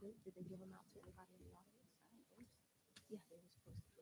Did they give them out to everybody in the audience? I don't think so. Yeah, they were supposed to.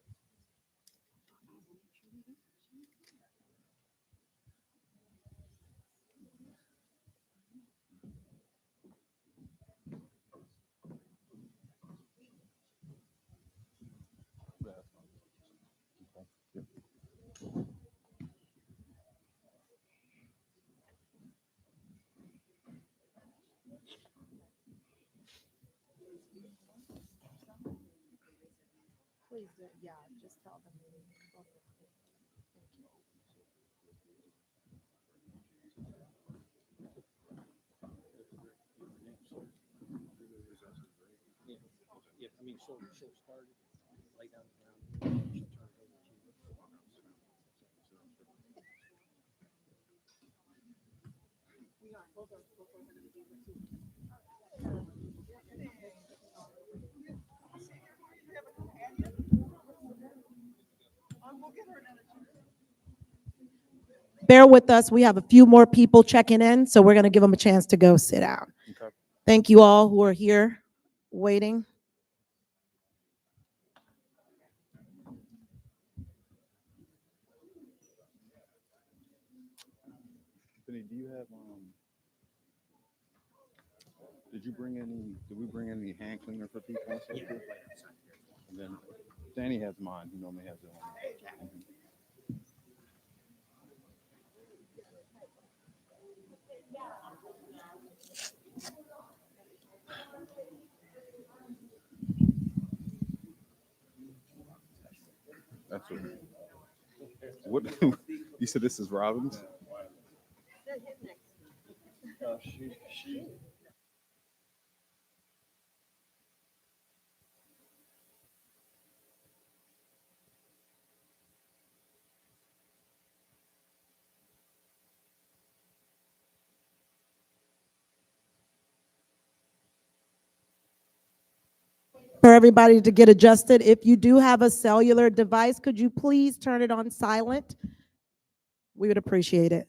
Please, yeah, just tell them. Thank you. Yeah, yeah. I mean, she'll start it, lay down the ground, and she'll turn it over to you. Bear with us. We have a few more people checking in, so we're going to give them a chance to go sit down. Okay. Thank you all who are here waiting. Vinny, do you have did we bring any hand cleaner for people and stuff? Yeah, too? right outside here. And then Danny has mine. He normally has it on. Mhm. That's what. You said this is Robin's? For everybody to get adjusted, if you do have a cellular device, could you please turn it on silent? We would appreciate it.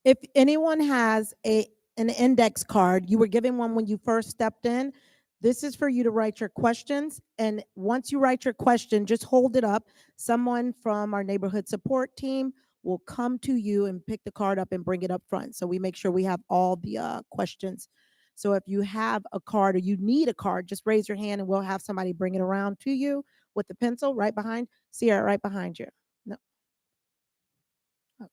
If anyone has an index card, you were given one when you first stepped in. This is for you to write your questions. And once you write your question, just hold it up. Someone from our neighborhood support team will come to you and pick the card up and bring it up front. So we make sure we have all the questions. So if you have a card or you need a card, just raise your hand and we'll have somebody bring it around to you with the pencil right behind. Sierra, right behind you. No. Okay.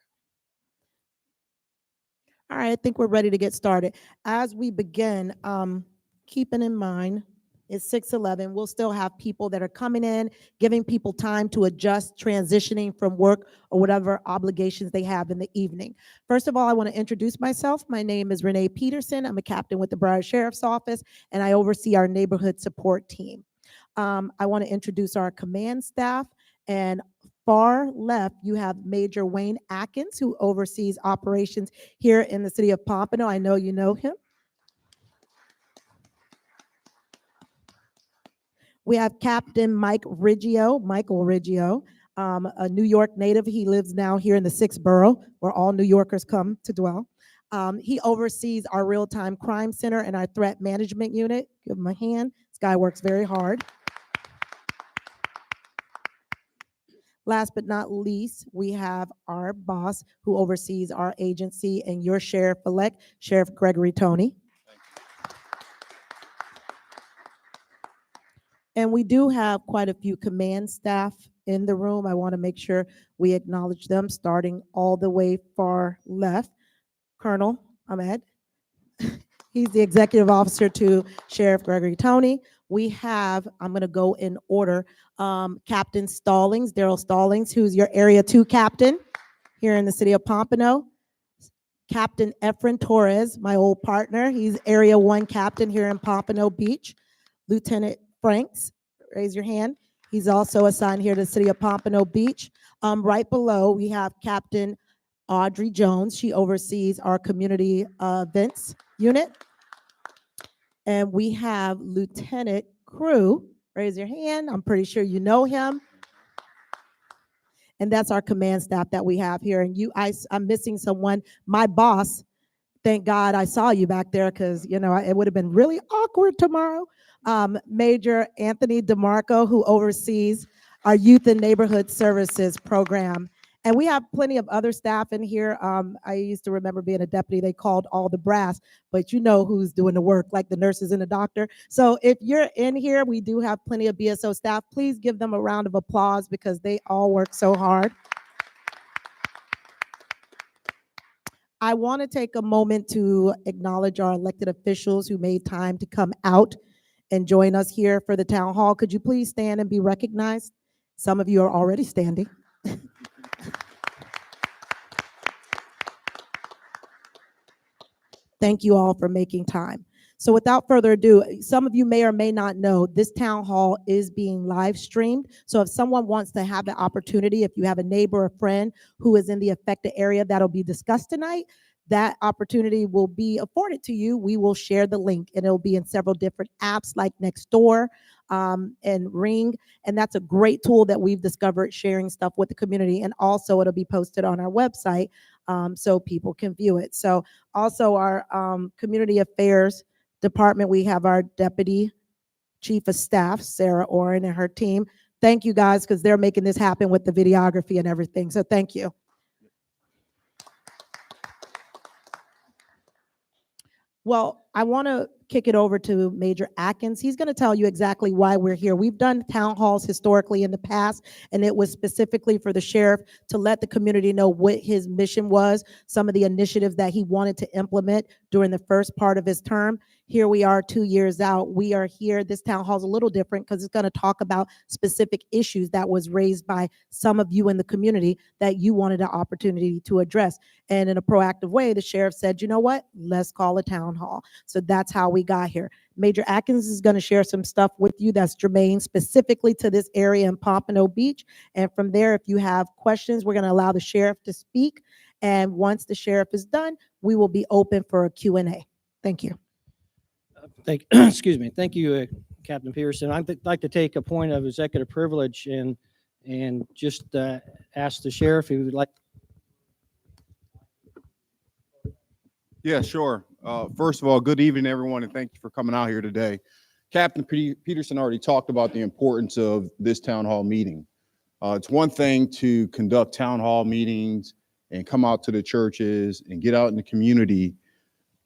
All right, I think we're ready to get started. As we begin, keeping in mind it's 6:11, we'll still have people that are coming in, giving people time to adjust, transitioning from work or whatever obligations they have in the evening. First of all, I want to introduce myself. My name is Renee Peterson. I'm a captain with the Broward Sheriff's Office, and I oversee our neighborhood support team. I want to introduce our command staff, and far left, you have Major Wayne Atkins, who oversees operations here in the city of Pompano. I know you know him. We have Captain Michael Riggio, a New York native. He lives now here in the 6th borough, where all New Yorkers come to dwell. He oversees our real-time crime center and our threat management unit. Give him a hand. This guy works very hard. Last but not least, we have our boss who oversees our agency and your sheriff-elect, Sheriff Gregory Tony. And we do have quite a few command staff in the room. I want to make sure we acknowledge them, starting all the way far left. Colonel Ahmed. He's the executive officer to Sheriff Gregory Tony. We have, I'm going to go in order, Captain Stallings, Daryl Stallings, who's your Area 2 captain here in the city of Pompano. Captain Efren Torres, my old partner. He's Area 1 captain here in Pompano Beach. Lieutenant Franks, raise your hand. He's also assigned here to the city of Pompano Beach. Right below, we have Captain Audrey Jones. She oversees our community events unit. And we have Lieutenant Crew. Raise your hand. I'm pretty sure you know him. And that's our command staff that we have here. And I'm missing someone. My boss, thank God I saw you back there, because it would have been really awkward tomorrow. Major Anthony DeMarco, who oversees our Youth and Neighborhood Services program. And we have plenty of other staff in here. I used to remember being a deputy, they called all the brass, but you know who's doing the work, like the nurses and the doctor. So if you're in here, we do have plenty of BSO staff. Please give them a round of applause, because they all work so hard. I want to take a moment to acknowledge our elected officials who made time to come out and join us here for the town hall. Could you please stand and be recognized? Some of you are already standing. Thank you all for making time. So without further ado, some of you may or may not know this town hall is being live streamed. So if someone wants to have the opportunity, if you have a neighbor or friend who is in the affected area that'll be discussed tonight, that opportunity will be afforded to you. We will share the link, and it'll be in several different apps like Nextdoor and Ring. And that's a great tool that we've discovered, sharing stuff with the community. And also it'll be posted on our website so people can view it. So also our community affairs department, we have our deputy chief of staff, Sarah Oren, and her team. Thank you guys, because they're making this happen with the videography and everything. So thank you. Well, I want to kick it over to Major Atkins. He's going to tell you exactly why we're here. We've done town halls historically in the past, and it was specifically for the sheriff to let the community know what his mission was, some of the initiatives that he wanted to implement during the first part of his term. Here we are 2 years out. We are here. This town hall is a little different because it's going to talk about specific issues that was raised by some of you in the community that you wanted an opportunity to address. And in a proactive way, the sheriff said, you know what, let's call a town hall. So that's how we got here. Major Atkins is going to share some stuff with you that's germane specifically to this area in Pompano Beach. And from there, if you have questions, we're going to allow the sheriff to speak. And once the sheriff is done, we will be open for a Q&A. Thank you. Excuse me. Thank you, Captain Pearson. I'd like to take a point of executive privilege and just ask the sheriff if he would like. Yeah, sure. First of all, good evening, everyone, and thank you for coming out here today. Captain Peterson already talked about the importance of this town hall meeting. It's one thing to conduct town hall meetings and come out to the churches and get out in the community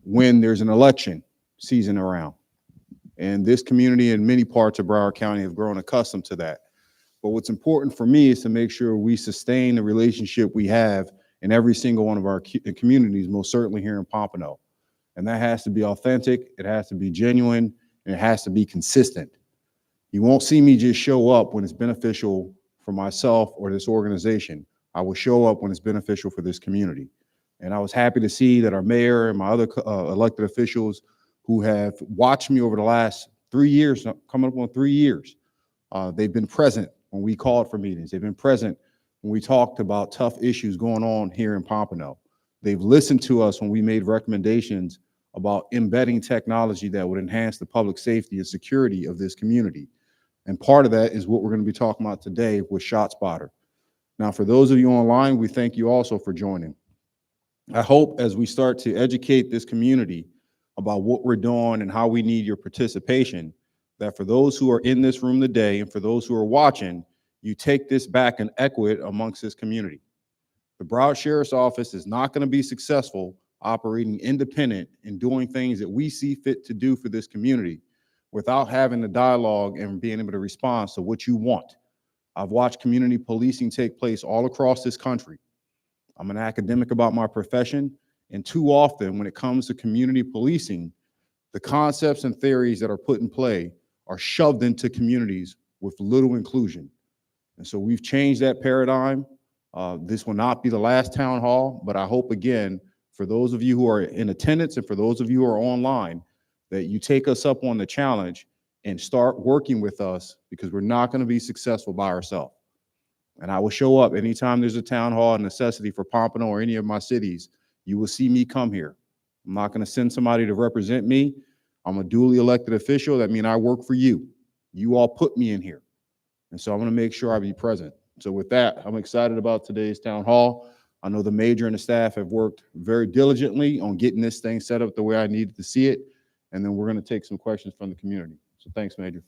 when there's an election season around. And this community and many parts of Broward County have grown accustomed to that. But what's important for me is to make sure we sustain the relationship we have in every single one of our communities, most certainly here in Pompano. And that has to be authentic, it has to be genuine, and it has to be consistent. You won't see me just show up when it's beneficial for myself or this organization. I will show up when it's beneficial for this community. And I was happy to see that our mayor and my other elected officials who have watched me over the last 3 years, coming up on 3 years, they've been present when we called for meetings. They've been present when we talked about tough issues going on here in Pompano. They've listened to us when we made recommendations about embedding technology that would enhance the public safety and security of this community. And part of that is what we're going to be talking about today with ShotSpotter. Now, for those of you online, we thank you also for joining. I hope as we start to educate this community about what we're doing and how we need your participation, that for those who are in this room today and for those who are watching, you take this back and echo it amongst this community. The Broward Sheriff's Office is not going to be successful operating independent and doing things that we see fit to do for this community without having the dialogue and being able to respond to what you want. I've watched community policing take place all across this country. I'm an academic about my profession, and too often when it comes to community policing, the concepts and theories that are put in play are shoved into communities with little inclusion. And so we've changed that paradigm. This will not be the last town hall, but I hope, again, for those of you who are in attendance and for those of you who are online, that you take us up on the challenge and start working with us, because we're not going to be successful by ourselves. And I will show up anytime there's a town hall necessity for Pompano or any of my cities. You will see me come here. I'm not going to send somebody to represent me. I'm a duly elected official. That means I work for you. You all put me in here. And so I'm going to make sure I be present. So with that, I'm excited about today's town hall. I know the major and the staff have worked very diligently on getting this thing set up the way I needed to see it. And then we're going to take some questions from the community. So thanks, Major.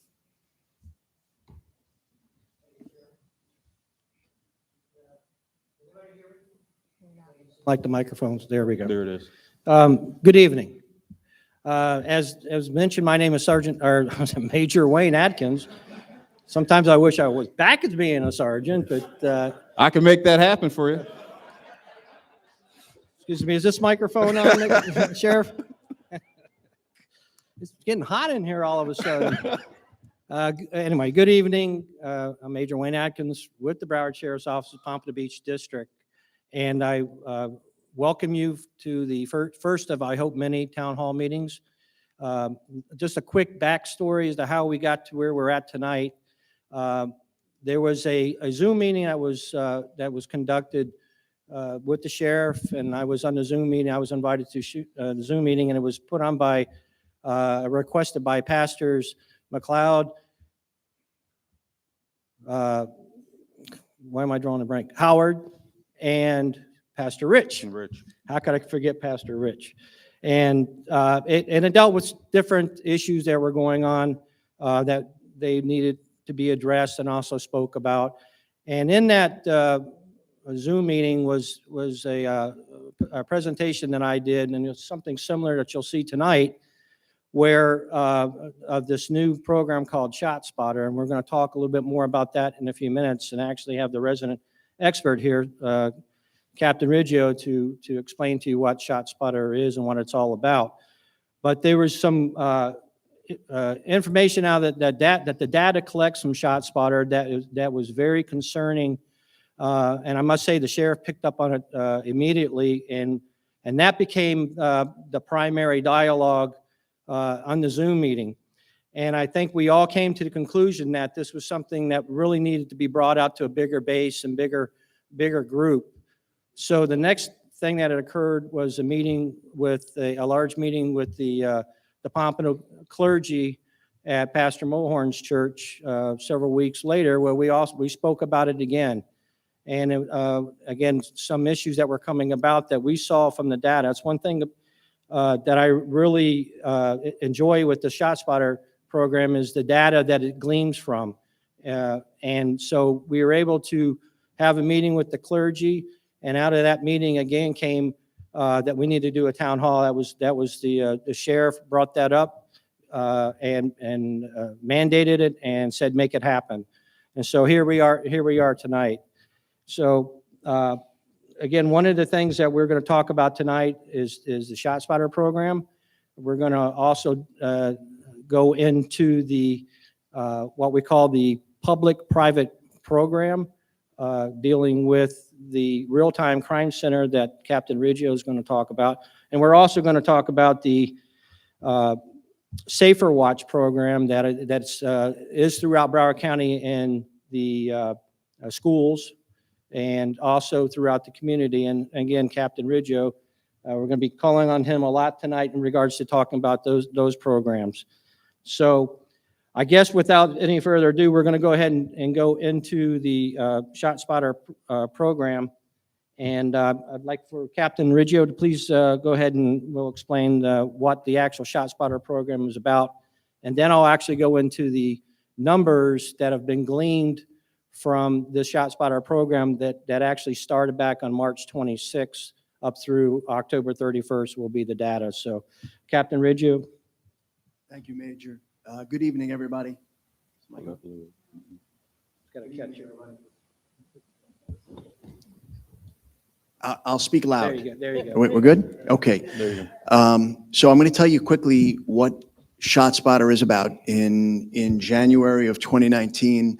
Like the microphones, there we go. There it is. Good evening. As mentioned, my name is Major Wayne Atkins. Sometimes I wish I was back as being a sergeant, but I can make that happen for you. excuse me, is this microphone on, Sheriff? It's getting hot in here all of a sudden. Anyway, good evening. I'm Major Wayne Atkins with the Broward Sheriff's Office, Pompano Beach District, and I welcome you to the first of, I hope, many town hall meetings. Just a quick backstory as to how we got to where we're at tonight. There was a Zoom meeting that was conducted with the sheriff, and I was on the Zoom meeting. I was invited to shoot the Zoom meeting, and it was put on by requested by Pastors McLeod. Why am I drawing a blank? Howard and Pastor Rich. How could I forget Pastor Rich? And it dealt with different issues that were going on that they needed to be addressed, and also spoke about. And in that Zoom meeting was a presentation that I did, and it's something similar that you'll see tonight, where of this new program called ShotSpotter, and we're going to talk a little bit more about that in a few minutes, and actually have the resident expert here, Captain Riggio, to explain to you what ShotSpotter is and what it's all about. But there was some information now that the data collects from ShotSpotter that was very concerning, and I must say the sheriff picked up on it immediately, and that became the primary dialogue on the Zoom meeting. And I think we all came to the conclusion that this was something that really needed to be brought out to a bigger base and bigger group. So the next thing that had occurred was a meeting with a large meeting with the Pompano clergy at Pastor Mulhorn's church several weeks later, where we spoke about it again. And again, some issues that were coming about that we saw from the data. That's one thing that I really enjoy with the ShotSpotter program, is the data that it gleans from. And so we were able to have a meeting with the clergy, and out of that meeting again came that we need to do a town hall. That was the sheriff brought that up and mandated it and said make it happen. And so here we are tonight. So again, one of the things that we're going to talk about tonight is the ShotSpotter program. We're going to also go into the what we call the public-private program, dealing with the real-time crime center that Captain Riggio is going to talk about. And we're also going to talk about the SaferWatch program that is throughout Broward County in the schools, and also throughout the community. And again, Captain Riggio, we're going to be calling on him a lot tonight in regards to talking about those programs. So I guess without any further ado, we're going to go ahead and go into the ShotSpotter program. And I'd like for Captain Riggio to please go ahead and we'll explain what the actual ShotSpotter program is about. And then I'll actually go into the numbers that have been gleaned from the ShotSpotter program that actually started back on March 26th up through October 31st will be the data. So Captain Riggio. Thank you, Major. Good evening, everybody. Gotta catch you. I'll speak There loud. you go, there you go. We're good? Okay. There you go. So I'm going to tell you quickly what ShotSpotter is about. In January of 2019,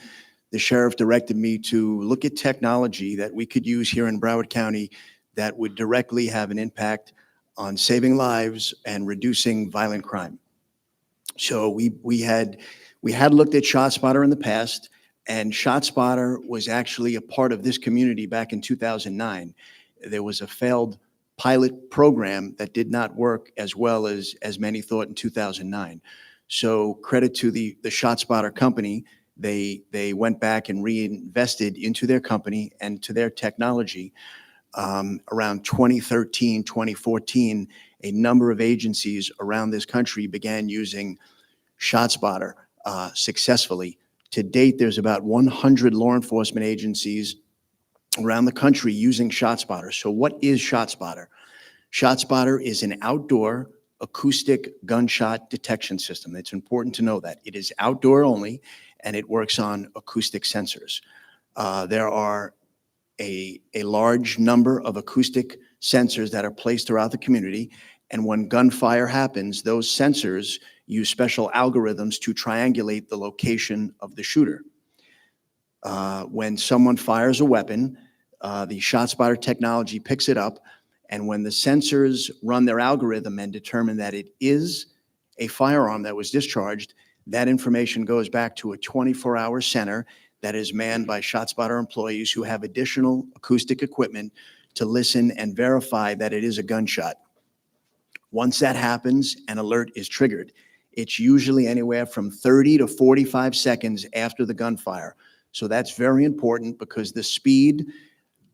the sheriff directed me to look at technology that we could use here in Broward County that would directly have an impact on saving lives and reducing violent crime. So we had looked at ShotSpotter in the past, and ShotSpotter was actually a part of this community back in 2009. There was a failed pilot program that did not work as well as many thought in 2009. So credit to the ShotSpotter company. They went back and reinvested into their company and to their technology. Around 2013, 2014, a number of agencies around this country began using ShotSpotter successfully. To date, there's about 100 law enforcement agencies around the country using ShotSpotter. So what is ShotSpotter? ShotSpotter is an outdoor acoustic gunshot detection system. It's important to know that. It is outdoor only, and it works on acoustic sensors. There are a large number of acoustic sensors that are placed throughout the community, and when gunfire happens, those sensors use special algorithms to triangulate the location of the shooter. When someone fires a weapon, the ShotSpotter technology picks it up, and when the sensors run their algorithm and determine that it is a firearm that was discharged, that information goes back to a 24-hour center that is manned by ShotSpotter employees who have additional acoustic equipment to listen and verify that it is a gunshot. Once that happens, an alert is triggered. It's usually anywhere from 30 to 45 seconds after the gunfire. So that's very important because the speed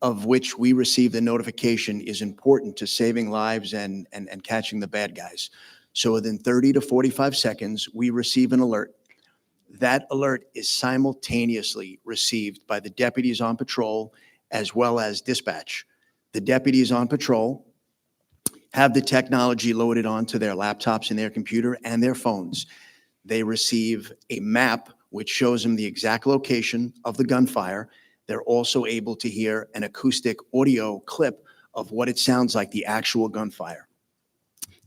of which we receive the notification is important to saving lives and catching the bad guys. So within 30 to 45 seconds, we receive an alert. That alert is simultaneously received by the deputies on patrol as well as dispatch. The deputies on patrol have the technology loaded onto their laptops and their computer and their phones. They receive a map which shows them the exact location of the gunfire. They're also able to hear an acoustic audio clip of what it sounds like, the actual gunfire.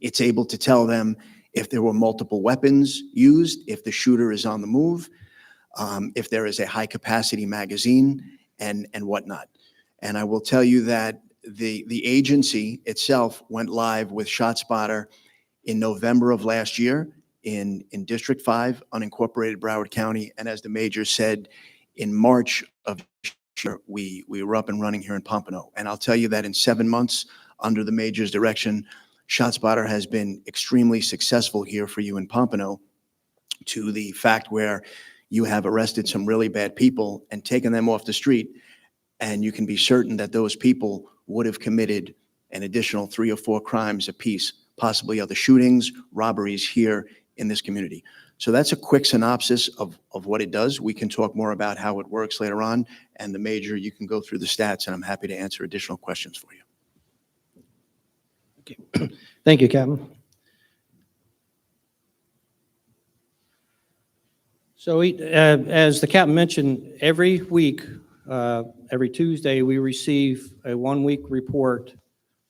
It's able to tell them if there were multiple weapons used, if the shooter is on the move, if there is a high-capacity magazine, and whatnot. And I will tell you that the agency itself went live with ShotSpotter in November of last year in District 5, unincorporated Broward County, and as the major said, in March of this year, we were up and running here in Pompano. And I'll tell you that in 7 months, under the major's direction, ShotSpotter has been extremely successful here for you in Pompano, to the fact where you have arrested some really bad people and taken them off the street, and you can be certain that those people would have committed an additional 3 or 4 crimes apiece, possibly other shootings, robberies here in this community. So that's a quick synopsis of what it does. We can talk more about how it works later on, and the major, you can go through the stats, and I'm happy to answer additional questions for you. Okay. Thank you, Captain. So as the captain mentioned, every week, every Tuesday, we receive a 1-week report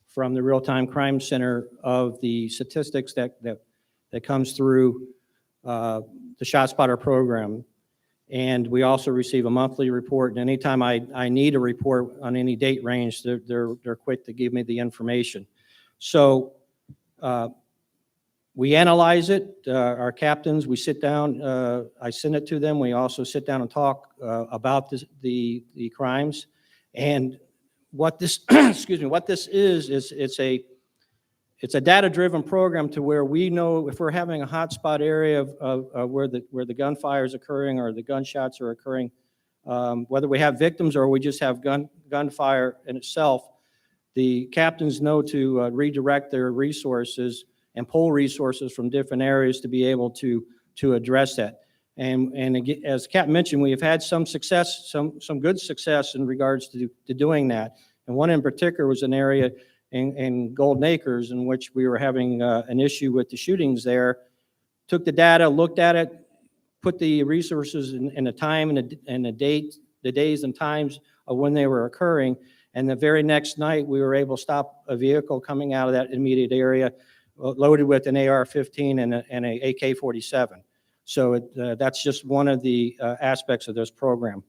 from the Real-Time Crime Center of the statistics that comes through the ShotSpotter program. And we also receive a monthly report. And anytime I need a report on any date range, they're quick to give me the information. So we analyze it, our captains, we sit down, I send it to them. We also sit down and talk about the crimes. And what this, excuse me, what this is it's a data-driven program to where we know if we're having a hotspot area of where the gunfire is occurring or the gunshots are occurring, whether we have victims or we just have gunfire in itself, the captains know to redirect their resources and pull resources from different areas to be able to address that. And again, as Captain mentioned, we have had some success, some good success in regards to doing that. And one in particular was an area in Golden Acres in which we were having an issue with the shootings there. took the data, looked at it, put the resources and the time and the days and times of when they were occurring. And the very next night, we were able to stop a vehicle coming out of that immediate area loaded with an AR-15 and a AK-47. So that's just one of the aspects of this program.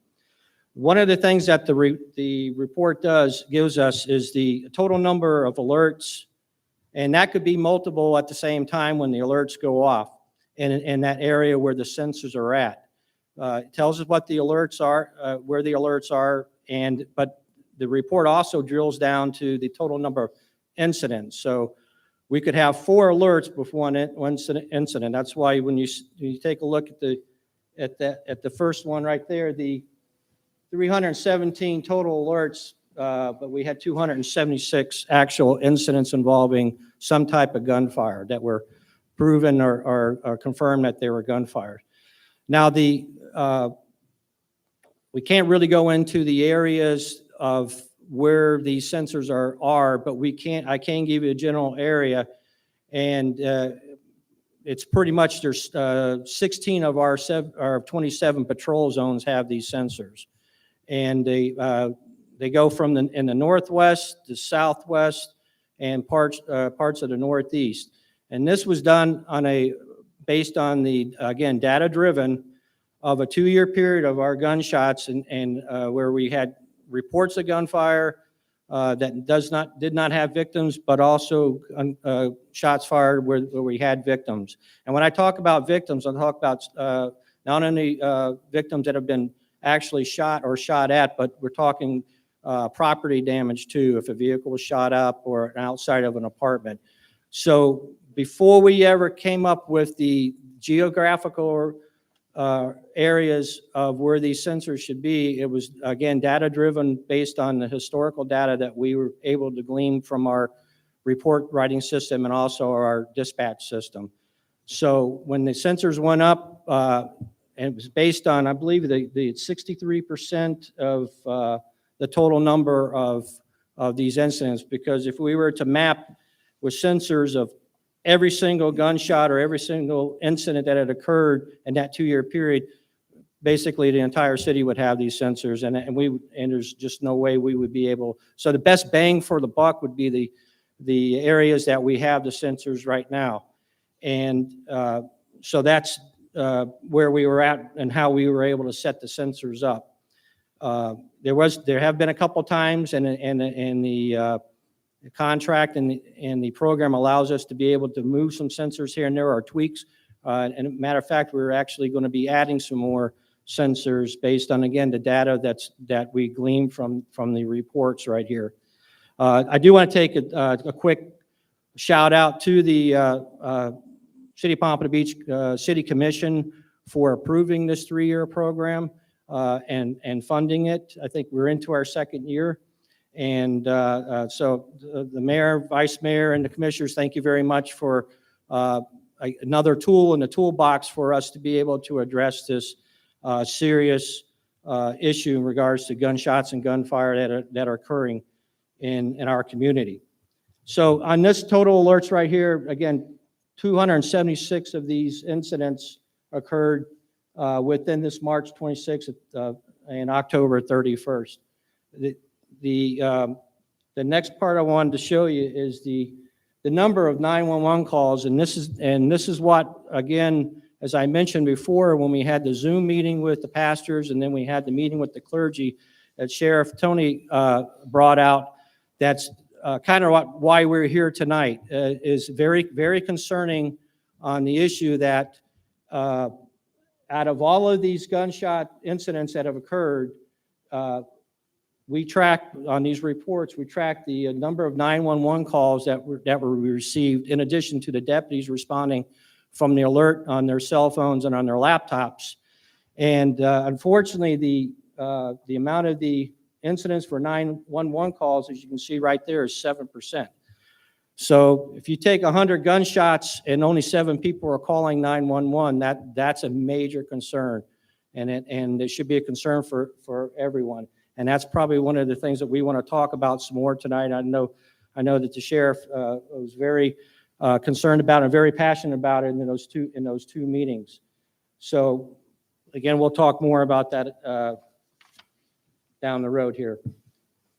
One of the things that the report gives us is the total number of alerts, and that could be multiple at the same time when the alerts go off in that area where the sensors are at. It tells us what the alerts are, where the alerts are, but the report also drills down to the total number of incidents. So we could have 4 alerts before one incident. That's why when you take a look at the first one right there, the 317 total alerts, but we had 276 actual incidents involving some type of gunfire that were proven or confirmed that they were gunfire. Now, we can't really go into the areas of where these sensors are, but I can give you a general area, and it's pretty much there's 16 of our 27 patrol zones have these sensors, and they go from in the northwest, the southwest, and parts of the northeast. And this was done based on the, again, data driven of a 2-year period of our gunshots and where we had reports of gunfire that did not have victims, but also shots fired where we had victims. And when I talk about victims, I talk about not only victims that have been actually shot or shot at, but we're talking property damage too, if a vehicle was shot up or outside of an apartment. So before we ever came up with the geographical areas of where these sensors should be, it was, again, data driven based on the historical data that we were able to glean from our report writing system and also our dispatch system. So when the sensors went up, and it was based on, I believe, the 63% of the total number of these incidents, because if we were to map with sensors of every single gunshot or every single incident that had occurred in that 2-year period, basically the entire city would have these sensors, and there's just no way we would be able. So the best bang for the buck would be the areas that we have the sensors right now, and so that's where we were at and how we were able to set the sensors up. There have been a couple times, and the contract and the program allows us to be able to move some sensors here and there, or tweaks. And a matter of fact, we're actually going to be adding some more sensors based on, again, the data that we gleaned from the reports right here. I do want to take a quick shout out to the City of Pompano Beach City Commission for approving this 3-year program and funding it. I think we're into our 2nd year. And so the mayor, vice mayor, and the commissioners, thank you very much for another tool in the toolbox for us to be able to address this serious issue in regards to gunshots and gunfire that are occurring in our community. So on this total alerts right here, again, 276 of these incidents occurred within this March 26th and October 31st. The next part I wanted to show you is the number of 911 calls, and this is what, again, as I mentioned before, when we had the Zoom meeting with the pastors and then we had the meeting with the clergy that Sheriff Tony brought out. That's kind of why we're here tonight, is very, very concerning on the issue that out of all of these gunshot incidents that have occurred, we track on these reports, we track the number of 911 calls that were received, in addition to the deputies responding from the alert on their cell phones and on their laptops. And unfortunately, the amount of the incidents for 911 calls, as you can see right there, is 7%. So if you take 100 gunshots and only 7 people are calling 911, that's a major concern, and it should be a concern for everyone. And that's probably one of the things that we want to talk about some more tonight. I know that the sheriff was very concerned about and very passionate about it in those two meetings. So again, we'll talk more about that down the road here.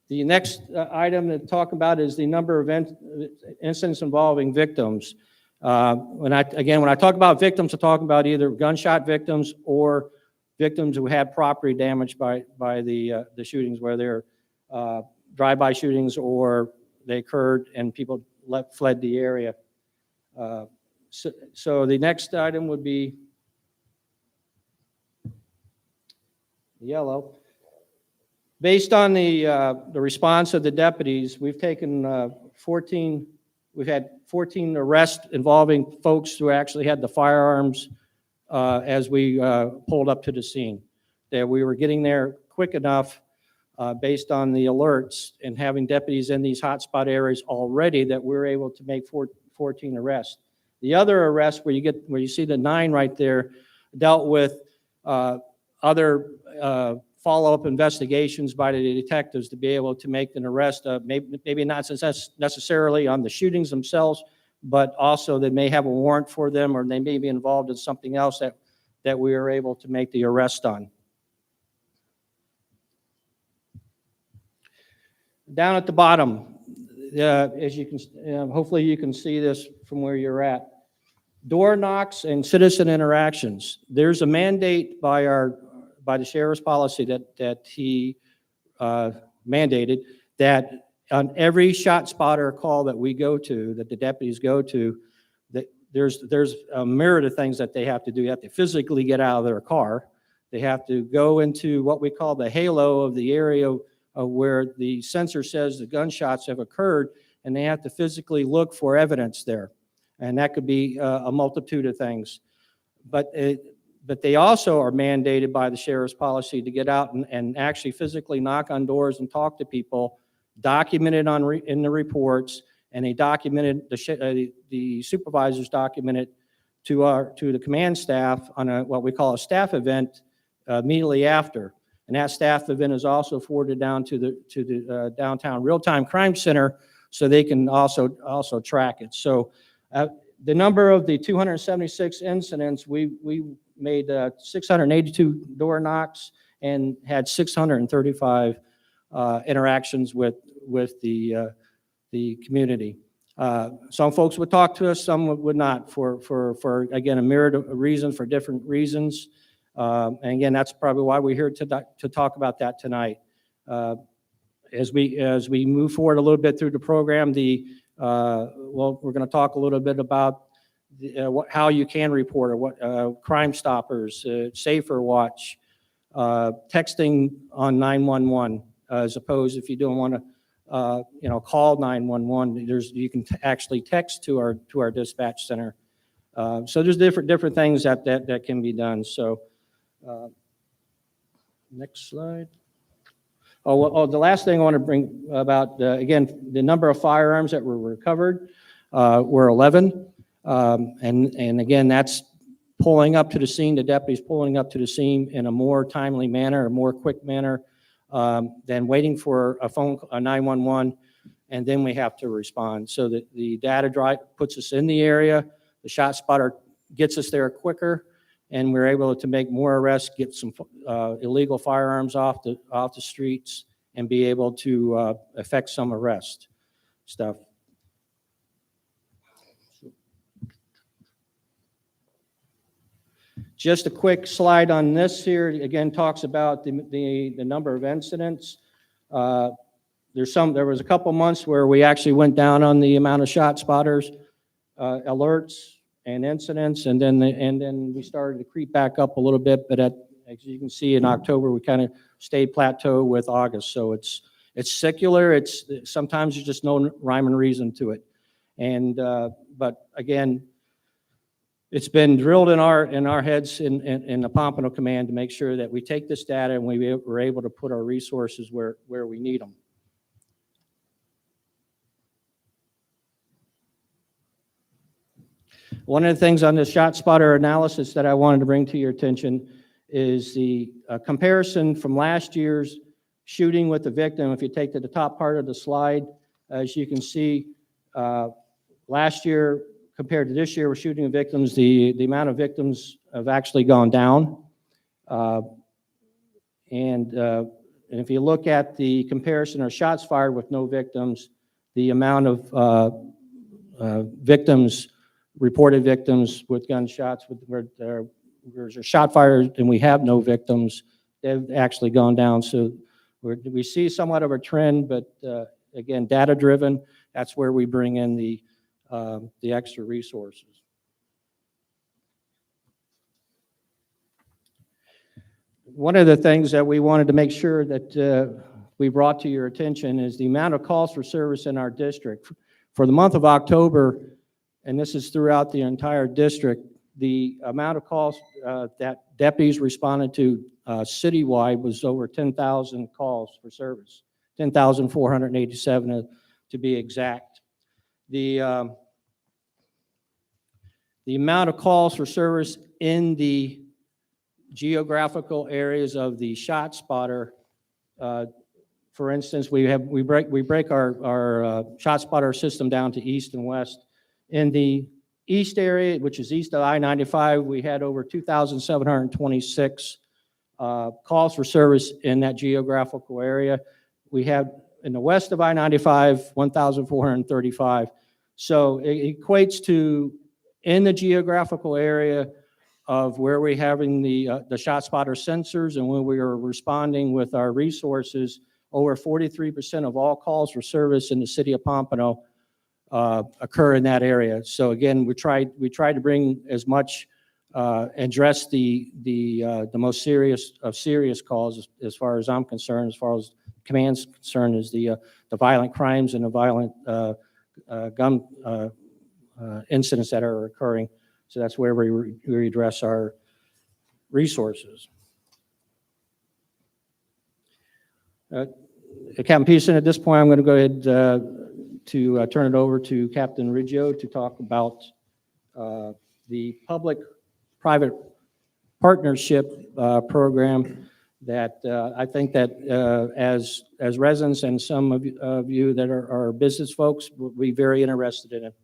The next item to talk about is the number of incidents involving victims. When I talk about victims, I'm talking about either gunshot victims or victims who had property damaged by the shootings, where they're drive-by shootings or they occurred and people fled the area. So the next item would be yellow. Based on the response of the deputies, we've taken 14. We've had 14 arrests involving folks who actually had the firearms as we pulled up to the scene. That we were getting there quick enough based on the alerts and having deputies in these hotspot areas already that we were able to make 14 arrests. The other arrests where you see the 9 right there dealt with other follow-up investigations by the detectives to be able to make an arrest, maybe not necessarily on the shootings themselves, but also they may have a warrant for them or they may be involved in something else that we were able to make the arrest on. Down at the bottom, as you can, hopefully you can see this from where you're at. Door knocks and citizen interactions. There's a mandate by the sheriff's policy that he mandated that on every ShotSpotter call that we go to, that the deputies go to, that there's a myriad of things that they have to do. They have to physically get out of their car. They have to go into what we call the halo of the area where the sensor says the gunshots have occurred, and they have to physically look for evidence there. And that could be a multitude of things. But they also are mandated by the sheriff's policy to get out and actually physically knock on doors and talk to people, documented in the reports, and they documented, the supervisors documented to the command staff on what we call a staff event immediately after. And that staff event is also forwarded down to the downtown real-time crime center so they can also track it. So the number of the 276 incidents, we made 682 door knocks and had 635 interactions with the community. Some folks would talk to us, some would not, for again, a myriad of reasons, for different reasons. And again, that's probably why we're here to talk about that tonight. As we move forward a little bit through the program, well, we're going to talk a little bit about how you can report, or what Crime Stoppers, SaferWatch, texting on 911, as opposed if you don't want to call 911. You can actually text to our dispatch center. So there's different things that can be done. So next slide. The last thing I want to bring about, again, the number of firearms that were recovered were 11. And again, that's pulling up to the scene, the deputies pulling up to the scene in a more timely manner, a more quick manner than waiting for a 911, and then we have to respond. So that the data drive puts us in the area, the ShotSpotter gets us there quicker, and we're able to make more arrests, get some illegal firearms off the streets, and be able to effect some arrest stuff. Just a quick slide on this here. Again, talks about the number of incidents. There was a couple months where we actually went down on the amount of ShotSpotters, alerts, and incidents, and then we started to creep back up a little bit. But as you can see, in October we kind of stayed plateau with August. So it's secular. Sometimes there's just no rhyme and reason to it. And but again, it's been drilled in our heads in the Pompano Command to make sure that we take this data and we're able to put our resources where we need them. One of the things on the ShotSpotter analysis that I wanted to bring to your attention is the comparison from last year's shooting with the victim. If you take to the top part of the slide, as you can see, Last year, compared to this year, we're shooting victims. The amount of victims have actually gone down. And if you look at the comparison of shots fired with no victims, the amount of victims, reported victims with gunshots, where there's a shot fired and we have no victims, they've actually gone down. So we see somewhat of a trend, but again, data-driven, that's where we bring in the extra resources. One of the things that we wanted to make sure that we brought to your attention is the amount of calls for service in our district. For the month of October, and this is throughout the entire district, the amount of calls that deputies responded to citywide was over 10,000 calls for service, 10,487 to be exact. The amount of calls for service in the geographical areas of the ShotSpotter, for instance, we break our ShotSpotter system down to east and west. In the east area, which is east of I-95, we had over 2,726 calls for service in that geographical area. We have in the west of I-95, 1,435. So it equates to, in the geographical area of where we're having the ShotSpotter sensors and when we are responding with our resources, over 43% of all calls for service in the city of Pompano occur in that area. So again, we tried to bring as much, address the most serious of serious calls, as far as I'm concerned, as far as command's concerned, is the violent crimes and the violent gun incidents that are occurring. So that's where we address our resources. Captain Peterson, at this point, I'm going to go ahead to turn it over to Captain Riggio to talk about the public-private partnership program that I think that as residents and some of you that are business folks will be very interested in it.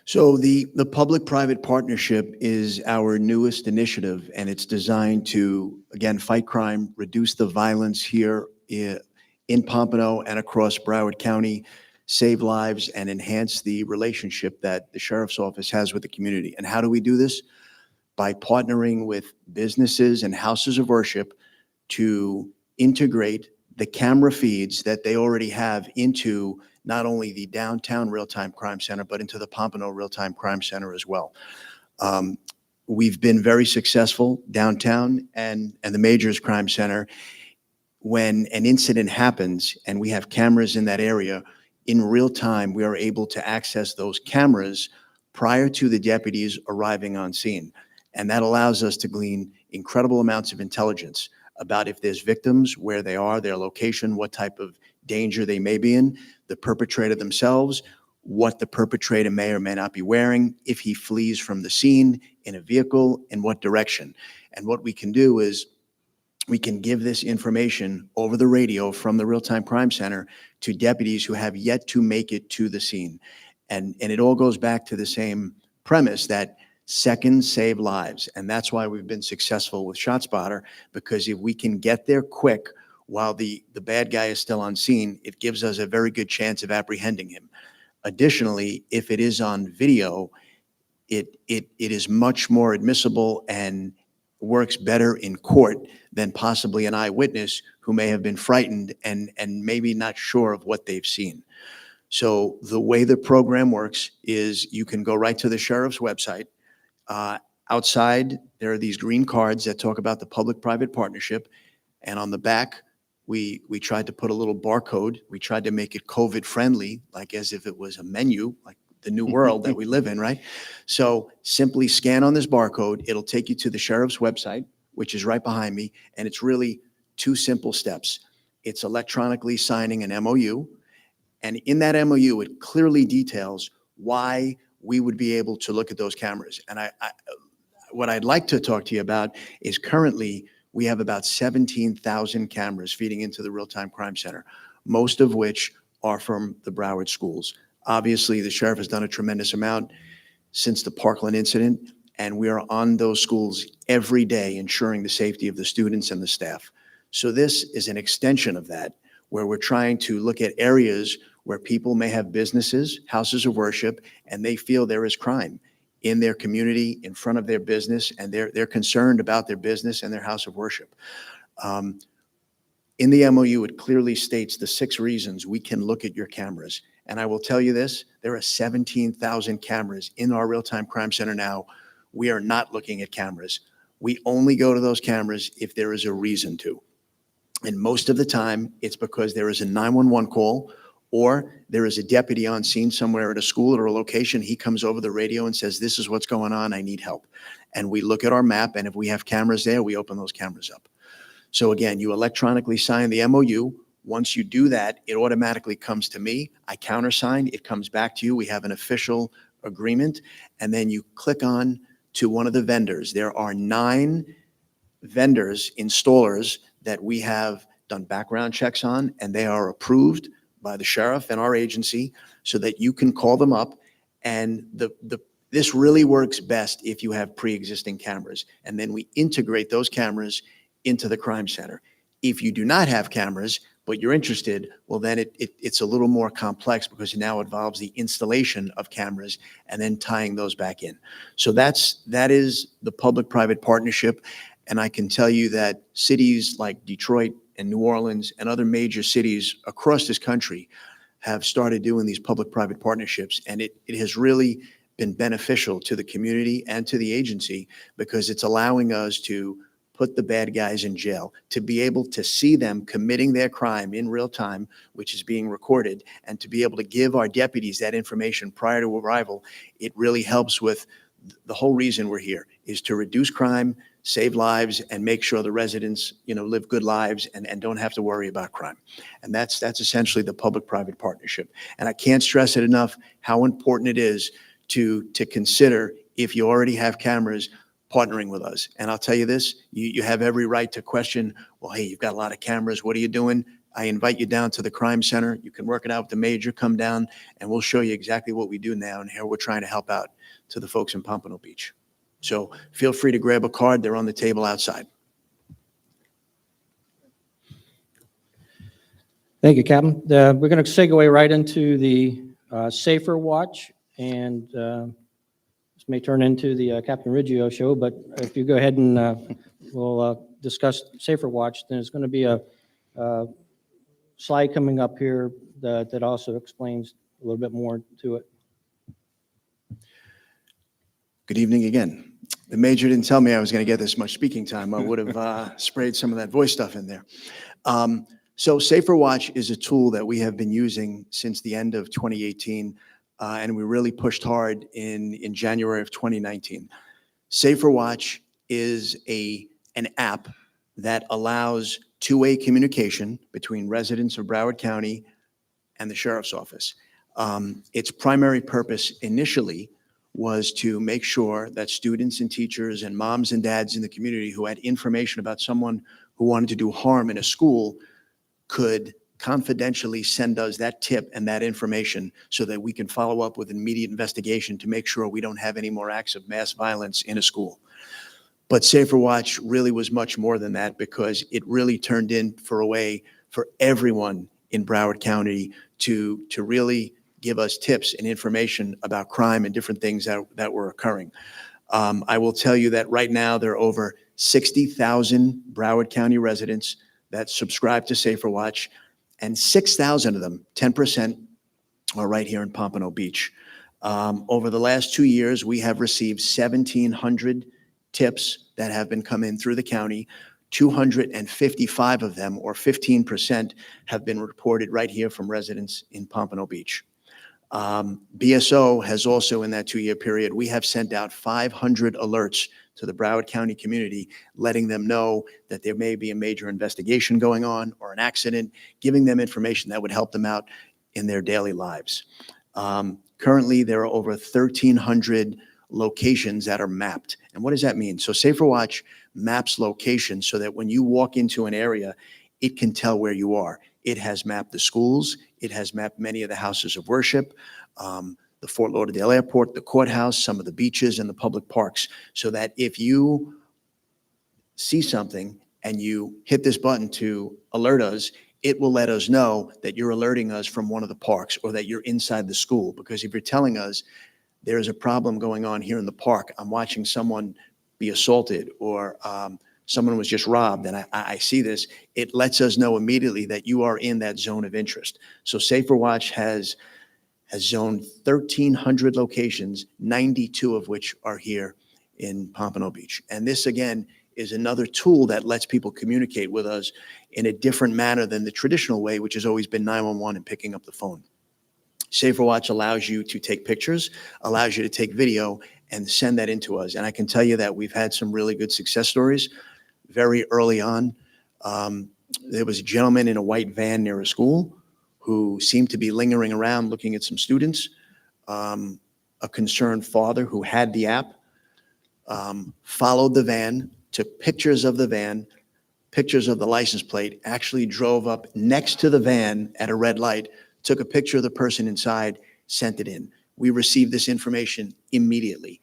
So the public-private partnership is our newest initiative, and it's designed to, again, fight crime, reduce the violence here in Pompano and across Broward County, save lives, and enhance the relationship that the sheriff's office has with the community. And how do we do this? By partnering with businesses and houses of worship to integrate the camera feeds that they already have into not only the downtown real-time crime center, but into the Pompano real-time crime center as well. We've been very successful downtown and the Majors Crime Center. When an incident happens and we have cameras in that area, in real time, we are able to access those cameras prior to the deputies arriving on scene. And that allows us to glean incredible amounts of intelligence about if there's victims, where they are, their location, what type of danger they may be in, the perpetrator themselves, what the perpetrator may or may not be wearing, if he flees from the scene in a vehicle, in what direction. And what we can do is we can give this information over the radio from the real-time crime center to deputies who have yet to make it to the scene. And it all goes back to the same premise that seconds save lives. And that's why we've been successful with ShotSpotter, because if we can get there quick while the bad guy is still on scene, it gives us a very good chance of apprehending him. Additionally, if it is on video, it is much more admissible and works better in court than possibly an eyewitness who may have been frightened and maybe not sure of what they've seen. So the way the program works is you can go right to the sheriff's website. Outside, there are these green cards that talk about the public-private partnership. And on the back, we tried to put a little barcode. We tried to make it COVID-friendly, like as if it was a menu, like the new world that we live in, right? So simply scan on this barcode. It'll take you to the sheriff's website, which is right behind me. And it's really two simple steps. It's electronically signing an MOU. And in that MOU, it clearly details why we would be able to look at those cameras. And what I'd like to talk to you about is currently we have about 17,000 cameras feeding into the Real-Time Crime Center, most of which are from the Broward schools. Obviously, the sheriff has done a tremendous amount since the Parkland incident, and we are on those schools every day ensuring the safety of the students and the staff. So this is an extension of that, where we're trying to look at areas where people may have businesses, houses of worship, and they feel there is crime in their community, in front of their business, and they're concerned about their business and their house of worship. In the MOU, it clearly states the 6 reasons we can look at your cameras. And I will tell you this, there are 17,000 cameras in our Real-Time Crime Center now. We are not looking at cameras. We only go to those cameras if there is a reason to. And most of the time, it's because there is a 911 call, or there is a deputy on scene somewhere at a school or a location. He comes over the radio and says, this is what's going on, I need help. And we look at our map, and if we have cameras there, we open those cameras up. So again, you electronically sign the MOU. Once you do that, it automatically comes to me. I countersign, it comes back to you. We have an official agreement, and then you click on to one of the vendors. There are 9 vendors, installers, that we have done background checks on, and they are approved by the sheriff and our agency so that you can call them up. And this really works best if you have pre-existing cameras. And then we integrate those cameras into the crime center. If you do not have cameras, but you're interested, well, then it's a little more complex because it now involves the installation of cameras and then tying those back in. So that is the public-private partnership. And I can tell you that cities like Detroit and New Orleans and other major cities across this country have started doing these public-private partnerships. And it has really been beneficial to the community and to the agency because it's allowing us to put the bad guys in jail, to be able to see them committing their crime in real time, which is being recorded, and to be able to give our deputies that information prior to arrival. It really helps with the whole reason we're here, is to reduce crime, save lives, and make sure the residents, live good lives and don't have to worry about crime. And that's essentially the public-private partnership. And I can't stress it enough how important it is to consider, if you already have cameras, partnering with us. And I'll tell you this, you have every right to question, well, hey, you've got a lot of cameras, what are you doing? I invite you down to the crime center. You can work it out with the major, come down, and we'll show you exactly what we do now and how we're trying to help out to the folks in Pompano Beach. So feel free to grab a card. They're on the table outside. Thank you, Captain. We're going to segue right into the SaferWatch, and this may turn into the Captain Riggio show, but if you go ahead and we'll discuss SaferWatch, then it's going to be a slide coming up here that also explains a little bit more to it. Good evening again. The major didn't tell me I was going to get this much speaking time. I would have sprayed some of that voice stuff in there. So SaferWatch is a tool that we have been using since the end of 2018, and we really pushed hard in January of 2019. SaferWatch is an app that allows two-way communication between residents of Broward County and the sheriff's office. Its primary purpose initially was to make sure that students and teachers and moms and dads in the community who had information about someone who wanted to do harm in a school could confidentially send us that tip and that information so that we can follow up with immediate investigation to make sure we don't have any more acts of mass violence in a school. But SaferWatch really was much more than that, because it really turned in for a way for everyone in Broward County to really give us tips and information about crime and different things that were occurring. I will tell you that right now there are over 60,000 Broward County residents that subscribe to SaferWatch, and 6,000 of them, 10%, are right here in Pompano Beach. Over the last 2 years, we have received 1,700 tips that have been coming through the county. 255 of them, or 15%, have been reported right here from residents in Pompano Beach. BSO has also, in that 2-year period, we have sent out 500 alerts to the Broward County community, letting them know that there may be a major investigation going on or an accident, giving them information that would help them out in their daily lives. Currently, there are over 1,300 locations that are mapped. And what does that mean? So SaferWatch maps location so that when you walk into an area, it can tell where you are. It has mapped the schools. It has mapped many of the houses of worship, the Fort Lauderdale Airport, the courthouse, some of the beaches, and the public parks, so that if you see something and you hit this button to alert us, it will let us know that you're alerting us from one of the parks or that you're inside the school. Because if you're telling us there is a problem going on here in the park, I'm watching someone be assaulted, or someone was just robbed, and I see this, it lets us know immediately that you are in that zone of interest. So SaferWatch has zoned 1,300 locations, 92 of which are here in Pompano Beach. And this, again, is another tool that lets people communicate with us in a different manner than the traditional way, which has always been 911 and picking up the phone. SaferWatch allows you to take pictures, allows you to take video, and send that into us. And I can tell you that we've had some really good success stories very early on. There was a gentleman in a white van near a school who seemed to be lingering around looking at some students. A concerned father who had the app followed the van, took pictures of the van, pictures of the license plate, actually drove up next to the van at a red light, took a picture of the person inside, sent it in. We received this information immediately.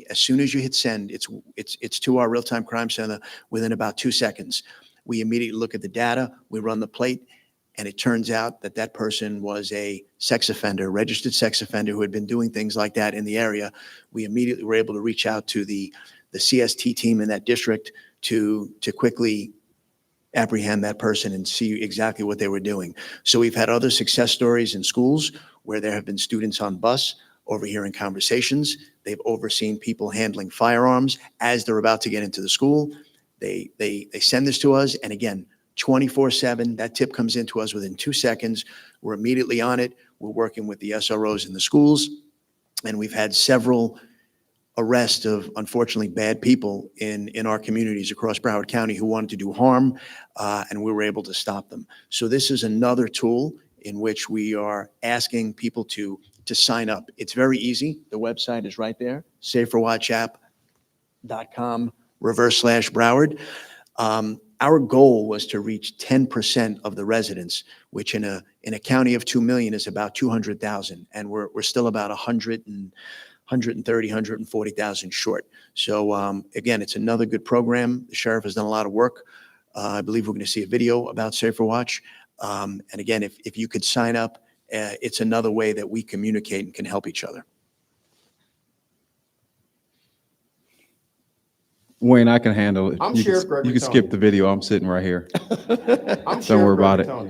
As soon as you hit send, it's to our real-time crime center within about 2 seconds. We immediately look at the data, we run the plate, and it turns out that that person was a sex offender, registered sex offender who had been doing things like that in the area. We immediately were able to reach out to the CST team in that district to quickly apprehend that person and see exactly what they were doing. So we've had other success stories in schools where there have been students on bus overhearing conversations. They've overseen people handling firearms as they're about to get into the school. They send this to us, and again, 24/7, that tip comes into us within 2 seconds. We're immediately on it. We're working with the SROs in the schools, and we've had several arrests of, unfortunately, bad people in our communities across Broward County who wanted to do harm, and we were able to stop them. So this is another tool in which we are asking people to sign up. It's very easy. The website is right there, SaferWatchApp.com/Broward. Our goal was to reach 10% of the residents, which in a county of 2 million is about 200,000, and we're still about 140,000 short. So again, it's another good program. The sheriff has done a lot of work. I believe we're going to see a video about SaferWatch. And again, if you could sign up, it's another way that we communicate and can help each other. Wayne, I can handle it. I'm You Sheriff can, Gregory you can skip the video. I'm sitting right here. Don't worry about it. Oh,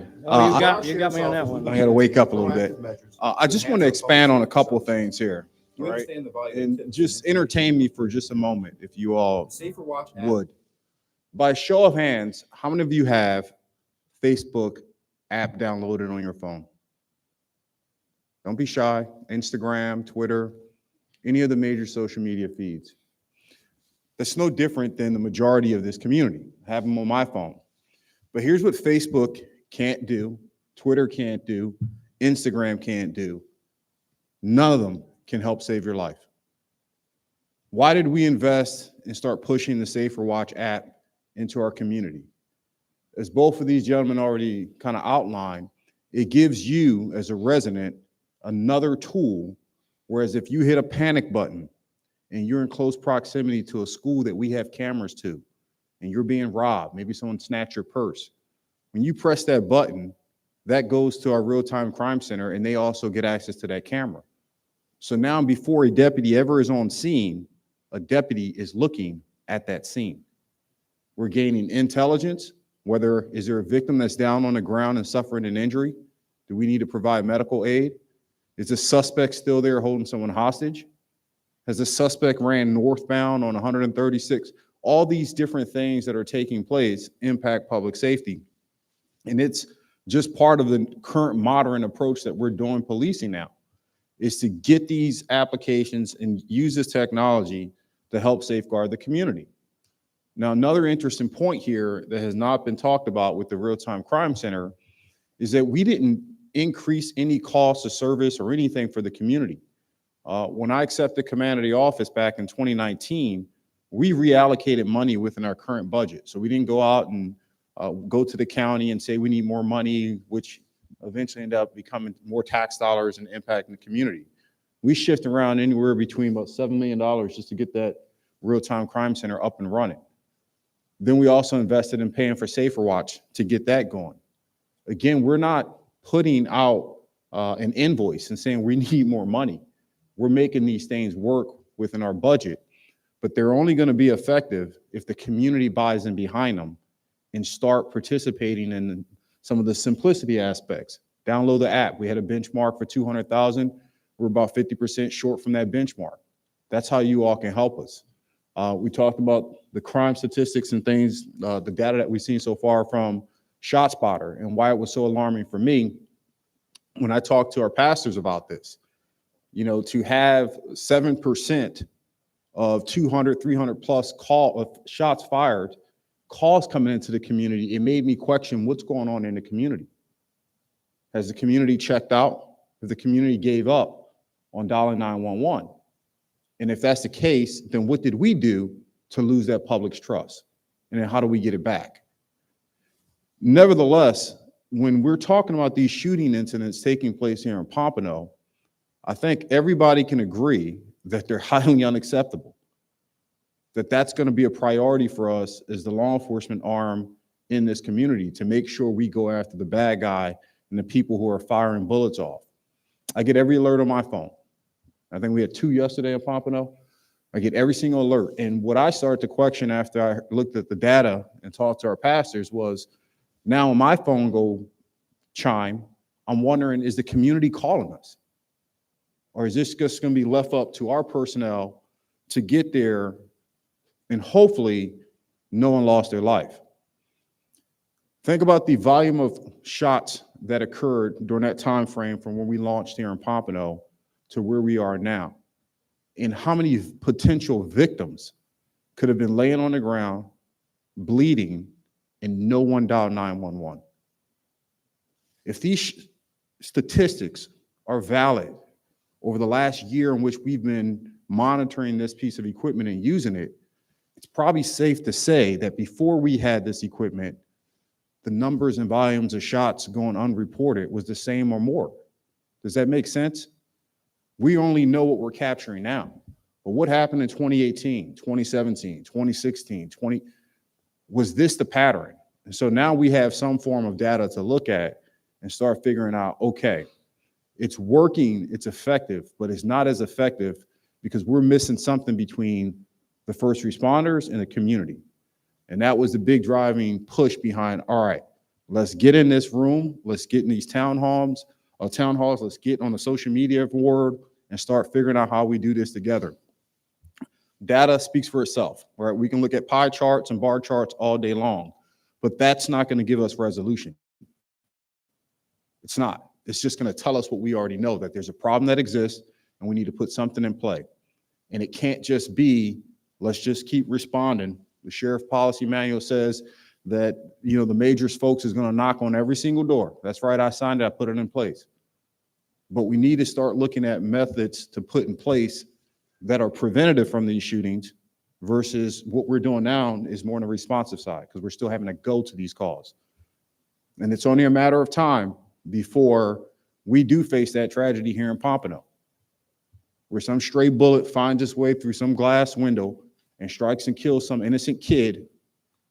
you got me on that one. I got to wake up a little bit. I just want to expand on a couple of things here, right? And just entertain me for just a moment, if you all SaferWatch App. would. By show of hands, how many of you have Facebook app downloaded on your phone? Don't be shy. Instagram, Twitter, any of the major social media feeds. That's no different than the majority of this community. I have them on my phone. But here's what Facebook can't do, Twitter can't do, Instagram can't do. None of them can help save your life. Why did we invest and start pushing the SaferWatch app into our community? As both of these gentlemen already kind of outlined, it gives you as a resident another tool, whereas if you hit a panic button and you're in close proximity to a school that we have cameras to, and you're being robbed, maybe someone snatched your purse, when you press that button, that goes to our real-time crime center, and they also get access to that camera. So now before a deputy ever is on scene, a deputy is looking at that scene. We're gaining intelligence, whether is there a victim that's down on the ground and suffering an injury? Do we need to provide medical aid? Is the suspect still there holding someone hostage? Has the suspect ran northbound on 136? All these different things that are taking place impact public safety. And it's just part of the current modern approach that we're doing policing now, is to get these applications and use this technology to help safeguard the community. Now, another interesting point here that has not been talked about with the Real-Time Crime Center is that we didn't increase any cost of service or anything for the community. When I accepted command of the office back in 2019, we reallocated money within our current budget. So we didn't go out and go to the county and say we need more money, which eventually ended up becoming more tax dollars and impacting the community. We shift around anywhere between about $7 million just to get that real-time crime center up and running. Then we also invested in paying for SaferWatch to get that going. Again, we're not putting out an invoice and saying we need more money. We're making these things work within our budget, but they're only going to be effective if the community buys in behind them and start participating in some of the simplicity aspects. Download the app. We had a benchmark for 200,000. We're about 50% short from that benchmark. That's how you all can help us. We talked about the crime statistics and things, the data that we've seen so far from ShotSpotter and why it was so alarming for me when I talked to our pastors about this. You know, to have 7% of 200, 300 plus shots fired, calls coming into the community, it made me question what's going on in the community. Has the community checked out? Has the community gave up on dialing 911? And if that's the case, then what did we do to lose that public's trust? And then how do we get it back? Nevertheless, when we're talking about these shooting incidents taking place here in Pompano, I think everybody can agree that they're highly unacceptable, that that's going to be a priority for us as the law enforcement arm in this community to make sure we go after the bad guy and the people who are firing bullets off. I get every alert on my phone. I think we had 2 yesterday in Pompano. I get every single alert. And what I started to question after I looked at the data and talked to our pastors was, now when my phone go chime, I'm wondering, is the community calling us? Or is this just going to be left up to our personnel to get there and hopefully no one lost their life? Think about the volume of shots that occurred during that time frame from when we launched here in Pompano to where we are now, and how many potential victims could have been laying on the ground, bleeding, and no one dialed 911. If these statistics are valid over the last year in which we've been monitoring this piece of equipment and using it, it's probably safe to say that before we had this equipment, the numbers and volumes of shots going unreported was the same or more. Does that make sense? We only know what we're capturing now. But what happened in 2018, 2017, 2016, was this the pattern? And so now we have some form of data to look at and start figuring out, okay, it's working, it's effective, but it's not as effective because we're missing something between the first responders and the community. And that was the big driving push behind, all right, let's get in this room, let's get in these town halls, let's get on the social media board and start figuring out how we do this together. Data speaks for itself, right? We can look at pie charts and bar charts all day long, but that's not going to give us resolution. It's not. It's just going to tell us what we already know, that there's a problem that exists and we need to put something in play. And it can't just be, let's just keep responding. The sheriff policy manual says that, you know, the majors folks is going to knock on every single door. That's right. I signed it. I put it in place. But we need to start looking at methods to put in place that are preventative from these shootings versus what we're doing now is more on the responsive side because we're still having to go to these calls. And it's only a matter of time before we do face that tragedy here in Pompano, where some stray bullet finds its way through some glass window and strikes and kills some innocent kid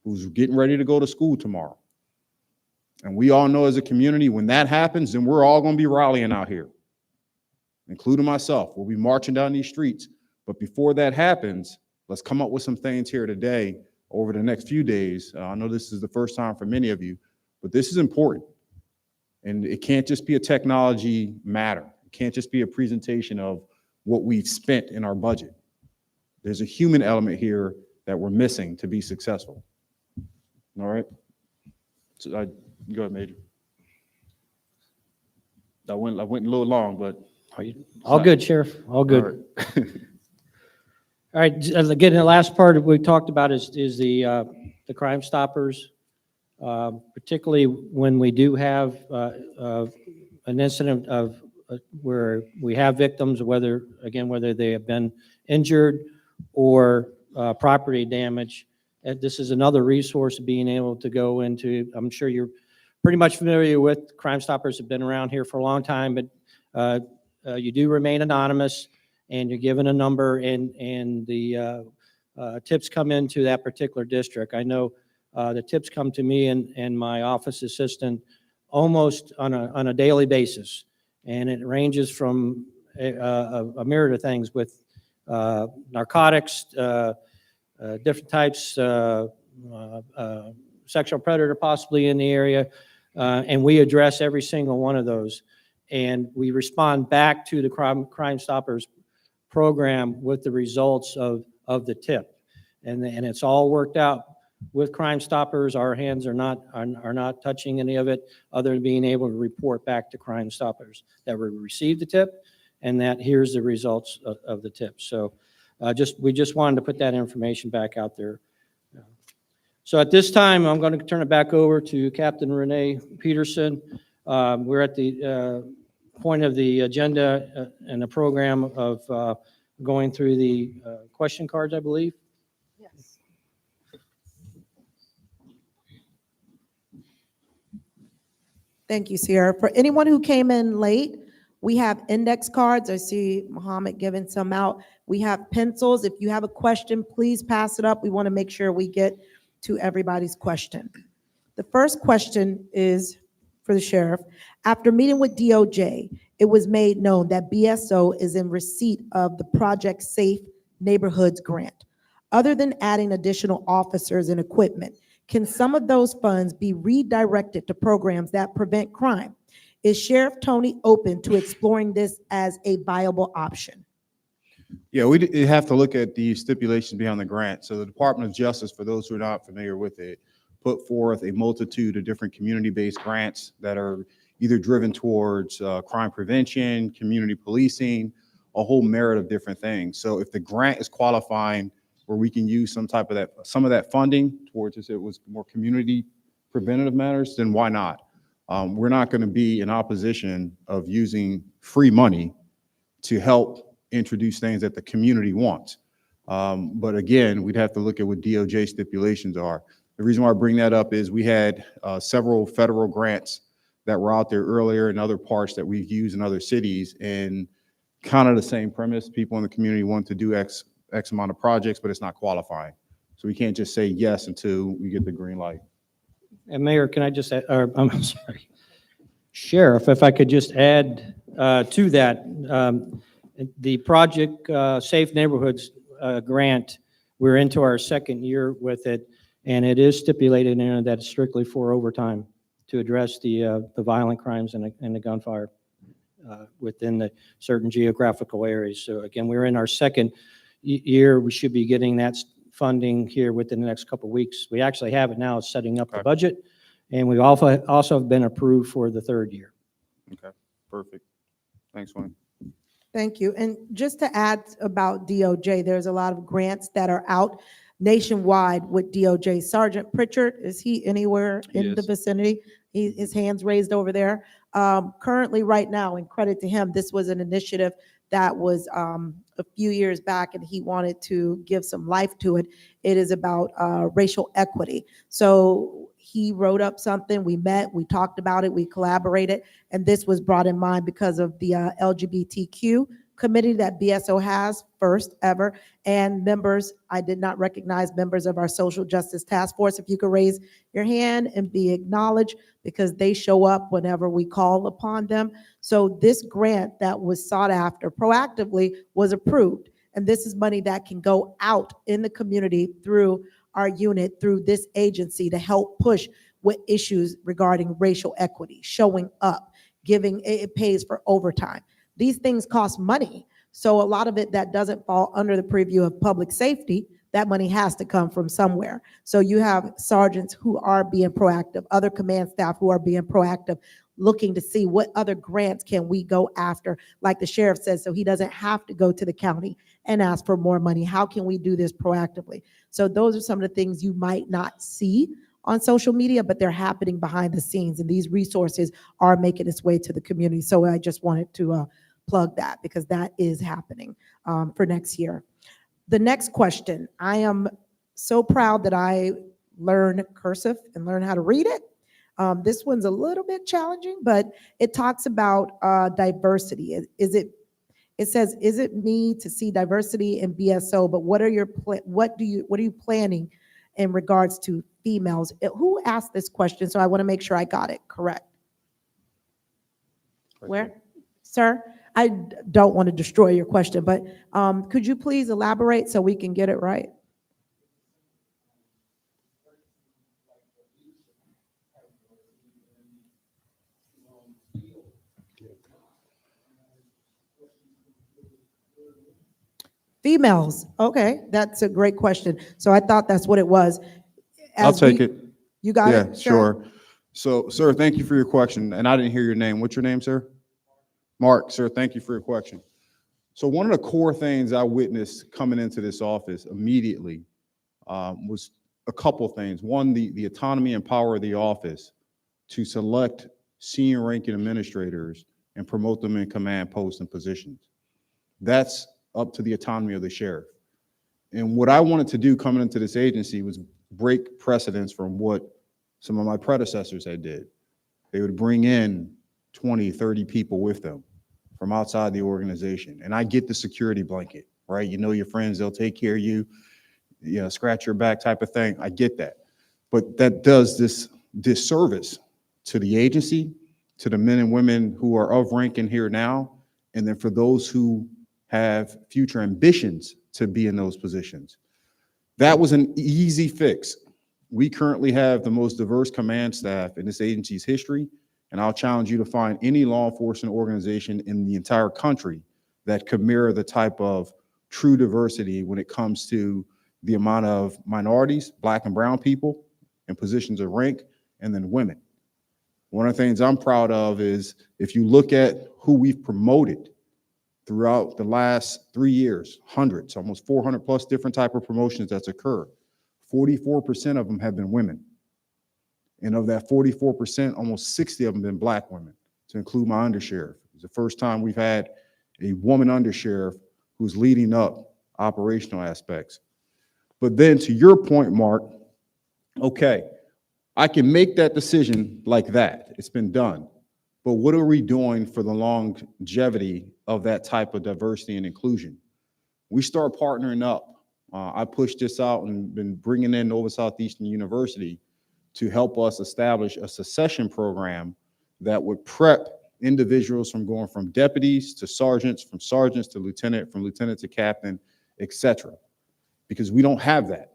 who's getting ready to go to school tomorrow. And we all know as a community, when that happens, then we're all going to be rallying out here, including myself. We'll be marching down these streets. But before that happens, let's come up with some things here today over the next few days. I know this is the first time for many of you, but this is important. And it can't just be a technology matter. It can't just be a presentation of what we've spent in our budget. There's a human element here that we're missing to be successful. All right? So go ahead, Major. I went a little long, but All good, Sheriff. All good. all right. All right. Again, the last part we talked about is the Crime Stoppers, particularly when we do have an incident of where we have victims, whether they have been injured or property damage. This is another resource being able to go into. I'm sure you're pretty much familiar with Crime Stoppers. Have been around here for a long time, but you do remain anonymous, and you're given a number, and the tips come into that particular district. I know the tips come to me and my office assistant almost on a daily basis, and it ranges from a myriad of things with narcotics, different types, sexual predator possibly in the area, and we address every single one of those. And we respond back to the Crime Stoppers program with the results of the tip. And it's all worked out with Crime Stoppers. Our hands are not touching any of it, other than being able to report back to Crime Stoppers that we received the tip and that here's the results of the tip. So we just wanted to put that information back out there. So at this time, I'm going to turn it back over to Captain Renee Peterson. We're at the point of the agenda and the program of going through the question cards, I believe. Yes. Thank you, Sierra. For anyone who came in late, we have index cards. I see Mohammed giving some out. We have pencils. If you have a question, please pass it up. We want to make sure we get to everybody's question. The first question is for the sheriff. After meeting with DOJ, it was made known that BSO is in receipt of the Project Safe Neighborhoods grant. Other than adding additional officers and equipment, can some of those funds be redirected to programs that prevent crime? Is Sheriff Tony open to exploring this as a viable option? Yeah, we have to look at the stipulations behind the grant. So the Department of Justice, for those who are not familiar with it, put forth a multitude of different community-based grants that are either driven towards crime prevention, community policing, a whole myriad of different things. So if the grant is qualifying where we can use some of that funding towards this, it was more community preventative matters, then why not? We're not going to be in opposition of using free money to help introduce things that the community wants. But again, we'd have to look at what DOJ stipulations are. The reason why I bring that up is we had several federal grants that were out there earlier in other parts that we've used in other cities, and kind of the same premise. People in the community want to do X amount of projects, but it's not qualifying. So we can't just say yes until we get the green light. And Mayor, can I just add, or I'm sorry, Sheriff, if I could just add to that, the Project Safe Neighborhoods grant, we're into our second year with it, and it is stipulated in there that it's strictly for overtime to address the violent crimes and the gunfire within the certain geographical areas. So again, we're in our second year. We should be getting that funding here within the next couple of weeks. We actually have it now. It's setting up the budget, and we've also been approved for the third year. Okay, perfect. Thanks, Wayne. Thank you. And just to add about DOJ, there's a lot of grants that are out nationwide with DOJ. Sergeant Pritchard, is he anywhere in the vicinity? His hand's raised over there. Currently, right now, and credit to him, this was an initiative that was a few years back, and he wanted to give some life to it. It is about racial equity. So he wrote up something, we met, we talked about it, we collaborated, and this was brought in mind because of the LGBTQ committee that BSO has, first ever, and members, I did not recognize members of our social justice task force. If you could raise your hand and be acknowledged, because they show up whenever we call upon them. So this grant that was sought after proactively was approved. And this is money that can go out in the community through our unit, through this agency, to help push with issues regarding racial equity, showing up, giving, it pays for overtime. These things cost money. So a lot of it that doesn't fall under the purview of public safety, that money has to come from somewhere. So you have sergeants who are being proactive, other command staff who are being proactive, looking to see what other grants can we go after, like the sheriff says, so he doesn't have to go to the county and ask for more money. How can we do this proactively? So those are some of the things you might not see on social media, but they're happening behind the scenes, and these resources are making its way to the community. So I just wanted to plug that, because that is happening for next year. The next question, I am so proud that I learned cursive and learned how to read it. This one's a little bit challenging, but it talks about diversity. It says, is it me to see diversity in BSO, but what are you planning in regards to females? Who asked this question? So I want to make sure I got it correct. Where? Sir, I don't want to destroy your question, but could you please elaborate so we can get it right? Females. Okay, that's a great question. So I thought that's what it was. I'll take it. You got it? Yeah, sir? sure. So, sir, thank you for your question. And I didn't hear your name. What's your name, sir? Mark, sir, thank you for your question. So one of the core things I witnessed coming into this office immediately was a couple things. One, the autonomy and power of the office to select senior ranking administrators and promote them in command posts and positions. That's up to the autonomy of the sheriff. And what I wanted to do coming into this agency was break precedents from what some of my predecessors had did. They would bring in 20, 30 people with them from outside the organization. And I get the security blanket, right? You know your friends, they'll take care of you, scratch your back type of thing. I get that. But that does this disservice to the agency, to the men and women who are of rank in here now, and then for those who have future ambitions to be in those positions. That was an easy fix. We currently have the most diverse command staff in this agency's history, and I'll challenge you to find any law enforcement organization in the entire country that could mirror the type of true diversity when it comes to the amount of minorities, Black and brown people in positions of rank, and then women. One of the things I'm proud of is if you look at who we've promoted throughout the last 3 years, hundreds, almost 400 plus different type of promotions that's occurred. 44% of them have been women. And of that 44%, almost 60 of them have been Black women, to include my undersheriff. It's the first time we've had a woman undersheriff who's leading up operational aspects. But then to your point, Mark, okay, I can make that decision like that. It's been done. But what are we doing for the longevity of that type of diversity and inclusion? We start partnering up. I pushed this out and been bringing in Nova Southeastern University to help us establish a succession program that would prep individuals from going from deputies to sergeants, from sergeants to lieutenant, from lieutenant to captain, etc. Because we don't have that.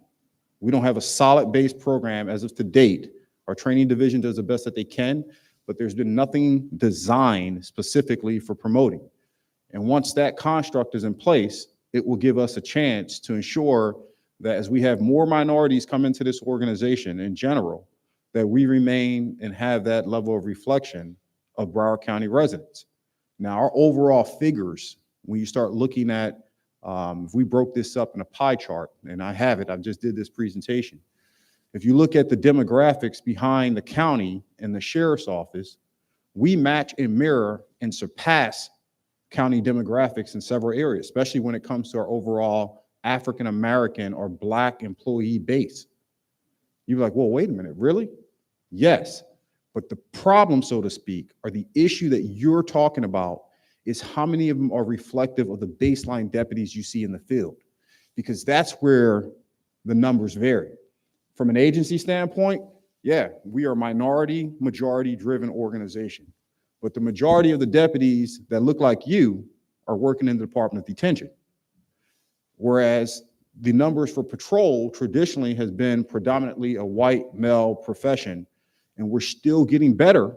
We don't have a solid base program as of to date. Our training division does the best that they can, but there's been nothing designed specifically for promoting. And once that construct is in place, it will give us a chance to ensure that as we have more minorities come into this organization in general, that we remain and have that level of reflection of Broward County residents. Now, our overall figures, when you start looking at, if we broke this up in a pie chart, and I have it, I just did this presentation. If you look at the demographics behind the county and the sheriff's office, we match and mirror and surpass county demographics in several areas, especially when it comes to our overall African-American or Black employee base. You're like, well, wait a minute, really? Yes, but the problem, so to speak, or the issue that you're talking about is how many of them are reflective of the baseline deputies you see in the field, because that's where the numbers vary. From an agency standpoint, yeah, we are a minority, majority-driven organization. But the majority of the deputies that look like you are working in the Department of Detention. Whereas the numbers for patrol traditionally has been predominantly a white male profession, and we're still getting better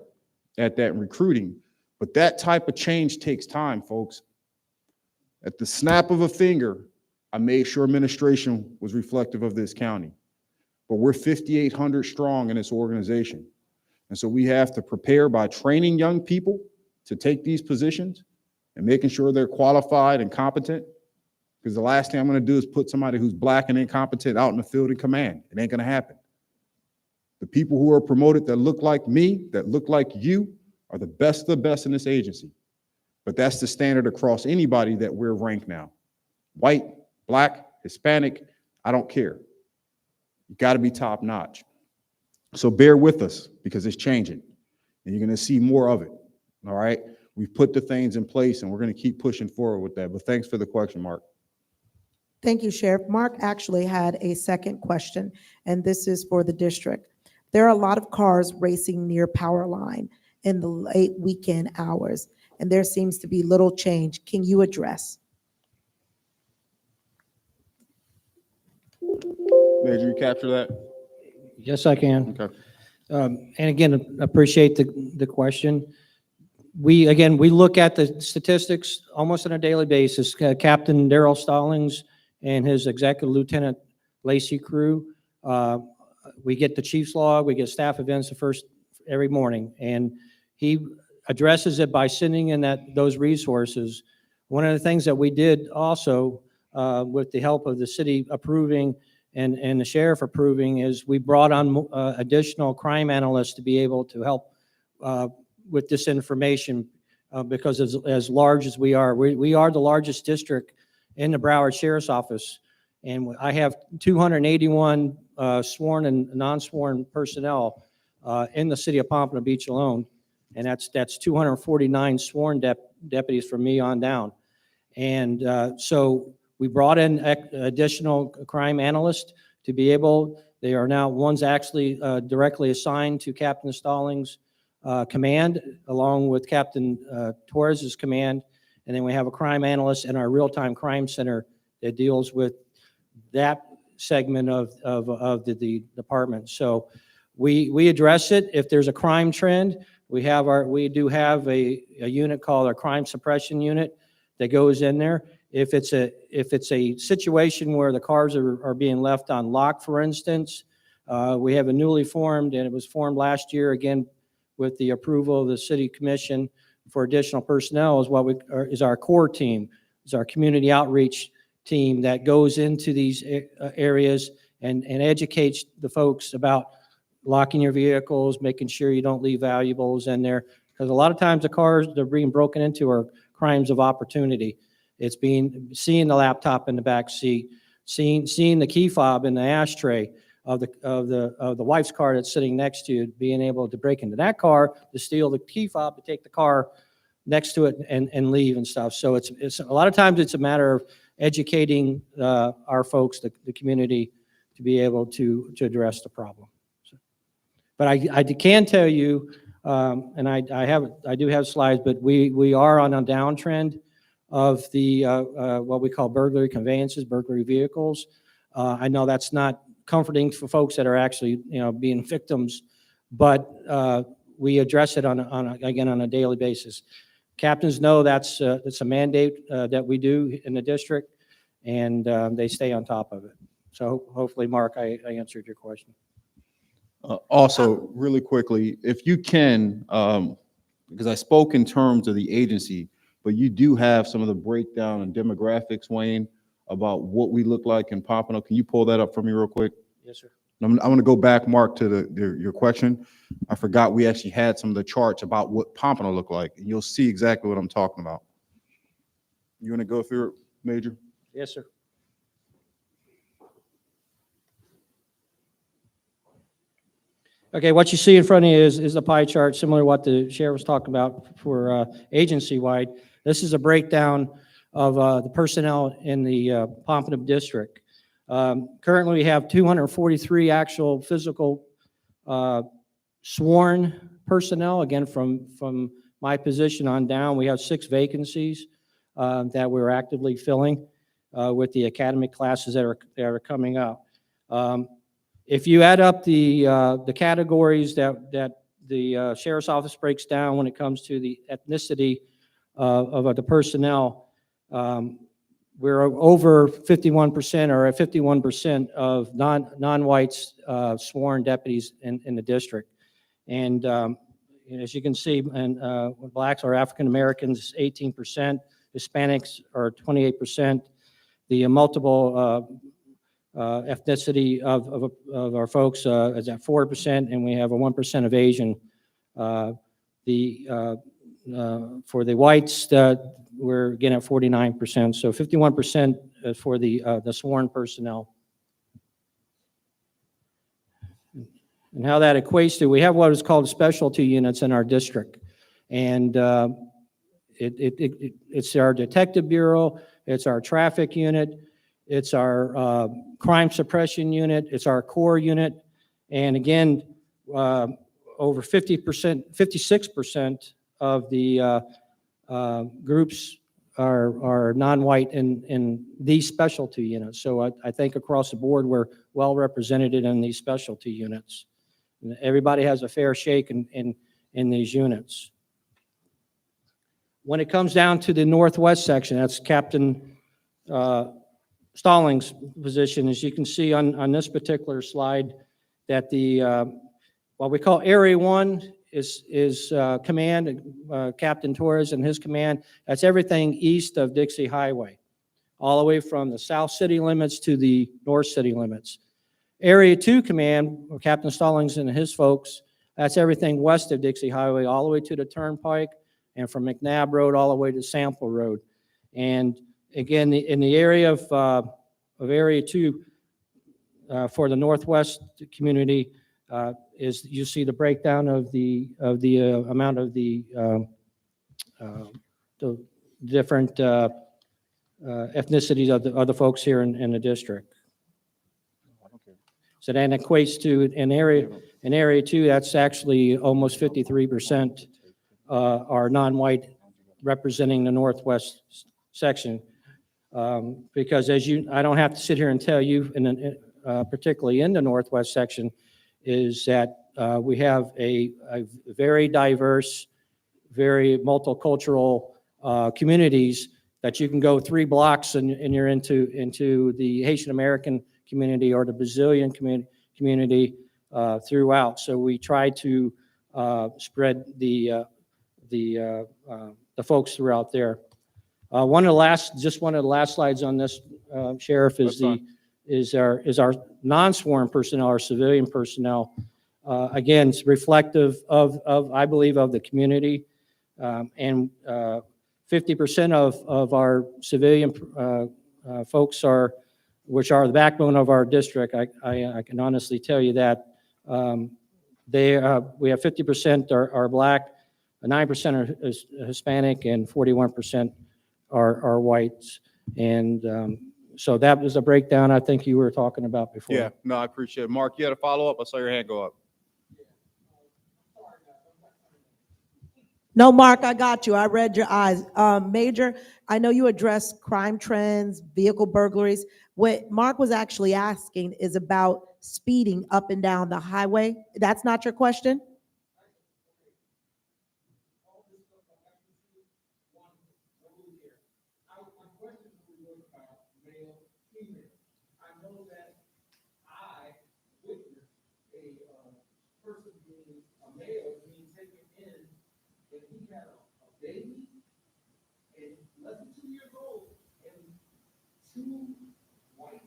at that recruiting. But that type of change takes time, folks. At the snap of a finger, I made sure administration was reflective of this county. But we're 5,800 strong in this organization. And so we have to prepare by training young people to take these positions and making sure they're qualified and competent. Because the last thing I'm going to do is put somebody who's Black and incompetent out in the field in command. It ain't going to happen. The people who are promoted that look like me, that look like you, are the best of the best in this agency. But that's the standard across anybody that we're ranked now. White, Black, Hispanic, I don't care. You got to be top notch. So bear with us because it's changing and you're going to see more of it. All right. We've put the things in place and we're going to keep pushing forward with that. But thanks for the question, Mark. Thank you, Sheriff. Mark actually had a second question, and this is for the district. There are a lot of cars racing near power line in the late weekend hours, and there seems to be little change. Can you address? Did you capture that? Yes, I can. Okay. And again, appreciate the question. We look at the statistics almost on a daily basis. Captain Daryl Stallings and his executive lieutenant Lacey Crew, we get the chief's log, we get staff events every morning, and he addresses it by sending in those resources. One of the things that we did also, with the help of the city approving and the sheriff approving, is we brought on additional crime analysts to be able to help with this information, because as large as we are the largest district in the Broward Sheriff's Office, and I have 281 sworn and non-sworn personnel in the city of Pompano Beach alone, and that's 249 sworn deputies from me on down. And so we brought in additional crime analysts to be able. They are now, one's actually directly assigned to Captain Stallings' command, along with Captain Torres's command. And then we have a crime analyst in our real-time crime center that deals with that segment of the department. So we address it. If there's a crime trend, we do have a unit called a crime suppression unit that goes in there. If it's a situation where the cars are being left unlocked, for instance, we have a newly formed, and it was formed last year, again, with the approval of the city commission for additional personnel, is our core team, is our community outreach team that goes into these areas and educates the folks about locking your vehicles, making sure you don't leave valuables in there. Because a lot of times the cars that are being broken into are crimes of opportunity. It's seeing the laptop in the back seat, seeing the key fob in the ashtray of the wife's car that's sitting next to you, being able to break into that car, to steal the key fob, to take the car next to it and leave and stuff. So it's a lot of times it's a matter of educating our folks, the community, to be able to address the problem. So, but I can tell you, and I do have slides, but we are on a downtrend of the what we call burglary conveyances, burglary vehicles. I know that's not comforting for folks that are actually being victims, but we address it again on a daily basis. Captains know that's a mandate that we do in the district, and they stay on top of it. So hopefully, Mark, I answered your question. Also, really quickly, if you can, because I spoke in terms of the agency, but you do have some of the breakdown and demographics, Wayne, about what we look like in Pompano. Can you pull that up for me real quick? Yes, sir. I want to go back, Mark, to your question. I forgot we actually had some of the charts about what Pompano looked like, and you'll see exactly what I'm talking about. You want to go through it, Major? Yes, sir. Okay, what you see in front of you is the pie chart, similar to what the sheriff was talking about for agency-wide. This is a breakdown of the personnel in the Pompano district. Currently, we have 243 actual physical sworn personnel. Again, from my position on down, we have 6 vacancies that we're actively filling with the academic classes that are coming up. If you add up the categories that the sheriff's office breaks down when it comes to the ethnicity of the personnel, we're over 51%, or at 51% of non-whites sworn deputies in the district. And as you can see, blacks or African Americans, 18%, Hispanics are 28%. The multiple ethnicity of our folks is at 4%, and we have a 1% of Asian. For the whites, we're again at 49%. So 51% for the sworn personnel. And how that equates to, we have what is called specialty units in our district. And it's our detective bureau, it's our traffic unit, it's our crime suppression unit, it's our core unit. And again, over 50%, 56% of the groups are non-white in these specialty units. So I think across the board, we're well represented in these specialty units. And everybody has a fair shake in these units. When it comes down to the northwest section, that's Captain Stallings' position. As you can see on this particular slide, that what we call Area 1 is command, Captain Torres and his command. That's everything east of Dixie Highway, all the way from the south city limits to the north city limits. Area 2 command, Captain Stallings and his folks, that's everything west of Dixie Highway, all the way to the Turnpike, and from McNabb Road all the way to Sample Road. And again, in the area of Area 2, for the northwest community, is you see the breakdown of the amount of the different ethnicities of the folks here in the district. So that equates to in area 2, that's actually almost 53% are non-white, representing the northwest section. Because I don't have to sit here and tell you, particularly in the northwest section, is that we have a very diverse, very multicultural communities that you can go 3 blocks and you're into the Haitian American community or the Brazilian community throughout. So we try to spread the folks throughout there. One of the last slides on this, Sheriff, is our non-sworn personnel, our civilian personnel. Again, it's reflective of I believe, of the community, and 50% of our civilian folks which are the backbone of our district. I can honestly tell you that we have 50% are black, 9% are Hispanic, and 41% are whites. And so that was a breakdown I think you were talking about before. Yeah, no, I appreciate it. Mark, you had a follow-up? I saw your hand go up. No, Mark, I got you. I read your eyes. Major, I know you addressed crime trends, vehicle burglaries. What Mark was actually asking is about speeding up and down the highway. That's not your question?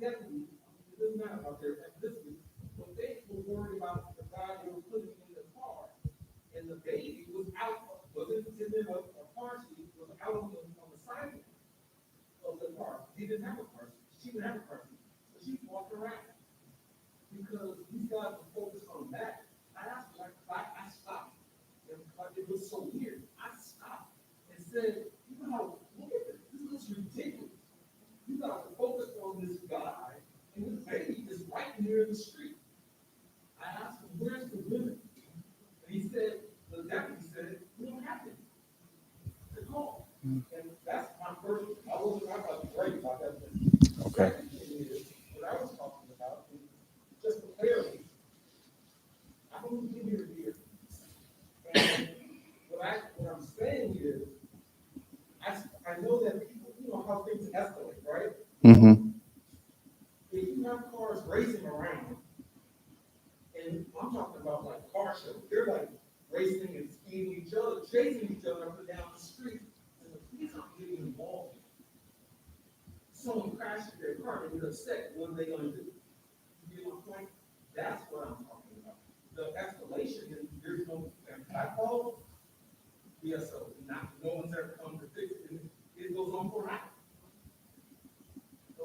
Deputies, it doesn't matter about their ethnicity, but they were worried about the guy they were putting in the car, and the baby was out, wasn't in a car seat, was out on the sidewalk of the car. He didn't have a car seat. She didn't have a car seat, so she walked around because these guys were focused on that. I asked, I stopped, and it was so weird. I stopped and said, "You know, look at this. This looks ridiculous. You got to focus on this guy, and this baby is right near the street." I asked him, "Where's the women?" And he said, the deputy said, "We don't have any to call." And that's my first, I wasn't about to break about that. Okay. Second thing is, what I was talking about is just the clarity. I've only been here a year. And what I'm saying is, I know that people, you know how things escalate, right? Mm-hmm. If you have cars racing around, and I'm talking about like car shows, they're like racing and speeding each other, chasing each other up and down the street, and the police aren't getting involved. Someone crashes their car and they're upset, what are they gonna do? You get my point? That's what I'm talking about. The escalation is, there's no, I call no one's ever come to fix it, it goes on for an hour. The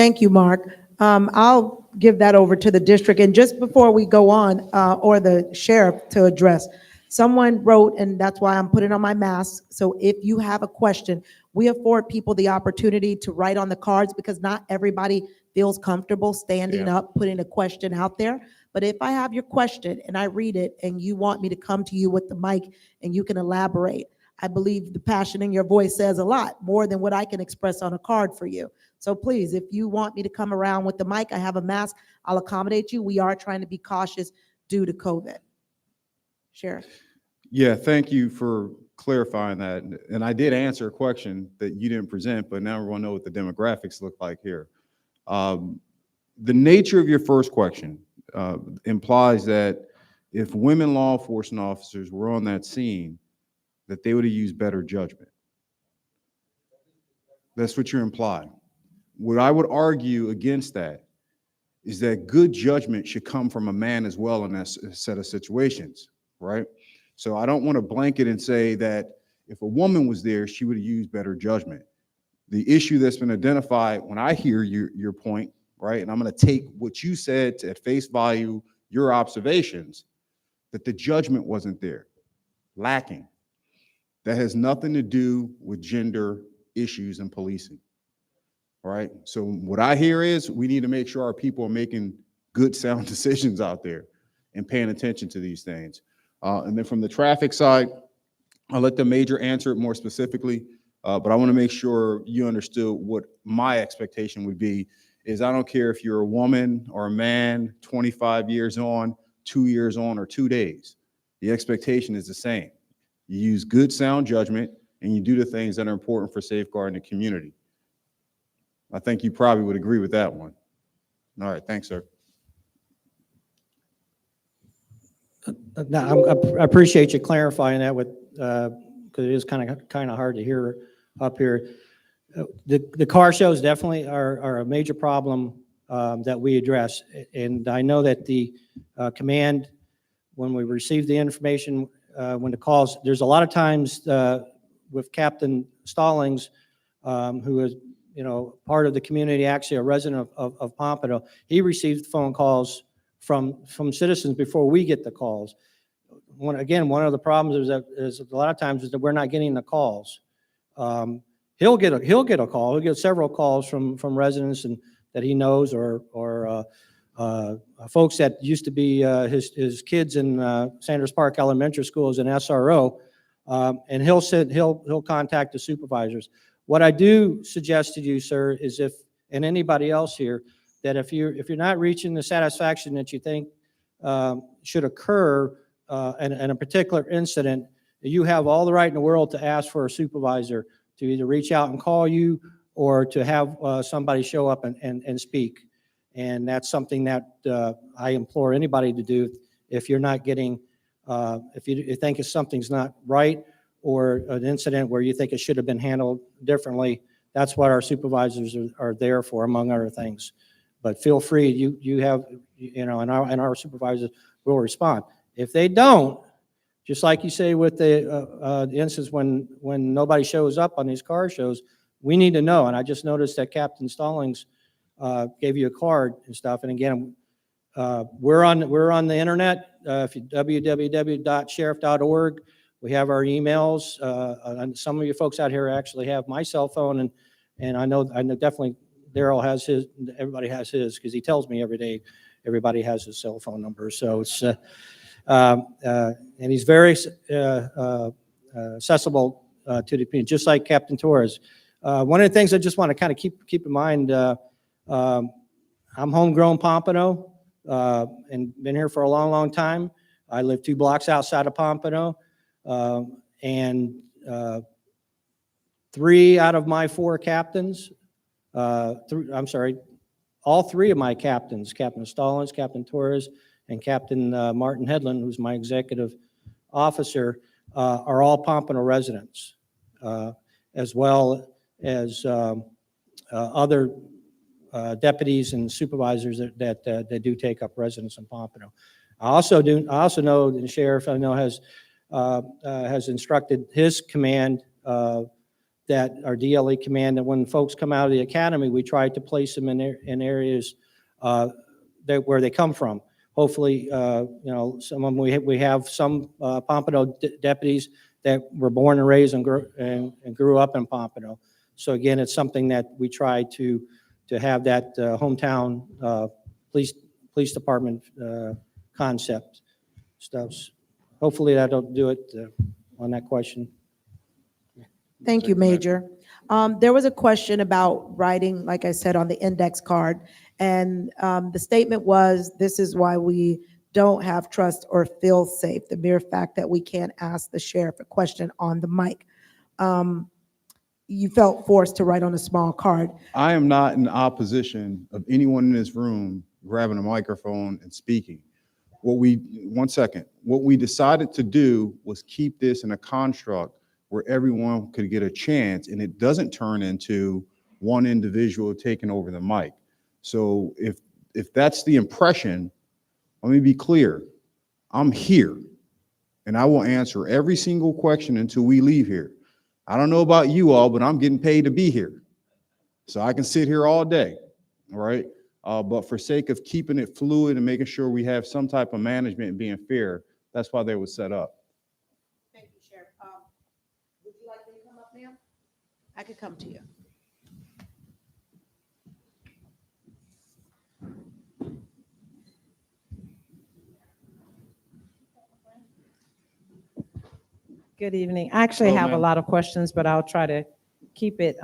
Thank you, Mark. I'll give that over to the district. And just before we go on, or the sheriff to address, someone wrote, and that's why I'm putting on my mask. So if you have a question, we afford people the opportunity to write on the cards because not everybody feels comfortable standing up, putting a question out there. But if I have your question and I read it and you want me to come to you with the mic and you can elaborate, I believe the passion in your voice says a lot more than what I can express on a card for you. So please, if you want me to come around with the mic, I have a mask, I'll accommodate you. We are trying to be cautious due to COVID. Sheriff. Yeah, thank you for clarifying that. And I did answer a question that you didn't present, but now everyone knows what the demographics look like here. The nature of your first question implies that if women law enforcement officers were on that scene, that they would have used better judgment. That's what you're implying. What I would argue against that is that good judgment should come from a man as well in that set of situations, right? So I don't want to blanket and say that if a woman was there, she would have used better judgment. The issue that's been identified when I hear your point, right, and I'm going to take what you said at face value, your observations, that the judgment wasn't there, lacking. That has nothing to do with gender issues in policing. All right. So what I hear is we need to make sure our people are making good, sound decisions out there and paying attention to these things. And then from the traffic side, I'll let the major answer it more specifically. But I want to make sure you understood what my expectation would be is I don't care if you're a woman or a man, 25 years on, 2 years on, or 2 days. The expectation is the same. You use good, sound judgment, and you do the things that are important for safeguarding the community. I think you probably would agree with that one. All right, thanks, sir. No, I appreciate you clarifying that with, because it is kind of hard to hear up here. The car shows definitely are a major problem that we address. And I know that the command, when we receive the information, when the calls, there's a lot of times with Captain Stallings, who is, part of the community, actually a resident of Pompano, he received phone calls from citizens before we get the calls. One of the problems is a lot of times is that we're not getting the calls. He'll get a call. He'll get several calls from residents and that he knows or folks that used to be his kids in Sanders Park Elementary School as an SRO, and he'll contact the supervisors. What I do suggest to you, sir, is and anybody else here, that if you're not reaching the satisfaction that you think should occur in a particular incident, you have all the right in the world to ask for a supervisor to either reach out and call you or to have somebody show up and speak. And that's something that I implore anybody to do if you're not getting, if you think something's not right or an incident where you think it should have been handled differently. That's what our supervisors are there for, among other things. But feel free, you have, and our supervisors will respond. If they don't, just like you say with the instance when nobody shows up on these car shows, we need to know. And I just noticed that Captain Stallings gave you a card and stuff. And again, we're on the internet. If you www.sheriff.org, we have our emails. And some of you folks out here actually have my cell phone, and I know definitely Daryl has his. Everybody has his because he tells me every day. Everybody has his cell phone number. So it's and he's very accessible to the community, just like Captain Torres. One of the things I just want to kind of keep in mind. I'm homegrown Pompano and been here for a long time. I live 2 blocks outside of Pompano, and 3 out of my 4 captains, all 3 of my captains, Captain Stallings, Captain Torres, and Captain Martin Headland, who's my executive officer, are all Pompano residents, as well as other deputies and supervisors that do take up residence in Pompano. I also know the sheriff has instructed his command that that our DLE command, that when folks come out of the academy, we try to place them in areas where they come from. Hopefully, some of them, we have some Pompano deputies that were born and raised and grew up in Pompano. So again, it's something that we try to have that hometown police department concept stuff. Hopefully that'll do it on that question. Thank you, Major. There was a question about writing, like I said, on the index card. And the statement was, this is why we don't have trust or feel safe. The mere fact that we can't ask the sheriff a question on the mic. You felt forced to write on a small card. I am not in opposition of anyone in this room grabbing a microphone and speaking. What we decided to do was keep this in a construct where everyone could get a chance and it doesn't turn into one individual taking over the mic. So if that's the impression, let me be clear. I'm here and I will answer every single question until we leave here. I don't know about you all, but I'm getting paid to be here. So I can sit here all day, all right? But for sake of keeping it fluid and making sure we have some type of management and being fair, that's why they were set up. Thank you, Sheriff. Would you like me to come up now? I could come to you. Good evening. I actually Hello, have a ma'am. lot of questions, but I'll try to keep it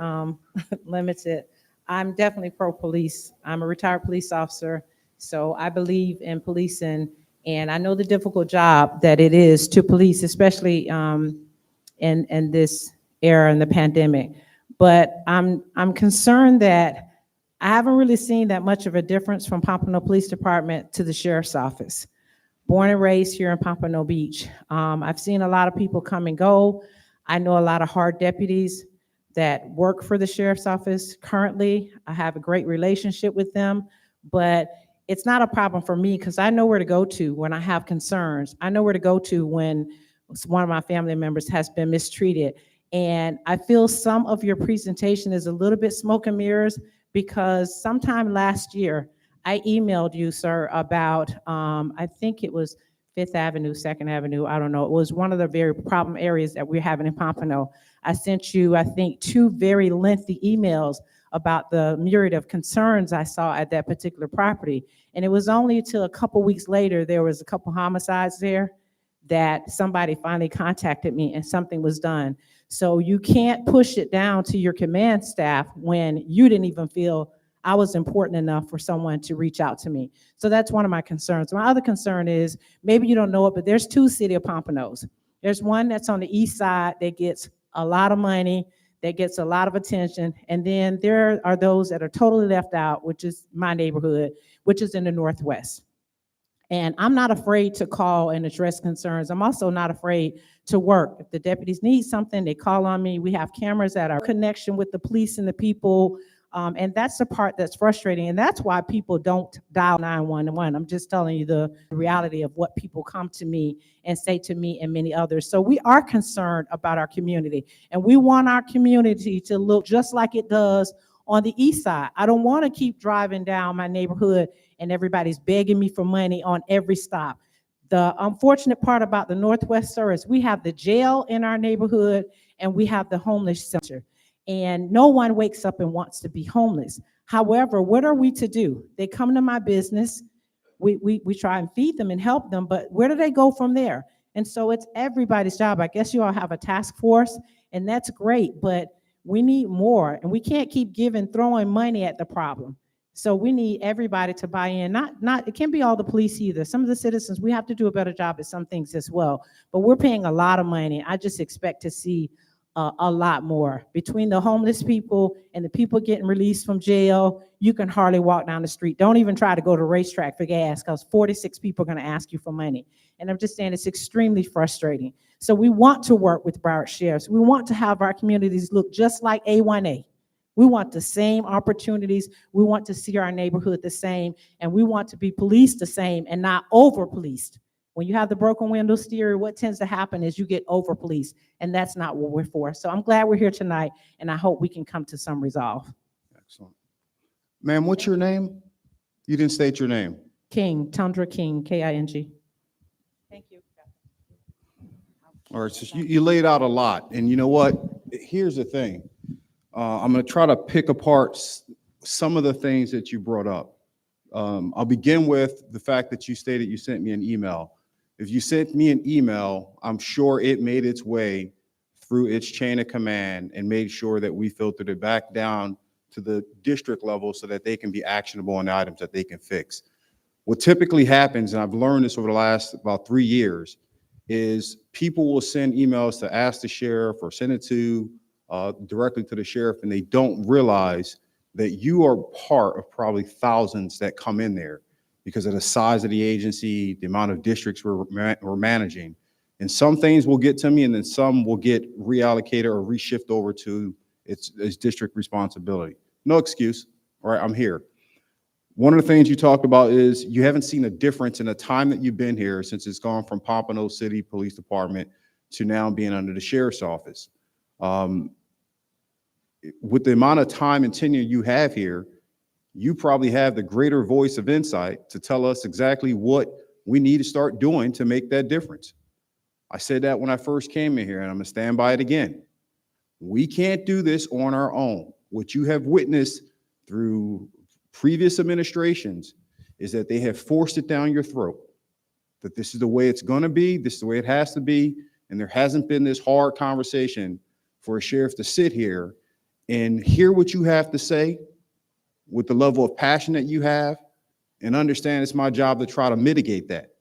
limited. I'm definitely pro-police. I'm a retired police officer, so I believe in policing, and I know the difficult job that it is to police, especially in this era in the pandemic. But I'm concerned that I haven't really seen that much of a difference from Pompano Police Department to the sheriff's office. Born and raised here in Pompano Beach. I've seen a lot of people come and go. I know a lot of hard deputies that work for the sheriff's office currently. I have a great relationship with them, but it's not a problem for me because I know where to go to when I have concerns. I know where to go to when one of my family members has been mistreated. And I feel some of your presentation is a little bit smoke and mirrors because sometime last year, I emailed you, sir, about, I think it was 5th Avenue, 2nd Avenue, I don't know. It was one of the very problem areas that we're having in Pompano. I sent you, I think, 2 very lengthy emails about the myriad of concerns I saw at that particular property. And it was only until a couple weeks later, there was a couple homicides there, that somebody finally contacted me and something was done. So you can't push it down to your command staff when you didn't even feel I was important enough for someone to reach out to me. So that's one of my concerns. My other concern is, maybe you don't know it, but there's 2 City of Pompanos. There's one that's on the east side that gets a lot of money, that gets a lot of attention, and then there are those that are totally left out, which is my neighborhood, which is in the northwest. And I'm not afraid to call and address concerns. I'm also not afraid to work. If the deputies need something, they call on me. We have cameras at our connection with the police and the people. And that's the part that's frustrating. And that's why people don't dial 911. I'm just telling you the reality of what people come to me and say to me and many others. So we are concerned about our community. And we want our community to look just like it does on the east side. I don't want to keep driving down my neighborhood and everybody's begging me for money on every stop. The unfortunate part about the Northwest, sir, is we have the jail in our neighborhood and we have the homeless center. And no one wakes up and wants to be homeless. However, what are we to do? They come to my business, we try and feed them and help them, but where do they go from there? And so it's everybody's job. I guess you all have a task force, and that's great, but we need more, and we can't keep throwing money at the problem. So we need everybody to buy in. It can't be all the police either. Some of the citizens, we have to do a better job at some things as well. But we're paying a lot of money. I just expect to see a lot more. Between the homeless people and the people getting released from jail, you can hardly walk down the street. Don't even try to go to the racetrack for gas because 46 people are going to ask you for money. And I'm just saying it's extremely frustrating. So we want to work with Broward sheriffs. We want to have our communities look just like A1A. We want the same opportunities. We want to see our neighborhood the same, and we want to be policed the same and not over-policed. When you have the broken window stereo, what tends to happen is you get over policed, and that's not what we're for. So I'm glad we're here tonight, and I hope we can come to some resolve. Excellent. Ma'am, what's your name? You didn't state your name. King, Tundra King, King. Thank you. All right, so you laid out a lot, and you know what? Here's the thing. I'm going to try to pick apart some of the things that you brought up. I'll begin with the fact that you stated you sent me an email. If you sent me an email, I'm sure it made its way through its chain of command and made sure that we filtered it back down to the district level so that they can be actionable on the items that they can fix. What typically happens, and I've learned this over the last about 3 years, is people will send emails to ask the sheriff or send it to directly to the sheriff, and they don't realize that you are part of probably thousands that come in there because of the size of the agency, the amount of districts we're managing. And some things will get to me, and then some will get reallocated or reshift over to its district responsibility. No excuse, all right, I'm here. One of the things you talked about is you haven't seen a difference in the time that you've been here since it's gone from Pompano City Police Department to now being under the sheriff's office. With the amount of time and tenure you have here, you probably have the greater voice of insight to tell us exactly what we need to start doing to make that difference. I said that when I first came in here, and I'm gonna stand by it again. We can't do this on our own. What you have witnessed through previous administrations is that they have forced it down your throat, that this is the way it's gonna be, this is the way it has to be, and there hasn't been this hard conversation for a sheriff to sit here and hear what you have to say with the level of passion that you have, and understand it's my job to try to mitigate that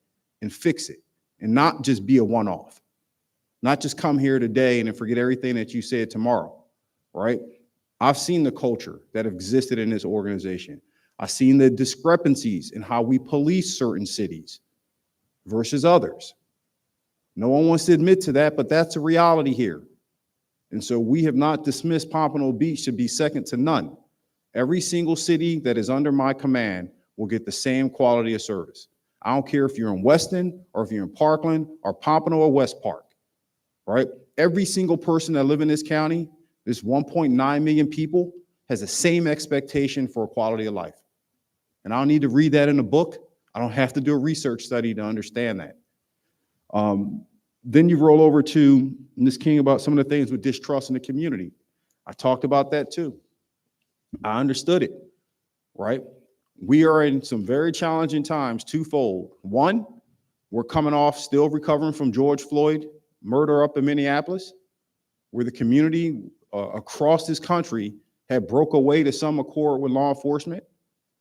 and fix it, and not just be a one-off. Not just come here today and then forget everything that you said tomorrow, right? I've seen the culture that existed in this organization. I've seen the discrepancies in how we police certain cities versus others. No one wants to admit to that, but that's a reality here. And so we have not dismissed Pompano Beach to be second to none. Every single city that is under my command will get the same quality of service. I don't care if you're in Weston or if you're in Parkland or Pompano or West Park, right? Every single person that live in this county, this 1.9 million people, has the same expectation for a quality of life. And I don't need to read that in a book. I don't have to do a research study to understand that. Then you roll over to Ms. King about some of the things with distrust in the community. I talked about that too. I understood it, right? We are in some very challenging times, twofold. One, we're coming off, still recovering from George Floyd murder up in Minneapolis, where the community across this country had broke away to some accord with law enforcement.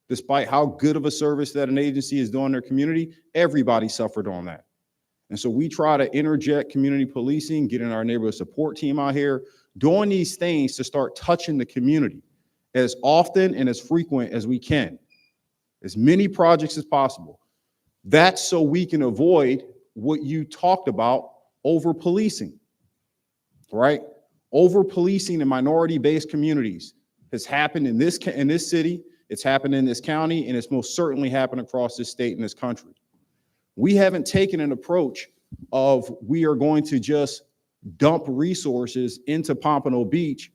Despite how good of a service that an agency is doing in their community, everybody suffered on that. And so we try to interject community policing, getting our neighborhood support team out here, doing these things to start touching the community as often and as frequent as we can, as many projects as possible. That's so we can avoid what you talked about, over policing, right? Over policing in minority-based communities has happened in this city, it's happened in this county, and it's most certainly happened across this state and this country. We haven't taken an approach of we are going to just dump resources into Pompano Beach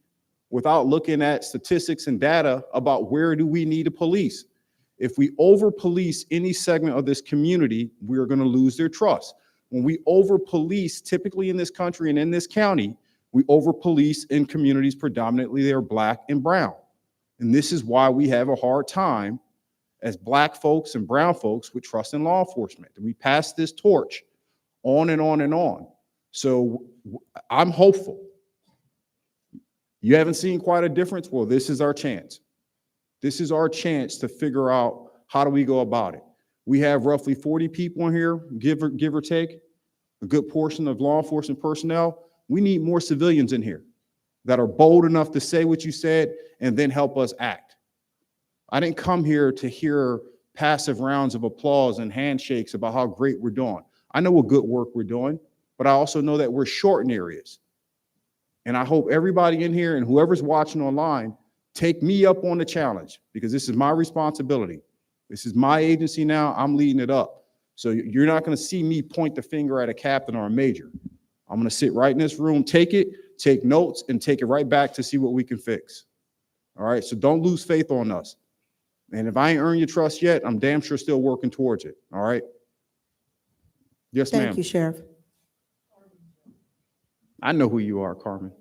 without looking at statistics and data about where do we need to police. If we over police any segment of this community, we're going to lose their trust. When we over police, typically in this country and in this county, we over police in communities predominantly they're Black and brown. And this is why we have a hard time as Black folks and brown folks with trust in law enforcement. We pass this torch on and on and on. So I'm hopeful. You haven't seen quite a difference? Well, this is our chance. This is our chance to figure out how do we go about it. We have roughly 40 people in here, give or take, a good portion of law enforcement personnel. We need more civilians in here that are bold enough to say what you said and then help us act. I didn't come here to hear passive rounds of applause and handshakes about how great we're doing. I know what good work we're doing, but I also know that we're short in areas. And I hope everybody in here and whoever's watching online take me up on the challenge, because this is my responsibility. This is my agency now. I'm leading it up. So you're not going to see me point the finger at a captain or a major. I'm going to sit right in this room, take notes, and take it right back to see what we can fix. All right, so don't lose faith on us. And if I ain't earned your trust yet, I'm damn sure still working towards it. All right? Yes, ma'am. Thank you, Sheriff. I know who you are, Carmen.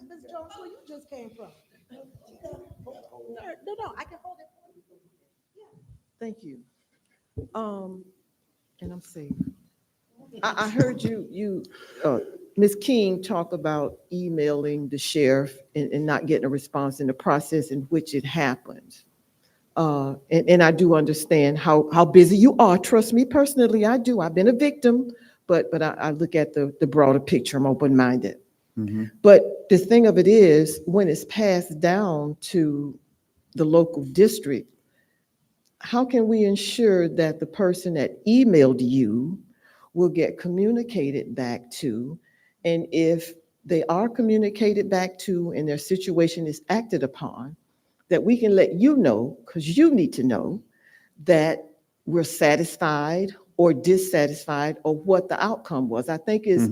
Ms. Jones, where you just came from? No, I can hold it. Thank you. And I'm safe. I heard Ms. King talk about emailing the sheriff and not getting a response in the process in which it happens. And I do understand how busy you are. Trust me personally, I do. I've been a victim, but I look at the broader picture. I'm open-minded. Mm-hmm. But the thing of it is, when it's passed down to the local district, how can we ensure that the person that emailed you will get communicated back to? And if they are communicated back to and their situation is acted upon, that we can let you know, because you need to know that we're satisfied or dissatisfied or what the outcome was. I think it's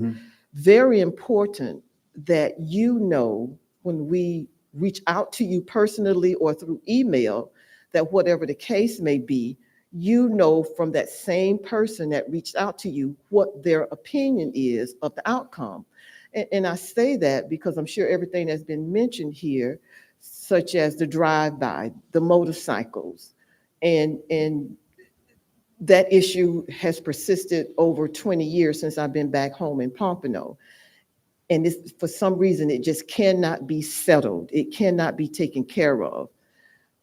very important that you know when we reach out to you personally or through email, that whatever the case may be, you know from that same person that reached out to you what their opinion is of the outcome. And I say that because I'm sure everything that's been mentioned here, such as the drive-by, the motorcycles, and that issue has persisted over 20 years since I've been back home in Pompano. And this, for some reason, it just cannot be settled. It cannot be taken care of.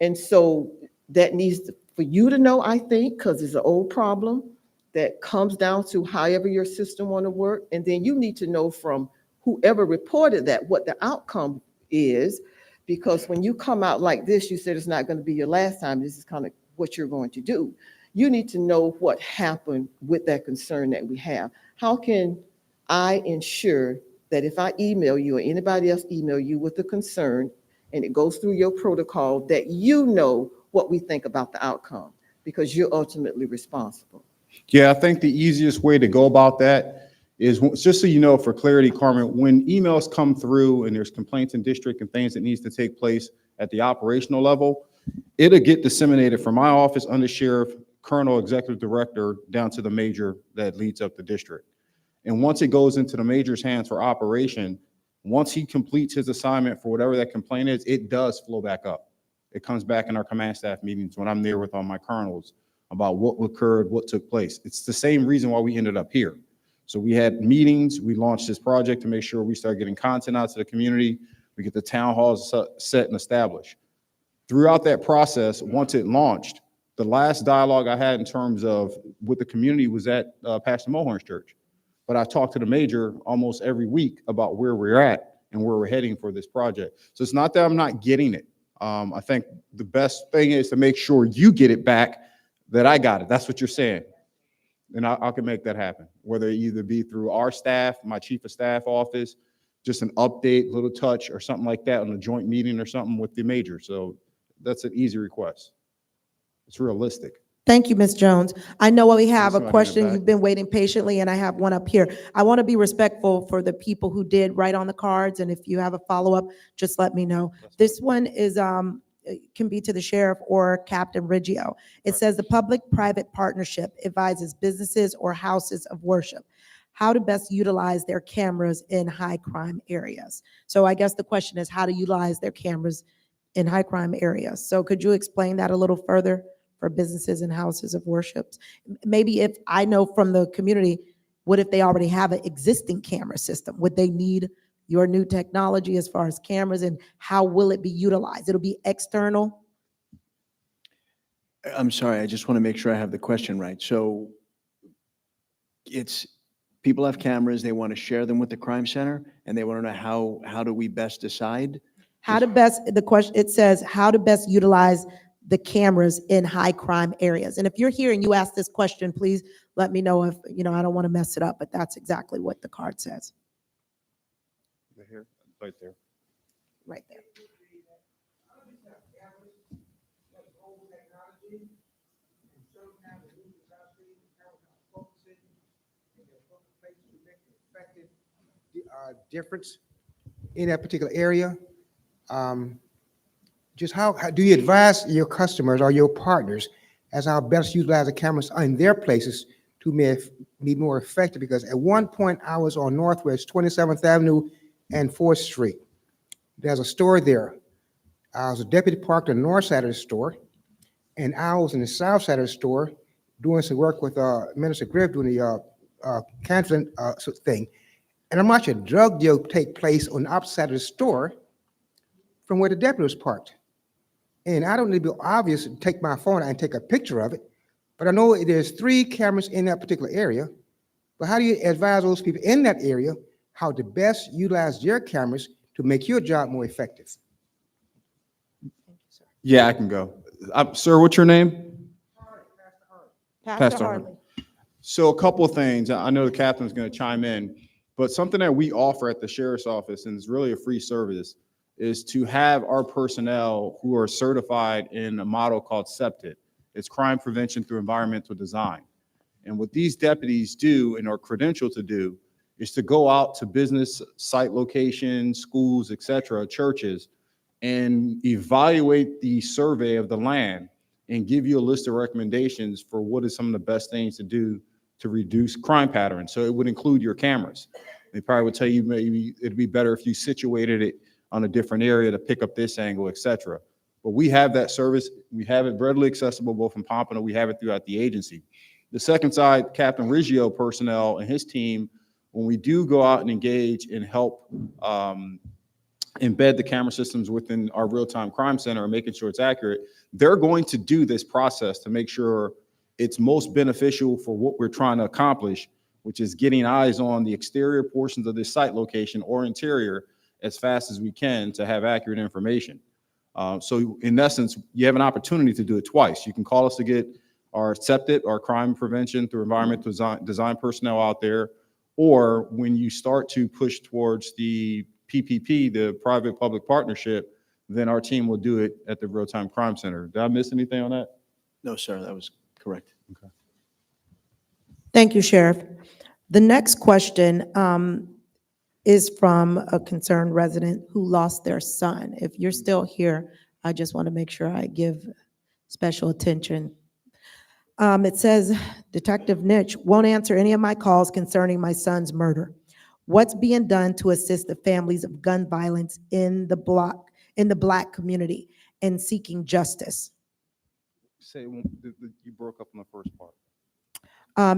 And so that needs for you to know, I think, because it's an old problem that comes down to however your system want to work. And then you need to know from whoever reported that what the outcome is, because when you come out like this, you said it's not going to be your last time. This is kind of what you're going to do. You need to know what happened with that concern that we have. How can I ensure that if I email you or anybody else email you with a concern and it goes through your protocol, that you know what we think about the outcome, because you're ultimately responsible? Yeah, I think the easiest way to go about that is, just so you know, for clarity, Carmen, when emails come through and there's complaints in district and things that needs to take place at the operational level, it'll get disseminated from my office, under sheriff, colonel, executive director, down to the major that leads up the district. And once it goes into the major's hands for operation, once he completes his assignment for whatever that complaint is, it does flow back up. It comes back in our command staff meetings when I'm there with all my colonels about what occurred, what took place. It's the same reason why we ended up here. So we had meetings, we launched this project to make sure we start getting content out to the community, we get the town halls set and established. Throughout that process, once it launched, the last dialogue I had in terms of with the community was at Pastor Mohorn's church. But I talked to the major almost every week about where we're at and where we're heading for this project. So it's not that I'm not getting it. I think the best thing is to make sure you get it back, that I got it. That's what you're saying. And I can make that happen, whether it either be through our staff, my chief of staff office, just an update, little touch or something like that on a joint meeting or something with the major. So that's an easy request. It's realistic. Thank you, Ms. Jones. I know we have a Somebody in the question. back. You've been waiting patiently, and I have one up here. I want to be respectful for the people who did write on the cards, and if you have a follow-up, just let me know. This one is, it can be to the sheriff or Captain Riggio. It says the public-private partnership advises businesses or houses of worship how to best utilize their cameras in high-crime areas. So I guess the question is how to utilize their cameras in high-crime areas. So could you explain that a little further for businesses and houses of worship? Maybe if I know from the community, what if they already have an existing camera system? Would they need your new technology as far as cameras, and how will it be utilized? It'll be external? I'm sorry, I just want to make sure I have the question right. So it's, people have cameras, they want to share them with the crime center, and they want to know how do we best decide? How to best, the question, it says how to best utilize the cameras in high crime areas. And if you're here and you ask this question, please let me know. If, I don't want to mess it up, but that's exactly what the card says. right there. Right there. Difference in that particular area. Just how do you advise your customers or your partners as how best utilize the cameras in their places to be more effective? Because at one point I was on Northwest 27th Avenue and 4th Street. There's a store there. I was a deputy parked on the north side of the store, and I was in the south side of the store doing some work with Minister Griff doing the cancer thing. And I'm watching a drug deal take place on the opposite side of the store from where the deputy was parked. And I don't need to be obvious to take my phone and take a picture of it, but I know there's 3 cameras in that particular area. But how do you advise those people in that area how to best utilize their cameras to make your job more effective? Yeah, I can go. Sir, what's your name? Pastor Hartley. So a couple of things. I know the captain's going to chime in, but something that we offer at the sheriff's office, and it's really a free service, is to have our personnel who are certified in a model called SEPTIT. It's crime prevention through environmental design. And what these deputies do and are credentialed to do is to go out to business site locations, schools, et cetera, churches, and evaluate the survey of the land and give you a list of recommendations for what is some of the best things to do to reduce crime patterns. So it would include your cameras. They probably would tell you maybe it'd be better if you situated it on a different area to pick up this angle, et cetera. But we have that service. We have it readily accessible both in Pompano. We have it throughout the agency. The second side, Captain Riggio personnel and his team, when we do go out and engage and help embed the camera systems within our real-time crime center and making sure it's accurate, they're going to do this process to make sure it's most beneficial for what we're trying to accomplish, which is getting eyes on the exterior portions of this site location or interior as fast as we can to have accurate information. So in essence, you have an opportunity to do it twice. You can call us to get our SEPTIT, our crime prevention through environmental design personnel out there, or when you start to push towards the PPP, the private-public partnership, then our team will do it at the real-time crime center. Did I miss anything on that? No, sir, that was correct. Okay. Thank you, Sheriff. The next question is from a concerned resident who lost their son. If you're still here, I just want to make sure I give special attention. It says, Detective Nitch won't answer any of my calls concerning my son's murder. What's being done to assist the families of gun violence in the Black community and seeking justice? Say, you broke up on the first part.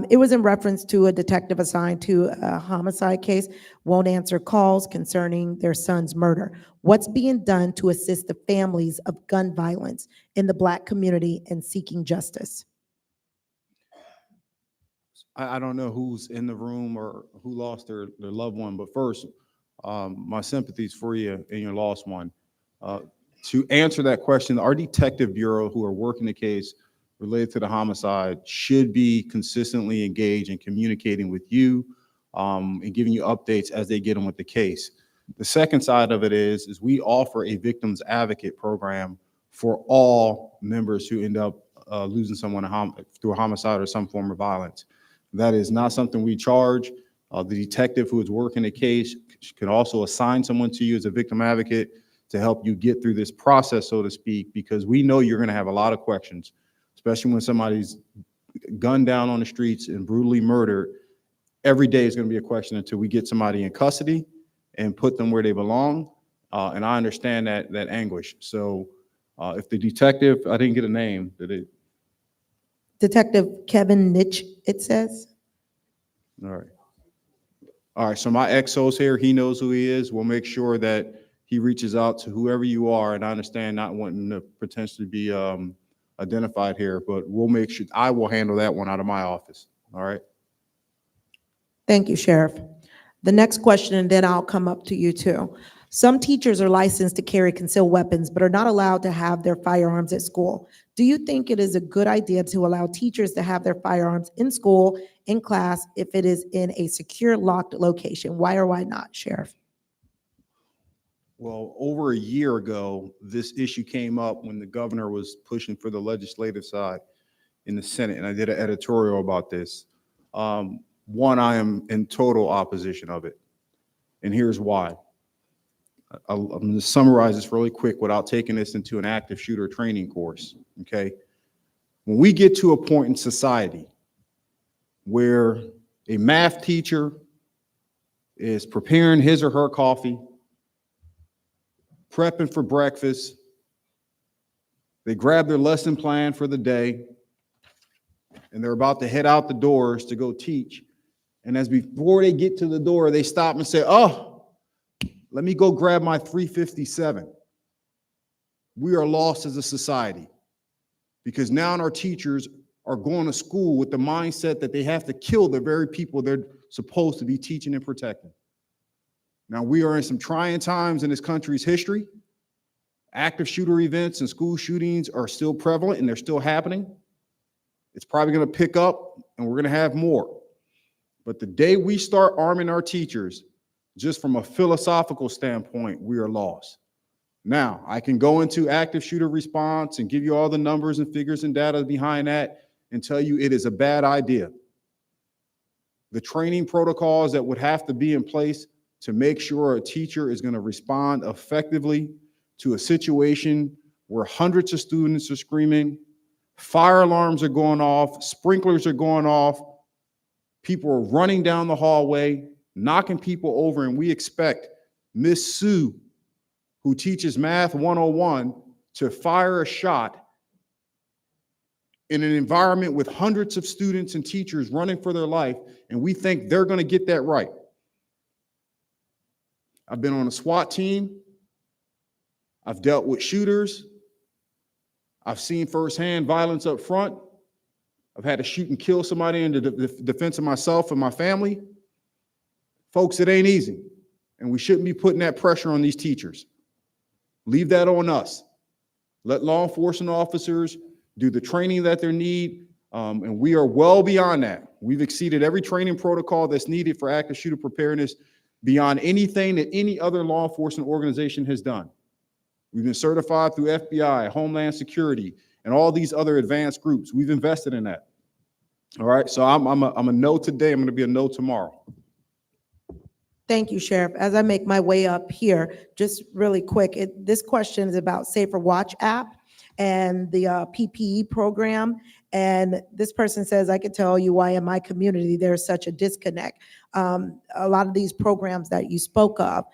It was in reference to a detective assigned to a homicide case, won't answer calls concerning their son's murder. What's being done to assist the families of gun violence in the Black community and seeking justice? I don't know who's in the room or who lost their loved one, but first, my sympathies for you and your lost one. To answer that question, our detective bureau who are working the case related to the homicide should be consistently engaged in communicating with you and giving you updates as they get on with the case. The second side of it is we offer a victims advocate program for all members who end up losing someone through a homicide or some form of violence. That is not something we charge. The detective who is working the case can also assign someone to you as a victim advocate to help you get through this process, so to speak, because we know you're going to have a lot of questions, especially when somebody's gunned down on the streets and brutally murdered. Every day is going to be a question until we get somebody in custody and put them where they belong. And I understand that anguish. So if the detective, I didn't get a name, did it? Detective Kevin Nitch, it says. All right. All right, so my XO's here, he knows who he is. We'll make sure that he reaches out to whoever you are, and I understand not wanting to potentially be identified here, but we'll make sure, I will handle that one out of my office, all right? Thank you, Sheriff. The next question, and then I'll come up to you too. Some teachers are licensed to carry concealed weapons, but are not allowed to have their firearms at school. Do you think it is a good idea to allow teachers to have their firearms in school, in class, if it is in a secure, locked location? Why or why not, Sheriff? Well, over a year ago, this issue came up when the governor was pushing for the legislative side in the Senate, and I did an editorial about this. One, I am in total opposition of it, and here's why. I'm going to summarize this really quick without taking this into an active shooter training course, okay? When we get to a point in society where a math teacher is preparing his or her coffee, prepping for breakfast, they grab their lesson plan for the day, and they're about to head out the doors to go teach. And as before they get to the door, they stop and say, oh, let me go grab my 357. We are lost as a society because now our teachers are going to school with the mindset that they have to kill the very people they're supposed to be teaching and protecting. Now, we are in some trying times in this country's history. Active shooter events and school shootings are still prevalent and they're still happening. It's probably going to pick up and we're going to have more. But the day we start arming our teachers, just from a philosophical standpoint, we are lost. Now, I can go into active shooter response and give you all the numbers and figures and data behind that and tell you it is a bad idea. The training protocols that would have to be in place to make sure a teacher is going to respond effectively to a situation where hundreds of students are screaming, fire alarms are going off, sprinklers are going off, people are running down the hallway, knocking people over, and we expect Miss Sue, who teaches Math 101, to fire a shot in an environment with hundreds of students and teachers running for their life, and we think they're going to get that right. I've been on a SWAT team. I've dealt with shooters. I've seen firsthand violence up front. I've had to shoot and kill somebody in the defense of myself and my family. Folks, it ain't easy, and we shouldn't be putting that pressure on these teachers. Leave that on us. Let law enforcement officers do the training that they need, and we are well beyond that. We've exceeded every training protocol that's needed for active shooter preparedness beyond anything that any other law enforcement organization has done. We've been certified through FBI, Homeland Security, and all these other advanced groups. We've invested in that. All right, so I'm a no today. I'm going to be a no tomorrow. Thank you, Sheriff. As I make my way up here, just really quick, this question is about SaferWatch App and the PPE program. And this person says, I could tell you why in my community there's such a disconnect. A lot of these programs that you spoke of,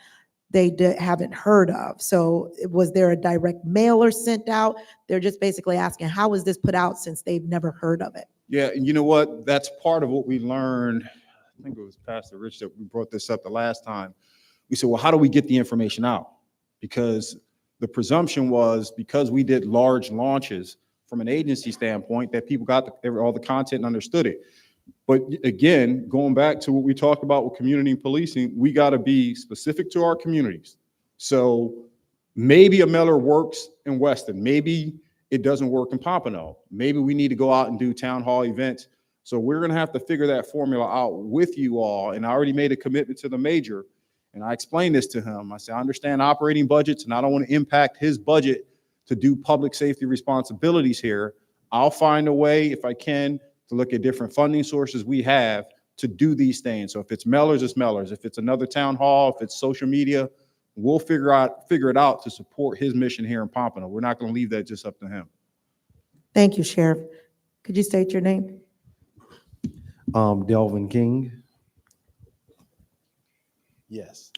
they haven't heard of. So was there a direct mailer sent out? They're just basically asking, how was this put out since they've never heard of it? Yeah, and you know what? That's part of what we learned. I think it was Pastor Rich that we brought this up the last time. We said, well, how do we get the information out? Because the presumption was because we did large launches from an agency standpoint that people got all the content and understood it. But again, going back to what we talked about with community policing, we got to be specific to our communities. So maybe a mailer works in Weston. Maybe it doesn't work in Pompano. Maybe we need to go out and do town hall events. So we're going to have to figure that formula out with you all. And I already made a commitment to the major. And I explained this to him. I said, I understand operating budgets and I don't want to impact his budget to do public safety responsibilities here. I'll find a way, if I can, to look at different funding sources we have to do these things. So if it's mailers, it's mailers. If it's another town hall, if it's social media, we'll figure it out to support his mission here in Pompano. We're not going to leave that just up to him. Thank you, Sheriff. Could you state your name? Delvin King. Yes.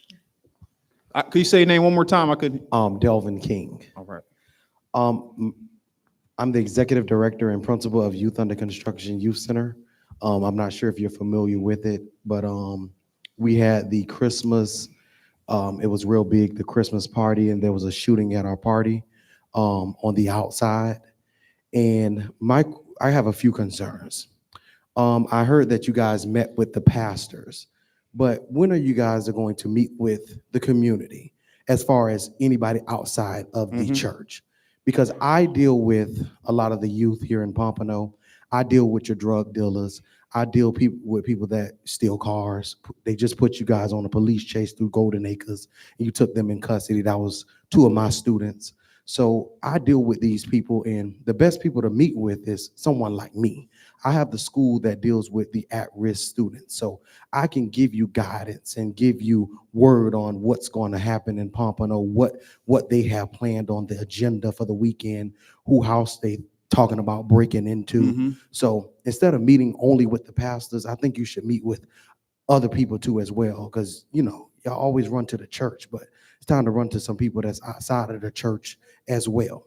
Could you say your name one more time? I couldn't. Delvin King. All right. I'm the executive director and principal of Youth Under Construction Youth Center. I'm not sure if you're familiar with it, but we had the Christmas, it was real big, the Christmas party, and there was a shooting at our party on the outside. And I have a few concerns. I heard that you guys met with the pastors, but when are you guys going to meet with the community as far as anybody outside of the church? Because I deal with a lot of the youth here in Pompano. I deal with your drug dealers. I deal with people that steal cars. They just put you guys on a police chase through Golden Acres, and you took them in custody. That was 2 of my students. So I deal with these people, and the best people to meet with is someone like me. I have the school that deals with the at-risk students. So I can give you guidance and give you word on what's going to happen in Pompano, what they have planned on the agenda for the weekend, who house they talking about breaking into. Mhm. So instead of meeting only with the pastors, I think you should meet with other people too as well, because y'all always run to the church, but it's time to run to some people that's outside of the church as well.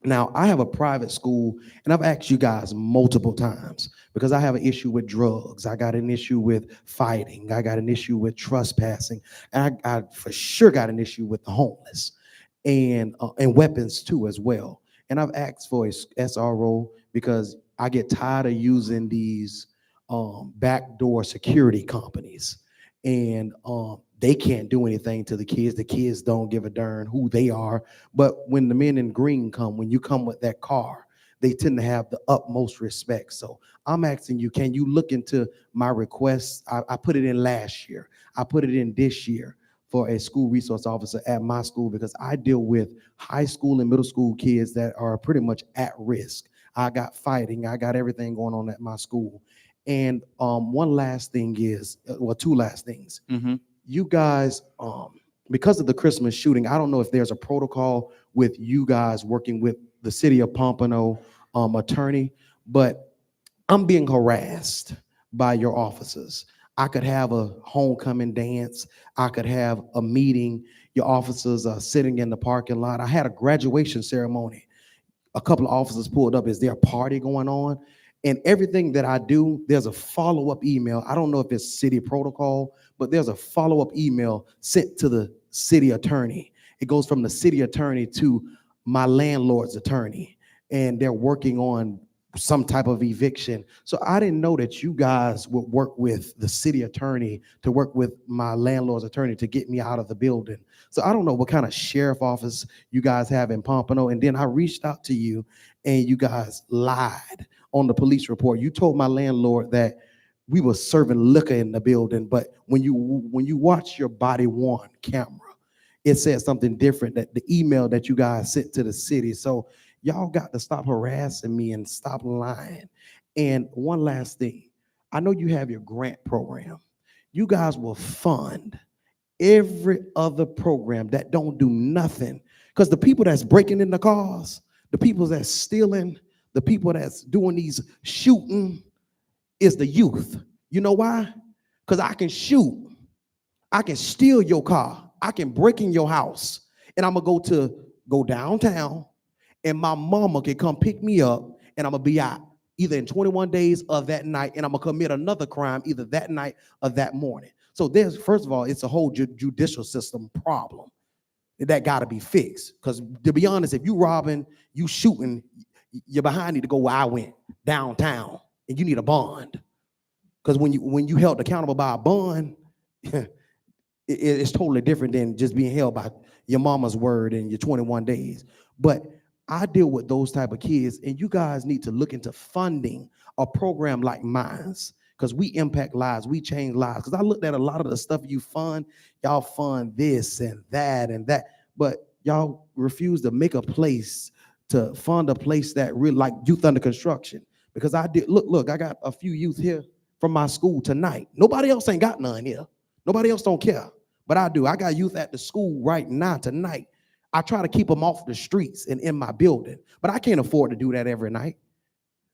Now, I have a private school, and I've asked you guys multiple times because I have an issue with drugs. I got an issue with fighting. I got an issue with trespassing. And I for sure got an issue with the homeless and weapons too as well. And I've asked for a SRO because I get tired of using these backdoor security companies, and they can't do anything to the kids. The kids don't give a darn who they are. But when the men in green come, when you come with that car, they tend to have the utmost respect. So I'm asking you, can you look into my requests? I put it in last year. I put it in this year for a school resource officer at my school, because I deal with high school and middle school kids that are pretty much at risk. I got fighting. I got everything going on at my school. And one last thing is, well, 2 last things. Mhm. You guys, because of the Christmas shooting, I don't know if there's a protocol with you guys working with the city of Pompano attorney, but I'm being harassed by your officers. I could have a homecoming dance. I could have a meeting. Your officers are sitting in the parking lot. I had a graduation ceremony. A couple of officers pulled up. Is there a party going on? And everything that I do, there's a follow-up email. I don't know if it's city protocol, but there's a follow-up email sent to the city attorney. It goes from the city attorney to my landlord's attorney, and they're working on some type of eviction. So I didn't know that you guys would work with the city attorney to work with my landlord's attorney to get me out of the building. So I don't know what kind of sheriff office you guys have in Pompano. And then I reached out to you, and you guys lied on the police report. You told my landlord that we were serving liquor in the building, but when you watch your body worn camera, it said something different, that the email that you guys sent to the city. So y'all got to stop harassing me and stop lying. And one last thing, I know you have your grant program. You guys will fund every other program that don't do nothing, because the people that's breaking in the cars, the people that's stealing, the people that's doing these shooting is the youth. You know why? Because I can shoot, I can steal your car, I can break in your house, and I'm gonna go downtown, and my mama can come pick me up, and I'm gonna be out either in 21 days or that night, and I'm gonna commit another crime either that night or that morning. So there's, first of all, it's a whole judicial system problem that got to be fixed. Because to be honest, if you robbing, you shooting, you're behind need to go where I went, downtown, and you need a bond. Because when you held accountable by a bond, it's totally different than just being held by your mama's word and your 21 days. But I deal with those type of kids, and you guys need to look into funding a program like mine's, because we impact lives, we change lives. Because I looked at a lot of the stuff you fund, y'all fund this and that, but y'all refuse to make a place to fund a place that really, like youth under construction. Because I did, look, I got a few youth here from my school tonight. Nobody else ain't got none here. Nobody else don't care, but I do. I got youth at the school right now tonight. I try to keep them off the streets and in my building, but I can't afford to do that every night.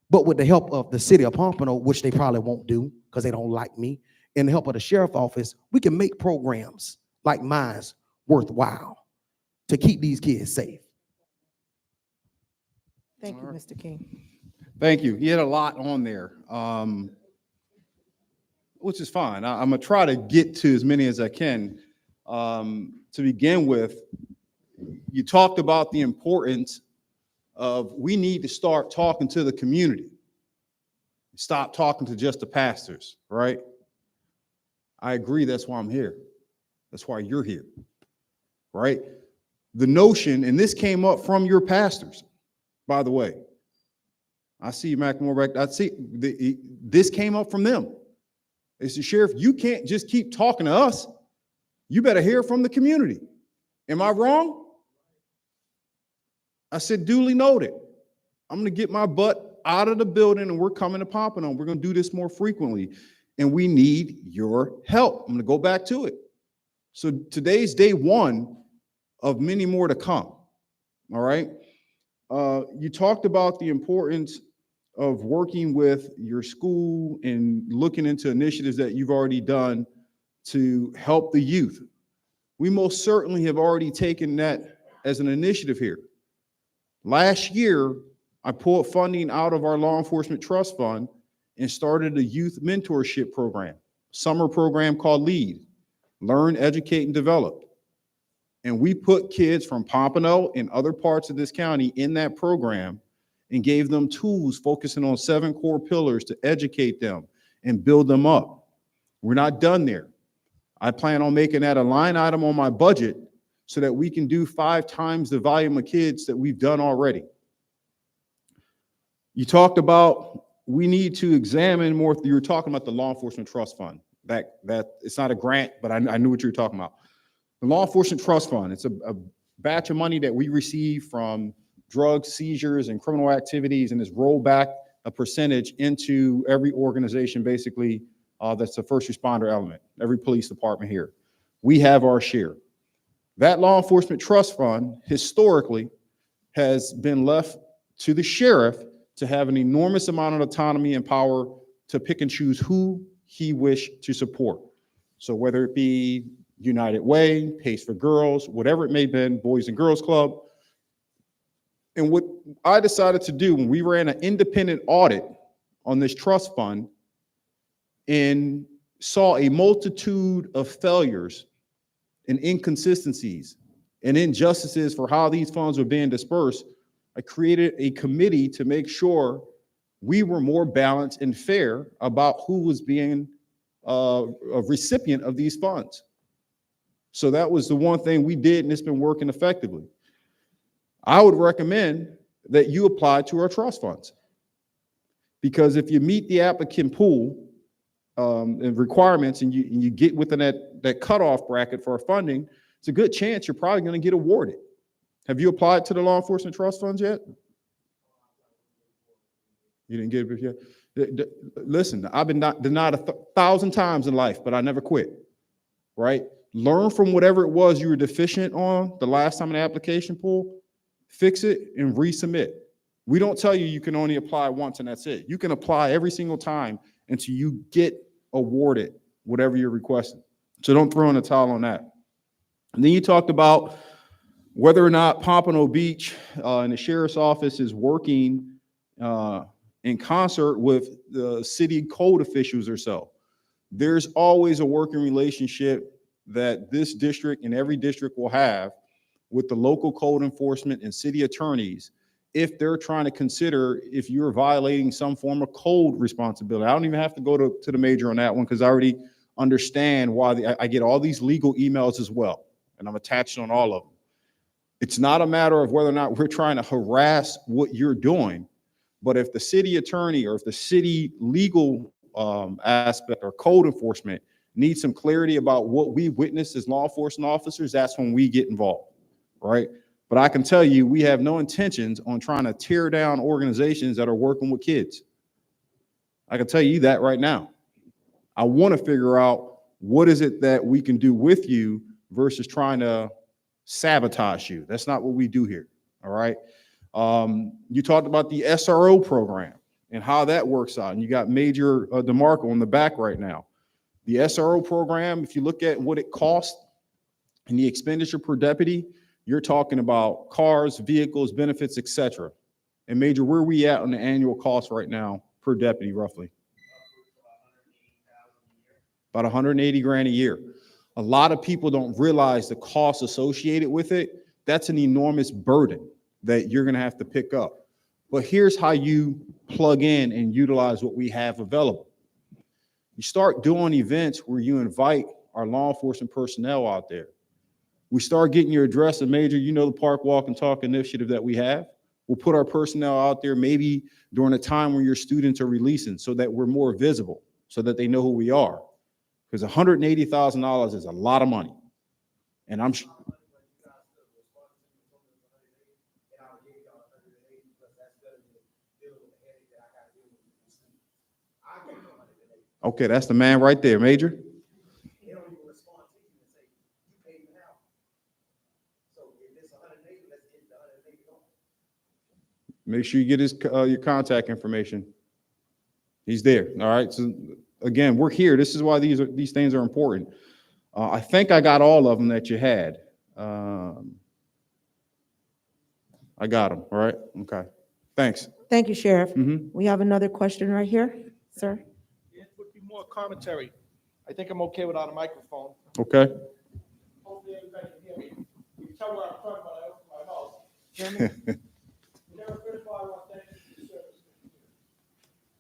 But with the help of the city of Pompano, which they probably won't do because they don't like me, and the help of the sheriff office, we can make programs like mine's worthwhile to keep these kids safe. Thank you, All right. Mr. King. Thank you. You had a lot on there, which is fine. I'm gonna try to get to as many as I can. To begin with, you talked about the importance of we need to start talking to the community. Stop talking to just the pastors, right? I agree. That's why I'm here. That's why you're here, right? The notion, and this came up from your pastors, by the way, I see McMorro back. I see this came up from them. They said, Sheriff, you can't just keep talking to us. You better hear from the community. Am I wrong? I said, duly noted. I'm going to get my butt out of the building and we're coming to Pompano. We're going to do this more frequently. And we need your help. I'm going to go back to it. So today's day one of many more to come. All right. You talked about the importance of working with your school and looking into initiatives that you've already done to help the youth. We most certainly have already taken that as an initiative here. Last year, I pulled funding out of our law enforcement trust fund and started a youth mentorship program, summer program called LEAD, Learn, Educate, and Develop. And we put kids from Pompano and other parts of this county in that program and gave them tools focusing on 7 core pillars to educate them and build them up. We're not done there. I plan on making that a line item on my budget so that we can do 5 times the volume of kids that we've done already. You talked about we need to examine more. You were talking about the law enforcement trust fund. That it's not a grant, but I knew what you were talking about. The law enforcement trust fund, it's a batch of money that we receive from drug seizures and criminal activities, and is rolled back a percentage into every organization, basically, that's the first responder element, every police department here. We have our share. That law enforcement trust fund historically has been left to the sheriff to have an enormous amount of autonomy and power to pick and choose who he wished to support. So whether it be United Way, Pace for Girls, whatever it may have been, Boys and Girls Club. And what I decided to do when we ran an independent audit on this trust fund and saw a multitude of failures and inconsistencies and injustices for how these funds were being dispersed, I created a committee to make sure we were more balanced and fair about who was being a recipient of these funds. So that was the one thing we did, and it's been working effectively. I would recommend that you apply to our trust funds, because if you meet the applicant pool and requirements and you get within that cutoff bracket for our funding, it's a good chance you're probably going to get awarded. Have you applied to the law enforcement trust funds yet? You didn't get it yet? Listen, I've been denied 1,000 times in life, but I never quit, right? Learn from whatever it was you were deficient on the last time in the application pool, fix it and resubmit. We don't tell you you can only apply once and that's it. You can apply every single time until you get awarded whatever you're requesting. So don't throw in a towel on that. And then you talked about whether or not Pompano Beach and the sheriff's office is working in concert with the city code officials or so. There's always a working relationship that this district and every district will have with the local code enforcement and city attorneys if they're trying to consider if you're violating some form of code responsibility. I don't even have to go to the major on that one because I already understand why I get all these legal emails as well, and I'm attached on all of them. It's not a matter of whether or not we're trying to harass what you're doing, but if the city attorney or if the city legal aspect or code enforcement needs some clarity about what we witnessed as law enforcement officers, that's when we get involved, right? But I can tell you, we have no intentions on trying to tear down organizations that are working with kids. I can tell you that right now. I want to figure out what is it that we can do with you versus trying to sabotage you. That's not what we do here, all right? You talked about the SRO program and how that works out, and you got Major DeMarco on the back right now. The SRO program, if you look at what it costs and the expenditure per deputy, you're talking about cars, vehicles, benefits, etc. And Major, where are we at on the annual cost right now per deputy, roughly? About 180 grand a year. A lot of people don't realize the cost associated with it. That's an enormous burden that you're going to have to pick up. But here's how you plug in and utilize what we have available. You start doing events where you invite our law enforcement personnel out there. We start getting your address, and Major, you know the Park Walk and Talk initiative that we have. We'll put our personnel out there maybe during a time when your students are releasing so that we're more visible, so that they know who we are. Because $180,000 is a lot of money. And I'm, okay, that's the man right there, Major. Make sure you get his your contact information. He's there. All right. So again, we're here. This is why these things are important. I think I got all of them that you had. I got them. All right. Okay. Thanks. Thank you, Sheriff. Mhm. We have another question right here, sir. It would be more commentary. I think I'm okay without a microphone. Okay. Hopefully everybody can hear me. You can tell where I'm from when I open my mouth. Chairman, Sheriff, first of all, I want to thank you for your service.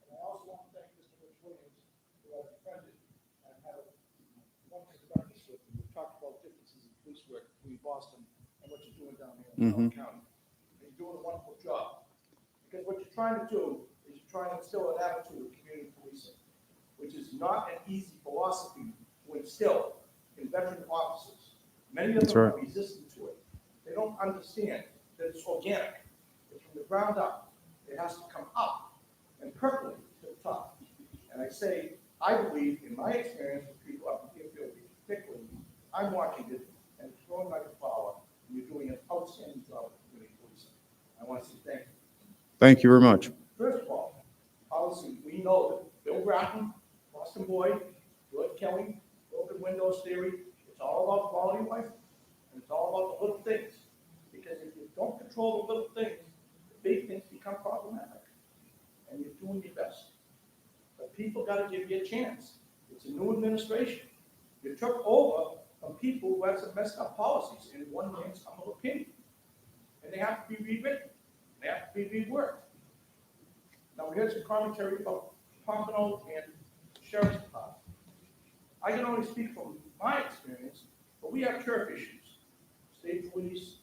And I also want to thank Mr. Rich Williams, who I've befriended and had a wonderful practice with. We've talked about differences in police work between Boston and what you're doing down here in Broward County. And you're doing a wonderful job. Because what you're trying to do is you're trying to instill an attitude of community policing, which is not an easy philosophy to instill in veteran officers. Many of That's them right. are resistant to it. They don't understand that it's organic. It's from the ground up. It has to come up and percolate to the top. And I say, I believe, in my experience with people up in Deerfield, particularly, I'm watching it and it's growing like a flower. And you're doing an outstanding job of community policing. I want to say thank you. Thank you very much. First of all, policy, we know that Bill Bratton, Boston Boyd, George Kelly, open windows theory, it's all about quality of life, and it's all about the little things. Because if you don't control the little things, the big things become problematic. And you're doing your best. But people gotta give you a chance. It's a new administration. You took over from people who had some messed up policies in one man's humble opinion. And they have to be rewritten. They have to be reworked. Now, we heard some commentary about Pompano and Sheriff's Department. I can only speak from my experience, but we have turf issues. State police,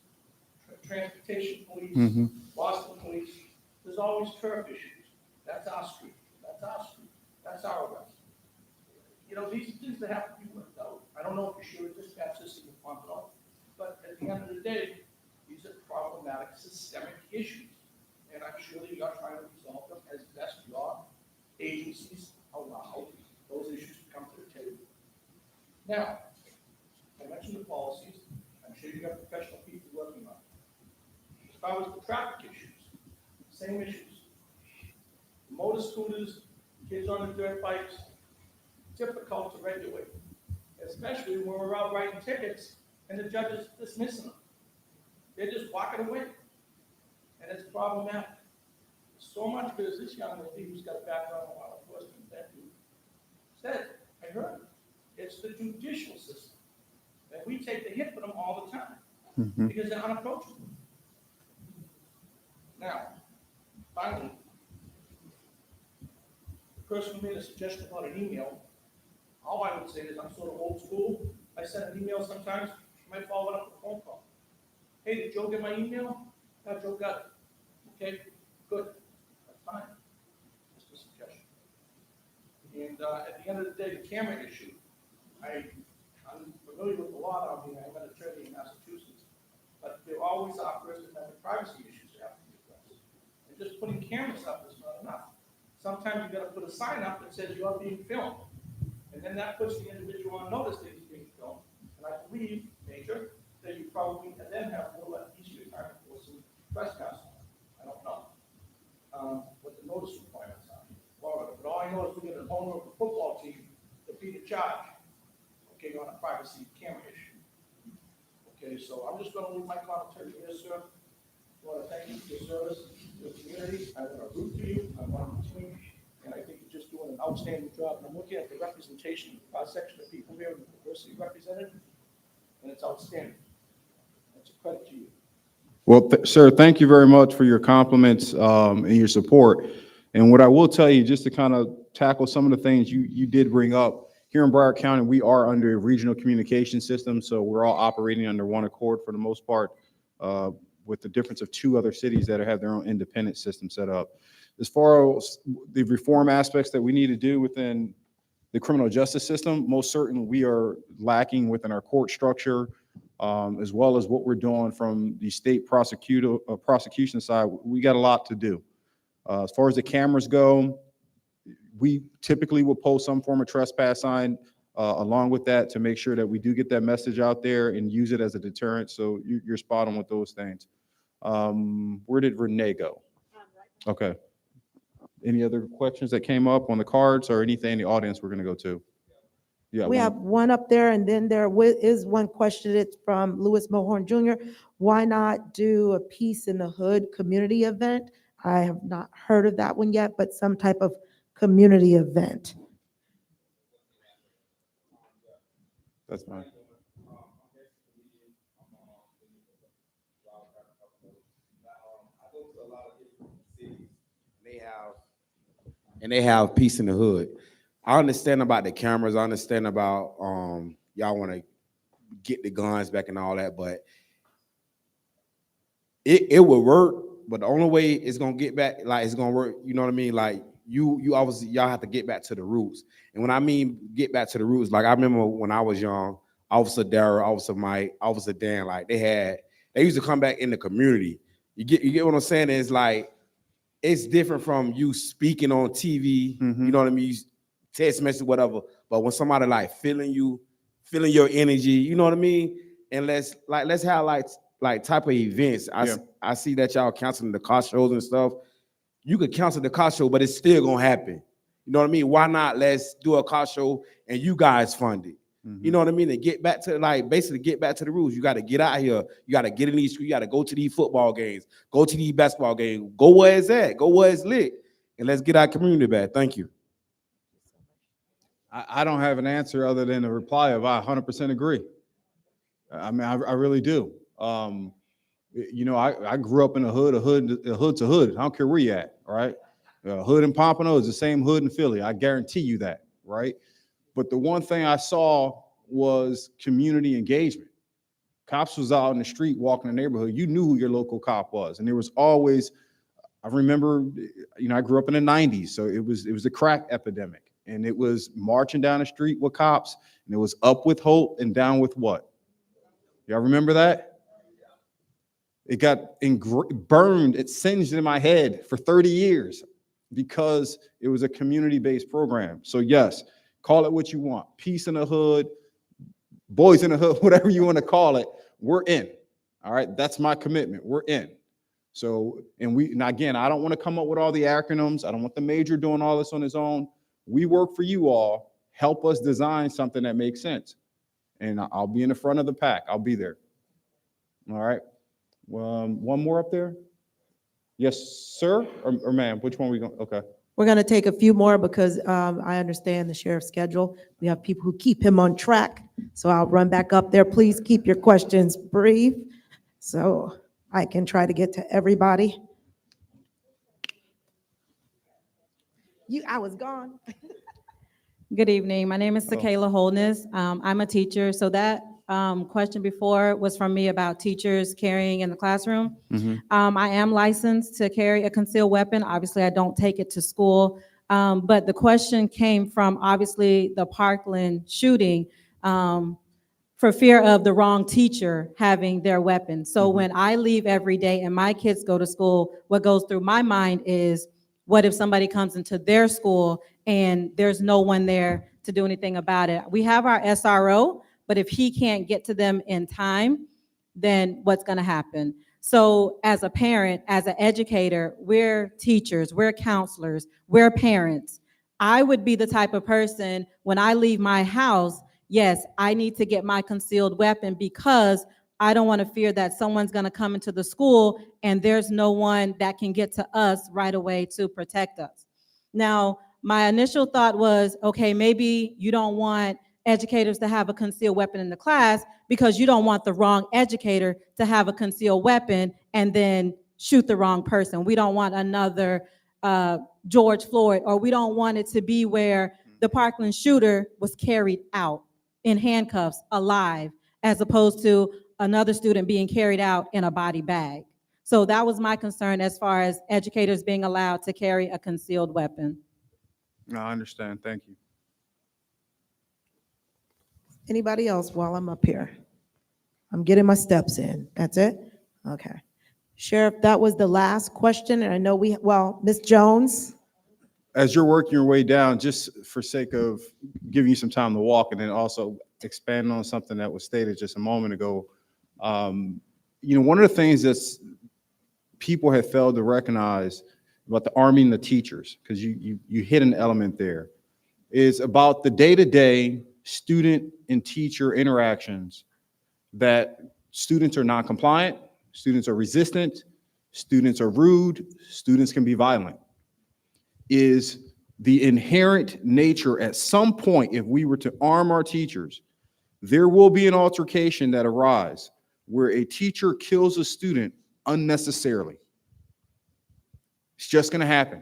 transportation police, Boston police, there's always turf issues. That's our street, that's our street, that's our arrest. You know, these are things that have to be worked out. I don't know if you should dispatch this in Pompano, but at the end of the day, these are problematic systemic issues. And I'm sure that you're trying to resolve them as best your agencies allow those issues to come to the table. Now, I mentioned the policies. I'm sure you have professional people working on it. As far as the traffic issues, same issues. Motor scooters, kids on the dirt bikes, difficult to regulate, especially when we're out writing tickets and the judge is dismissing them. They're just walking away. And it's problematic. So much because this young lady who's got a background in law enforcement, that you said, I heard it. It's the judicial system. And we take the hit for them all the time because they're unapproachable. Now, finally, the person who made a suggestion about an email, all I would say is I'm sort of old school. I send an email sometimes, I might follow it up with a phone call. Hey, did Joe get my email? No, Joe got it. Okay, good. That's fine. Just a suggestion. And at the end of the day, the camera issue, I'm familiar with the law down here. I'm an attorney in Massachusetts. But there always are First Amendment privacy issues that have to be addressed. And just putting cameras up is not enough. Sometimes you got to put a sign up that says you are being filmed. And then that puts the individual on notice that he's being filmed. And I believe, Major, that you probably then have a little easier time for some trespassing. I don't know what the notice requirements are. Florida, but all I know is we get an owner of a football team to be the charge, okay, on a privacy camera issue. Okay, so I'm just going to leave my commentary here, sir. I want to thank you for your service to the community. I want to root for you. I want to team, and I think you're just doing an outstanding job. And I'm looking at the representation, cross-section of people here, and the diversity represented, and it's outstanding. That's a credit to you. Well, sir, thank you very much for your compliments and your support. And what I will tell you, just to kind of tackle some of the things you did bring up, here in Broward County, we are under a regional communication system, so we're all operating under one accord for the most part. with the difference of 2 other cities that have their own independent system set up. As far as the reform aspects that we need to do within the criminal justice system, most certainly we are lacking within our court structure, as well as what we're doing from the state prosecution side. We got a lot to do. As far as the cameras go, we typically will post some form of trespass sign along with that to make sure that we do get that message out there and use it as a deterrent. So you're spot on with those things. Where did Renee go? Okay. Any other questions that came up on the cards or anything in the audience we're going to go to? Yeah, We have one up there, and then there is one question. It's from Louis Mohorn Jr. Why not do a Peace in the Hood community event? I have not heard of that one yet, but some type of community event. that's fine. They have peace in the hood. I understand about the cameras. I understand about y'all want to get the guns back and all that, but it will work. But the only way it's gonna get back, like it's gonna work, you know what I mean? Like you obviously y'all have to get back to the roots. And when I mean get back to the roots, like I remember when I was young, Officer Darrell, Officer Mike, Officer Dan, like they used to come back in the community. You get what I'm saying? It's like it's different from you speaking on TV, you know what I mean? You text message, whatever. But when somebody like feeling your energy, you know what I mean? And let's have like type of events. I see that y'all canceling the car shows and stuff. You could cancel the car show, but it's still gonna happen. You know what I mean? Why not? Let's do a car show and you guys fund it. You know what I mean? And get back to basically get back to the rules. You got to get out here. You got to get in these streets. You got to go to these football games. Go to these basketball games. Go where it's at. Go where it's lit. And let's get our community back. Thank you. I don't have an answer other than a reply of I 100% agree. I mean, I really do. You know, I grew up in a hood's a hood. I don't care where you at, all right? Hood in Pompano is the same hood in Philly. I guarantee you that, right? But the one thing I saw was community engagement. Cops was out in the street walking the neighborhood. You knew who your local cop was. And there was always, I remember, you know, I grew up in the 90s. So it was a crack epidemic. And it was marching down the street with cops. And it was up with hope and down with what? Y'all remember that? It got burned, it singed in my head for 30 years because it was a community-based program. So yes, call it what you want. Peace in the hood, boys in the hood, whatever you want to call it, we're in. All right, that's my commitment. We're in. So, and again, I don't want to come up with all the acronyms. I don't want the major doing all this on his own. We work for you all. Help us design something that makes sense. And I'll be in the front of the pack. I'll be there. All right. One more up there. Yes, sir, or ma'am, which one are we going? Okay. We're going to take a few more because I understand the sheriff's schedule. We have people who keep him on track. So I'll run back up there. Please keep your questions brief so I can try to get to everybody. I was gone. Good evening. My name is Sakayla Holness. I'm a teacher. So that question before was from me about teachers carrying in the classroom. I am licensed to carry a concealed weapon. Obviously, I don't take it to school. But the question came from obviously the Parkland shooting for fear of the wrong teacher having their weapon. So when I leave every day and my kids go to school, what goes through my mind is, what if somebody comes into their school and there's no one there to do anything about it? We have our SRO, but if he can't get to them in time, then what's going to happen? So as a parent, as an educator, we're teachers, we're counselors, we're parents. I would be the type of person when I leave my house, yes, I need to get my concealed weapon because I don't want to fear that someone's going to come into the school and there's no one that can get to us right away to protect us. Now, my initial thought was, okay, maybe you don't want educators to have a concealed weapon in the class because you don't want the wrong educator to have a concealed weapon and then shoot the wrong person. We don't want another George Floyd, or we don't want it to be where the Parkland shooter was carried out in handcuffs alive, as opposed to another student being carried out in a body bag. So that was my concern as far as educators being allowed to carry a concealed weapon. No, I understand. Thank you. Anybody else while I'm up here? I'm getting my steps in. That's it? Okay. Sheriff, that was the last question, and I know Ms. Jones? As you're working your way down, just for sake of giving you some time to walk and then also expanding on something that was stated just a moment ago, one of the things that's people have failed to recognize about the arming the teachers, because you hit an element there, is about the day-to-day student and teacher interactions that students are non-compliant, students are resistant, students are rude, students can be violent. Is the inherent nature at some point, if we were to arm our teachers, there will be an altercation that arises where a teacher kills a student unnecessarily. It's just going to happen.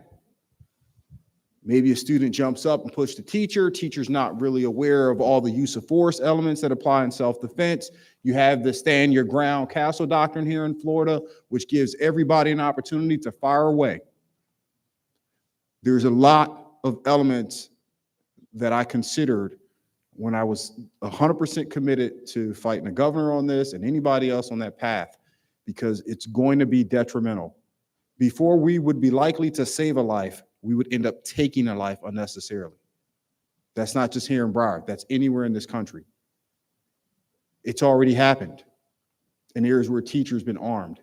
Maybe a student jumps up and pushes the teacher. Teacher's not really aware of all the use of force elements that apply in self-defense. You have the stand your ground castle doctrine here in Florida, which gives everybody an opportunity to fire away. There's a lot of elements that I considered when I was 100% committed to fighting the governor on this and anybody else on that path, because it's going to be detrimental. Before we would be likely to save a life, we would end up taking a life unnecessarily. That's not just here in Broward, that's anywhere in this country. It's already happened in areas where teachers been armed,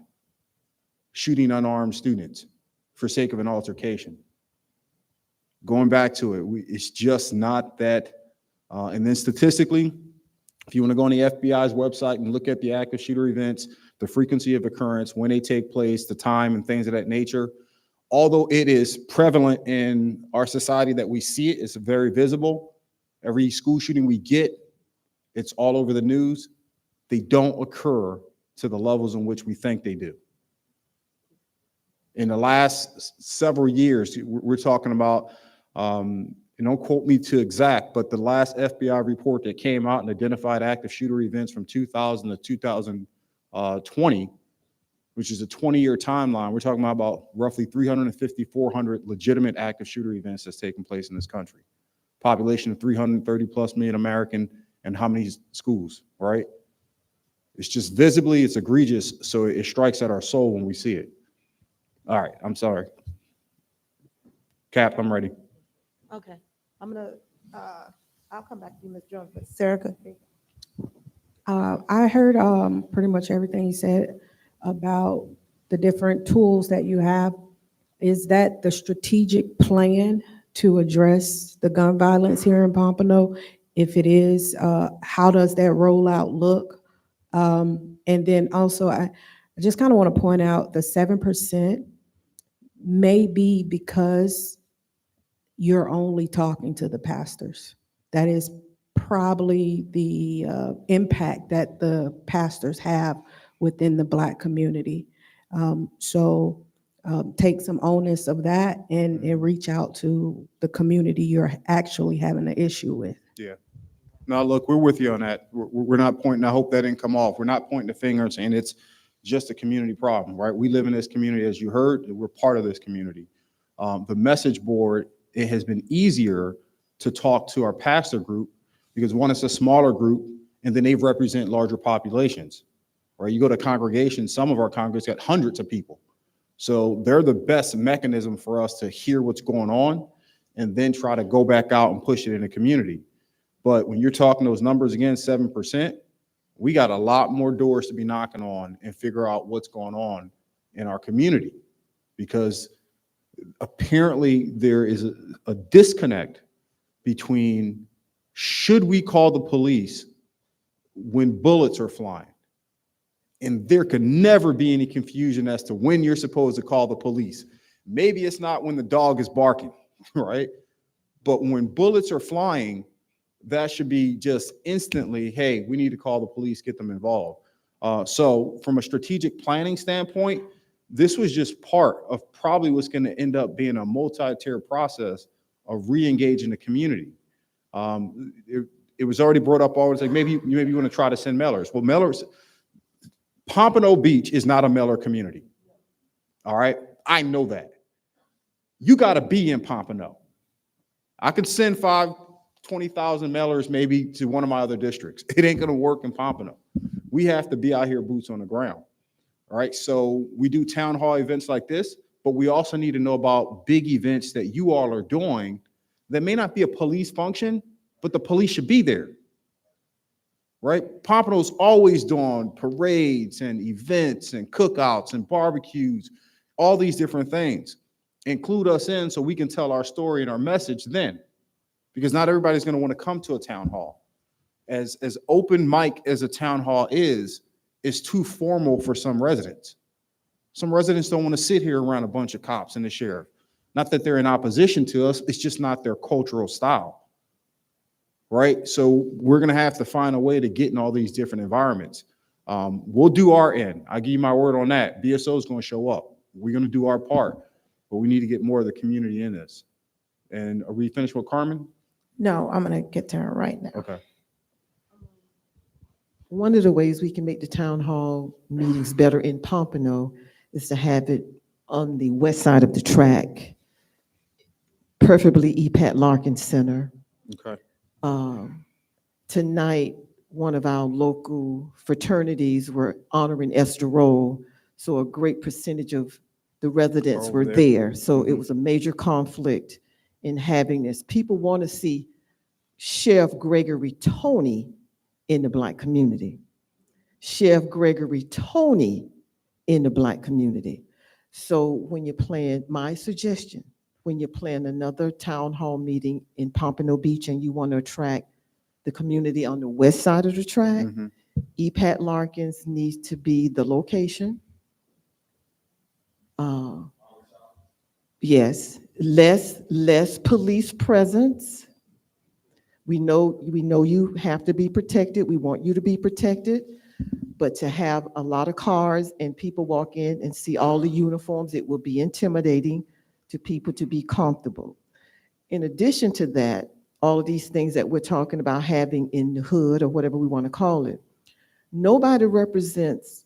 shooting unarmed students for sake of an altercation. Going back to it, it's just not that. And then statistically, if you want to go on the FBI's website and look at the active shooter events, the frequency of occurrence, when they take place, the time and things of that nature, although it is prevalent in our society that we see it, it's very visible. Every school shooting we get, it's all over the news. They don't occur to the levels in which we think they do. In the last several years, we're talking about, don't quote me to exact, but the last FBI report that came out and identified active shooter events from 2000 to 2020, which is a 20-year timeline, we're talking about roughly 350, 400 legitimate active shooter events that's taken place in this country. Population of 330 plus million American, and how many schools, right? It's just visibly, it's egregious, so it strikes at our soul when we see it. All right, I'm sorry. Cap, I'm ready. Okay, I'll come back to you, Ms. Jones, but Sarah could. I heard pretty much everything you said about the different tools that you have. Is that the strategic plan to address the gun violence here in Pompano? If it is, how does that rollout look? And then also, I just kind of want to point out the 7% may be because you're only talking to the pastors. That is probably the impact that the pastors have within the Black community. So take some onus of that and reach out to the community you're actually having an issue with. Yeah. No, look, we're with you on that. We're not pointing, I hope that didn't come off. We're not pointing the finger and saying it's just a community problem, right? We live in this community, as you heard, we're part of this community. The message board, it has been easier to talk to our pastor group because one, it's a smaller group, and then they represent larger populations, right? You go to congregations, some of our congregations got hundreds of people. So they're the best mechanism for us to hear what's going on and then try to go back out and push it in the community. But when you're talking those numbers again, 7%, we got a lot more doors to be knocking on and figure out what's going on in our community, because apparently there is a disconnect between should we call the police when bullets are flying? And there could never be any confusion as to when you're supposed to call the police. Maybe it's not when the dog is barking, right? But when bullets are flying, that should be just instantly, hey, we need to call the police, get them involved. So from a strategic planning standpoint, this was just part of probably what's going to end up being a multi-tier process of re-engaging the community. It was already brought up always, like maybe you want to try to send mailers. Well, mailers, Pompano Beach is not a mailer community. All right. I know that. You got to be in Pompano. I could send 20,000 mailers maybe to one of my other districts. It ain't going to work in Pompano. We have to be out here, boots on the ground. All right. So we do town hall events like this, but we also need to know about big events that you all are doing that may not be a police function, but the police should be there. Right? Pompano's always doing parades and events and cookouts and barbecues, all these different things. Include us in so we can tell our story and our message then, because not everybody's going to want to come to a town hall. As open mic as a town hall is too formal for some residents. Some residents don't want to sit here around a bunch of cops and the sheriff. Not that they're in opposition to us, it's just not their cultural style. Right? So we're going to have to find a way to get in all these different environments. We'll do our end. I give you my word on that. BSO is going to show up. We're going to do our part, but we need to get more of the community in this. And are we finished with Carmen? No, I'm going to get to her right now. Okay. One of the ways we can make the town hall meetings better in Pompano is to have it on the west side of the track, preferably EPAT Larkin Center. Okay. Tonight, one of our local fraternities were honoring Esther Roll, so a great percentage of the residents Over were there. there. So it was a major conflict in having this. People want to see Sheriff Gregory Tony in the Black community. Sheriff Gregory Tony in the Black community. So when you're planning, my suggestion, when you plan another town hall meeting in Pompano Beach and you want to attract the community on the west side of the track, EPAT Larkins needs to be the location. Yes, less police presence. We know you have to be protected. We want you to be protected. But to have a lot of cars and people walk in and see all the uniforms, it will be intimidating to people to be comfortable. In addition to that, all of these things that we're talking about having in the hood or whatever we want to call it, nobody represents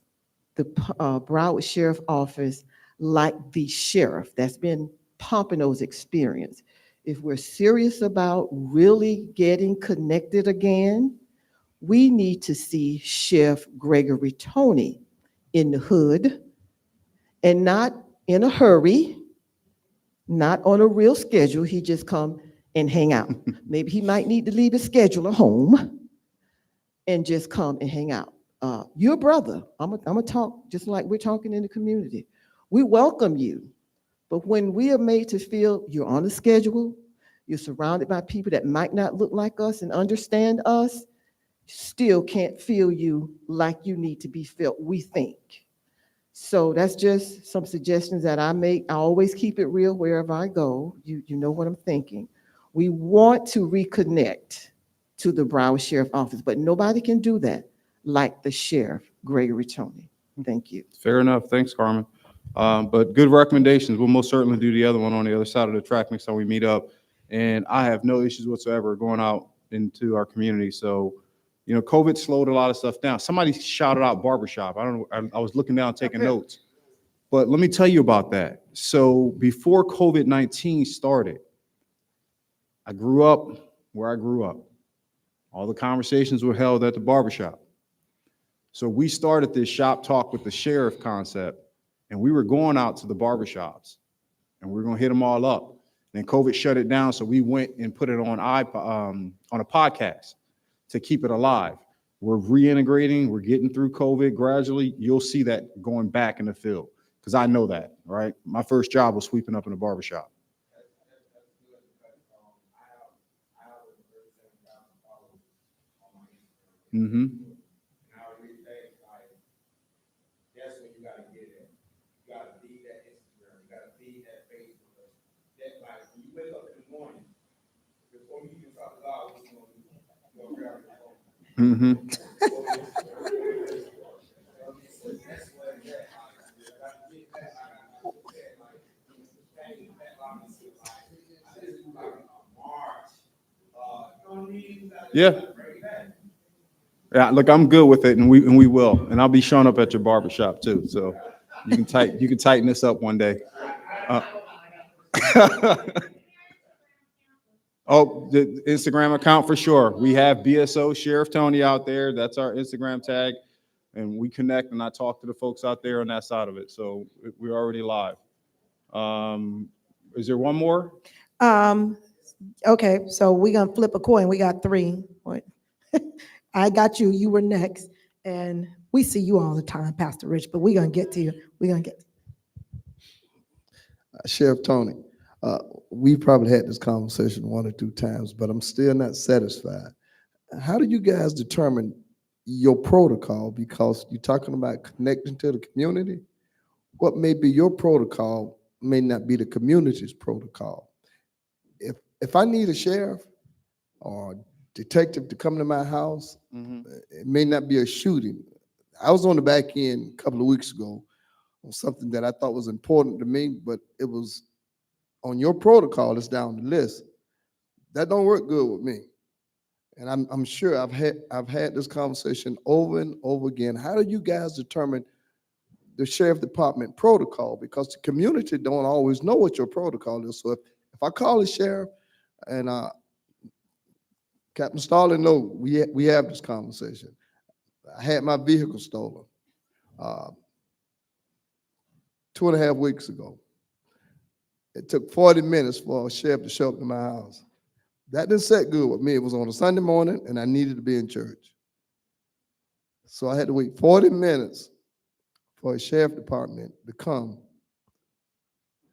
the Broward Sheriff Office like the sheriff. That's been Pompano's experience. If we're serious about really getting connected again, we need to see Sheriff Gregory Tony in the hood and not in a hurry, not on a real schedule. He just come and hang out. Maybe he might need to leave his schedule at home and just come and hang out. Your brother, I'm gonna talk just like we're talking in the community. We welcome you, but when we are made to feel you're on a schedule, you're surrounded by people that might not look like us and understand us, still can't feel you like you need to be felt, we think. So that's just some suggestions that I make. I always keep it real wherever I go. You know what I'm thinking. We want to reconnect to the Broward Sheriff Office, but nobody can do that like the Sheriff, Gregory Tony. Thank you. Fair enough. Thanks, Carmen. But good recommendations. We'll most certainly do the other one on the other side of the track next time we meet up. And I have no issues whatsoever going out into our community. So, you know, COVID slowed a lot of stuff down. Somebody shouted out barbershop. I don't know. I was looking down, taking notes. But let me tell you about that. So before COVID-19 started, I grew up where I grew up. All the conversations were held at the barbershop. So we started this shop talk with the sheriff concept, and we were going out to the barbershops, and we were going to hit them all up. Then COVID shut it down, so we went and put it on a podcast to keep it alive. We're reintegrating. We're getting through COVID gradually. You'll see that going back in the field because I know that, right? My first job was sweeping up in a barbershop. Mm-hmm. Mm-hmm. Yeah. Yeah, look, I'm good with it, and we will. And I'll be showing up at your barbershop too. So You can tighten this up one day. Oh, the Instagram account for sure. We have BSO Sheriff Tony out there. That's our Instagram tag. And we connect, and I talk to the folks out there on that side of it. So we're already live. Is there one more? Okay, so we're gonna flip a coin. We got three. I got you. You were next. And we see you all the time, Pastor Rich, but we're gonna get to you. We're gonna get. Sheriff Tony, we probably had this conversation 1 or 2 times, but I'm still not satisfied. How do you guys determine your protocol? Because you're talking about connecting to the community. What may be your protocol may not be the community's protocol. If I need a sheriff or detective to come to my house, it may not be a shooting. I was on the back end a couple of weeks ago on something that I thought was important to me, but it was on your protocol. It's down the list. That don't work good with me. And I'm sure I've had this conversation over and over again. How do you guys determine the sheriff department protocol? Because the community don't always know what your protocol is. So if I call the sheriff and Captain Starling, no, we have this conversation. I had my vehicle stolen 2.5 weeks ago. It took 40 minutes for a sheriff to show up to my house. That didn't set good with me. It was on a Sunday morning, and I needed to be in church. So I had to wait 40 minutes for a sheriff department to come,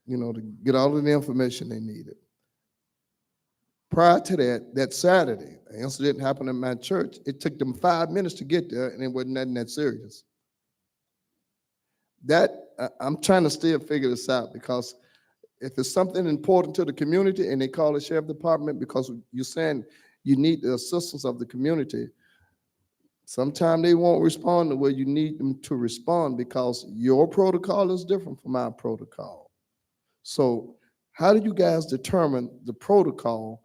to get all of the information they needed. Prior to that Saturday, an incident happened in my church. It took them 5 minutes to get there, and it wasn't nothing that serious. I'm trying to still figure this out, because if it's something important to the community and they call the sheriff department because you're saying you need the assistance of the community, sometimes they won't respond the way you need them to respond, because your protocol is different from our protocol. So how do you guys determine the protocol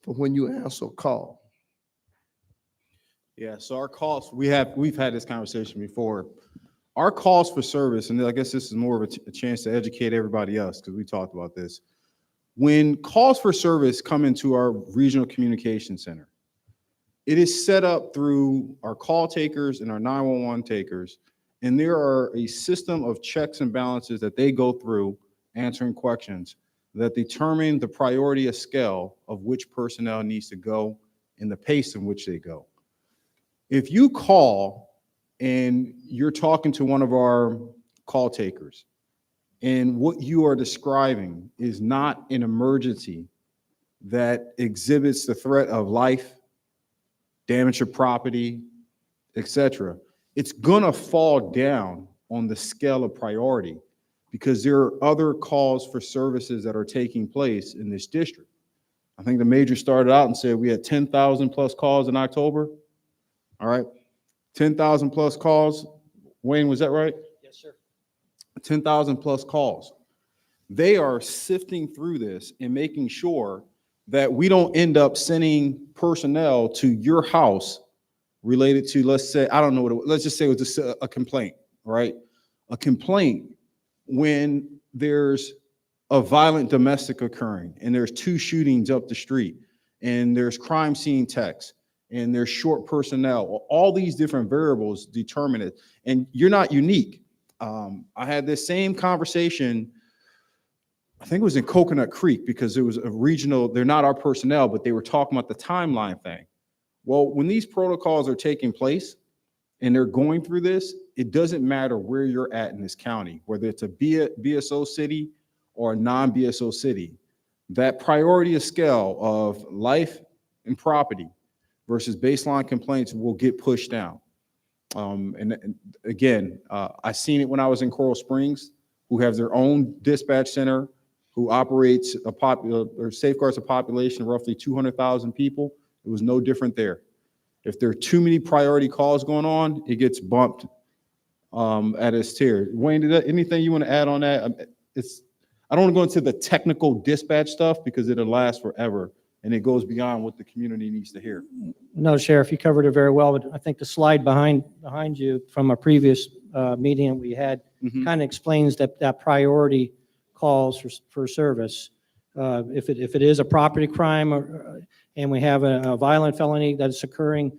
for when you answer a call? Yeah, so our calls, we've had this conversation before. Our calls for service, and I guess this is more of a chance to educate everybody else, because we talked about this. When calls for service come into our regional communication center, it is set up through our call takers and our 911 takers, and there are a system of checks and balances that they go through answering questions that determine the priority of scale of which personnel needs to go and the pace in which they go. If you call and you're talking to one of our call takers, and what you are describing is not an emergency that exhibits the threat of life, damage to property, etc., it's gonna fall down on the scale of priority, because there are other calls for services that are taking place in this district. I think the major started out and said we had 10,000 plus calls in October. All right, 10,000 plus calls. Wayne, was that right? Yes, sir. 10,000 plus calls. They are sifting through this and making sure that we don't end up sending personnel to your house related to, let's say, I don't know what let's just say it was a complaint, right? A complaint when there's a violent domestic occurring and there's 2 shootings up the street and there's crime scene techs and there's short personnel. All these different variables determine it. And you're not unique. I had this same conversation, I think it was in Coconut Creek, because it was a regional, they're not our personnel, but they were talking about the timeline thing. Well, when these protocols are taking place and they're going through this, it doesn't matter where you're at in this county, whether it's a BSO city or a non-BSO city. That priority of scale of life and property versus baseline complaints will get pushed down. And again, I seen it when I was in Coral Springs, who have their own dispatch center, who operates or safeguards a population of roughly 200,000 people. It was no different there. If there are too many priority calls going on, it gets bumped at its tier. Wayne, anything you want to add on that? I don't want to go into the technical dispatch stuff because it'll last forever and it goes beyond what the community needs to hear. No, Sheriff, you covered it very well, but I think the slide behind you from a previous meeting we had Mhm. kind of explains that priority calls for service. If it is a property crime and we have a violent felony that's occurring,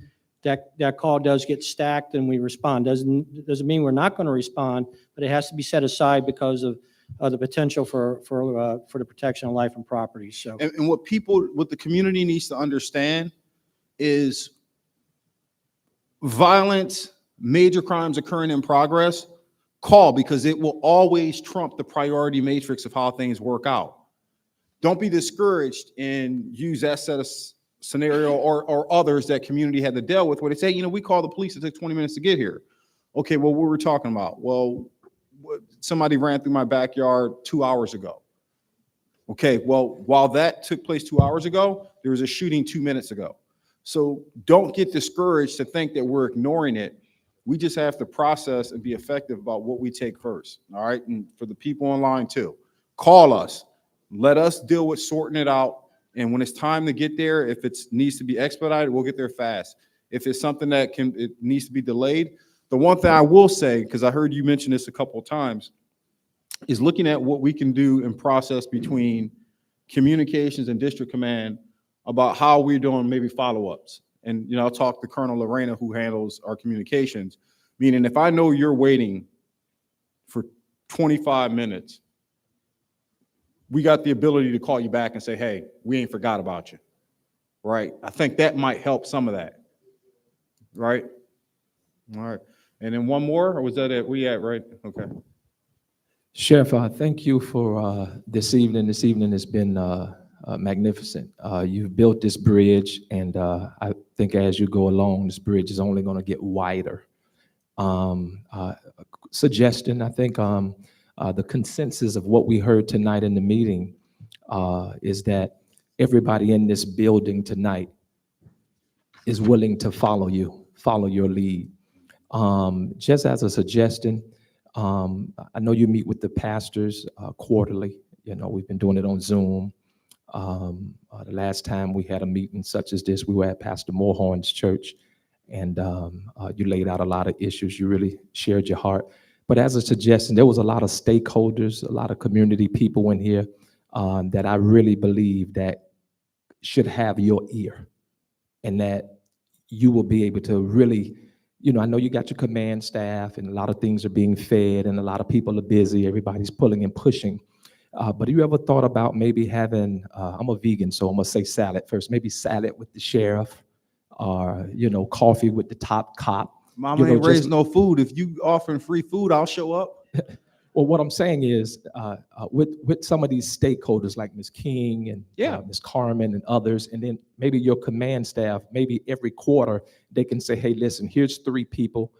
that call does get stacked and we respond. Doesn't mean we're not going to respond, but it has to be set aside because of the potential for the protection of life and property. So, And what the community needs to understand is violence, major crimes occurring in progress, call, because it will always trump the priority matrix of how things work out. Don't be discouraged and use that set of scenario or others that community had to deal with where they say, we called the police, it took 20 minutes to get here. Okay, well, what were we talking about? Well, somebody ran through my backyard 2 hours ago. Okay, well, while that took place 2 hours ago, there was a shooting 2 minutes ago. So don't get discouraged to think that we're ignoring it. We just have to process and be effective about what we take first. All right. And for the people online too, call us. Let us deal with sorting it out. And when it's time to get there, if it needs to be expedited, we'll get there fast. If it's something that it needs to be delayed, the one thing I will say, because I heard you mention this a couple of times, is looking at what we can do and process between communications and district command about how we're doing maybe follow-ups. And, I'll talk to Colonel Lorena, who handles our communications, meaning if I know you're waiting for 25 minutes, we got the ability to call you back and say, hey, we ain't forgot about you, right? I think that might help some of that, right? All right. And then one more, or was that it? We at, right? Okay. Sheriff, thank you for this evening. This evening has been magnificent. You've built this bridge, and I think as you go along, this bridge is only going to get wider. Suggestion, I think the consensus of what we heard tonight in the meeting is that everybody in this building tonight is willing to follow your lead. Just as a suggestion, I know you meet with the pastors quarterly. We've been doing it on Zoom. The last time we had a meeting such as this, we were at Pastor Morehorn's church, and you laid out a lot of issues. You really shared your heart. But as a suggestion, there was a lot of stakeholders, a lot of community people in here that I really believe that should have your ear, and that you will be able to really, I know you got your command staff and a lot of things are being fed and a lot of people are busy. Everybody's pulling and pushing. But you ever thought about maybe having, I'm a vegan, so I'm gonna say salad first, maybe salad with the sheriff or, coffee with the top cop. Mama ain't raised no food. If you offering free food, I'll show up. Well, what I'm saying is with some of these stakeholders like Ms. King and Ms. Carmen and others, and then maybe your command staff, maybe every quarter they can say, hey, listen, here's 3 people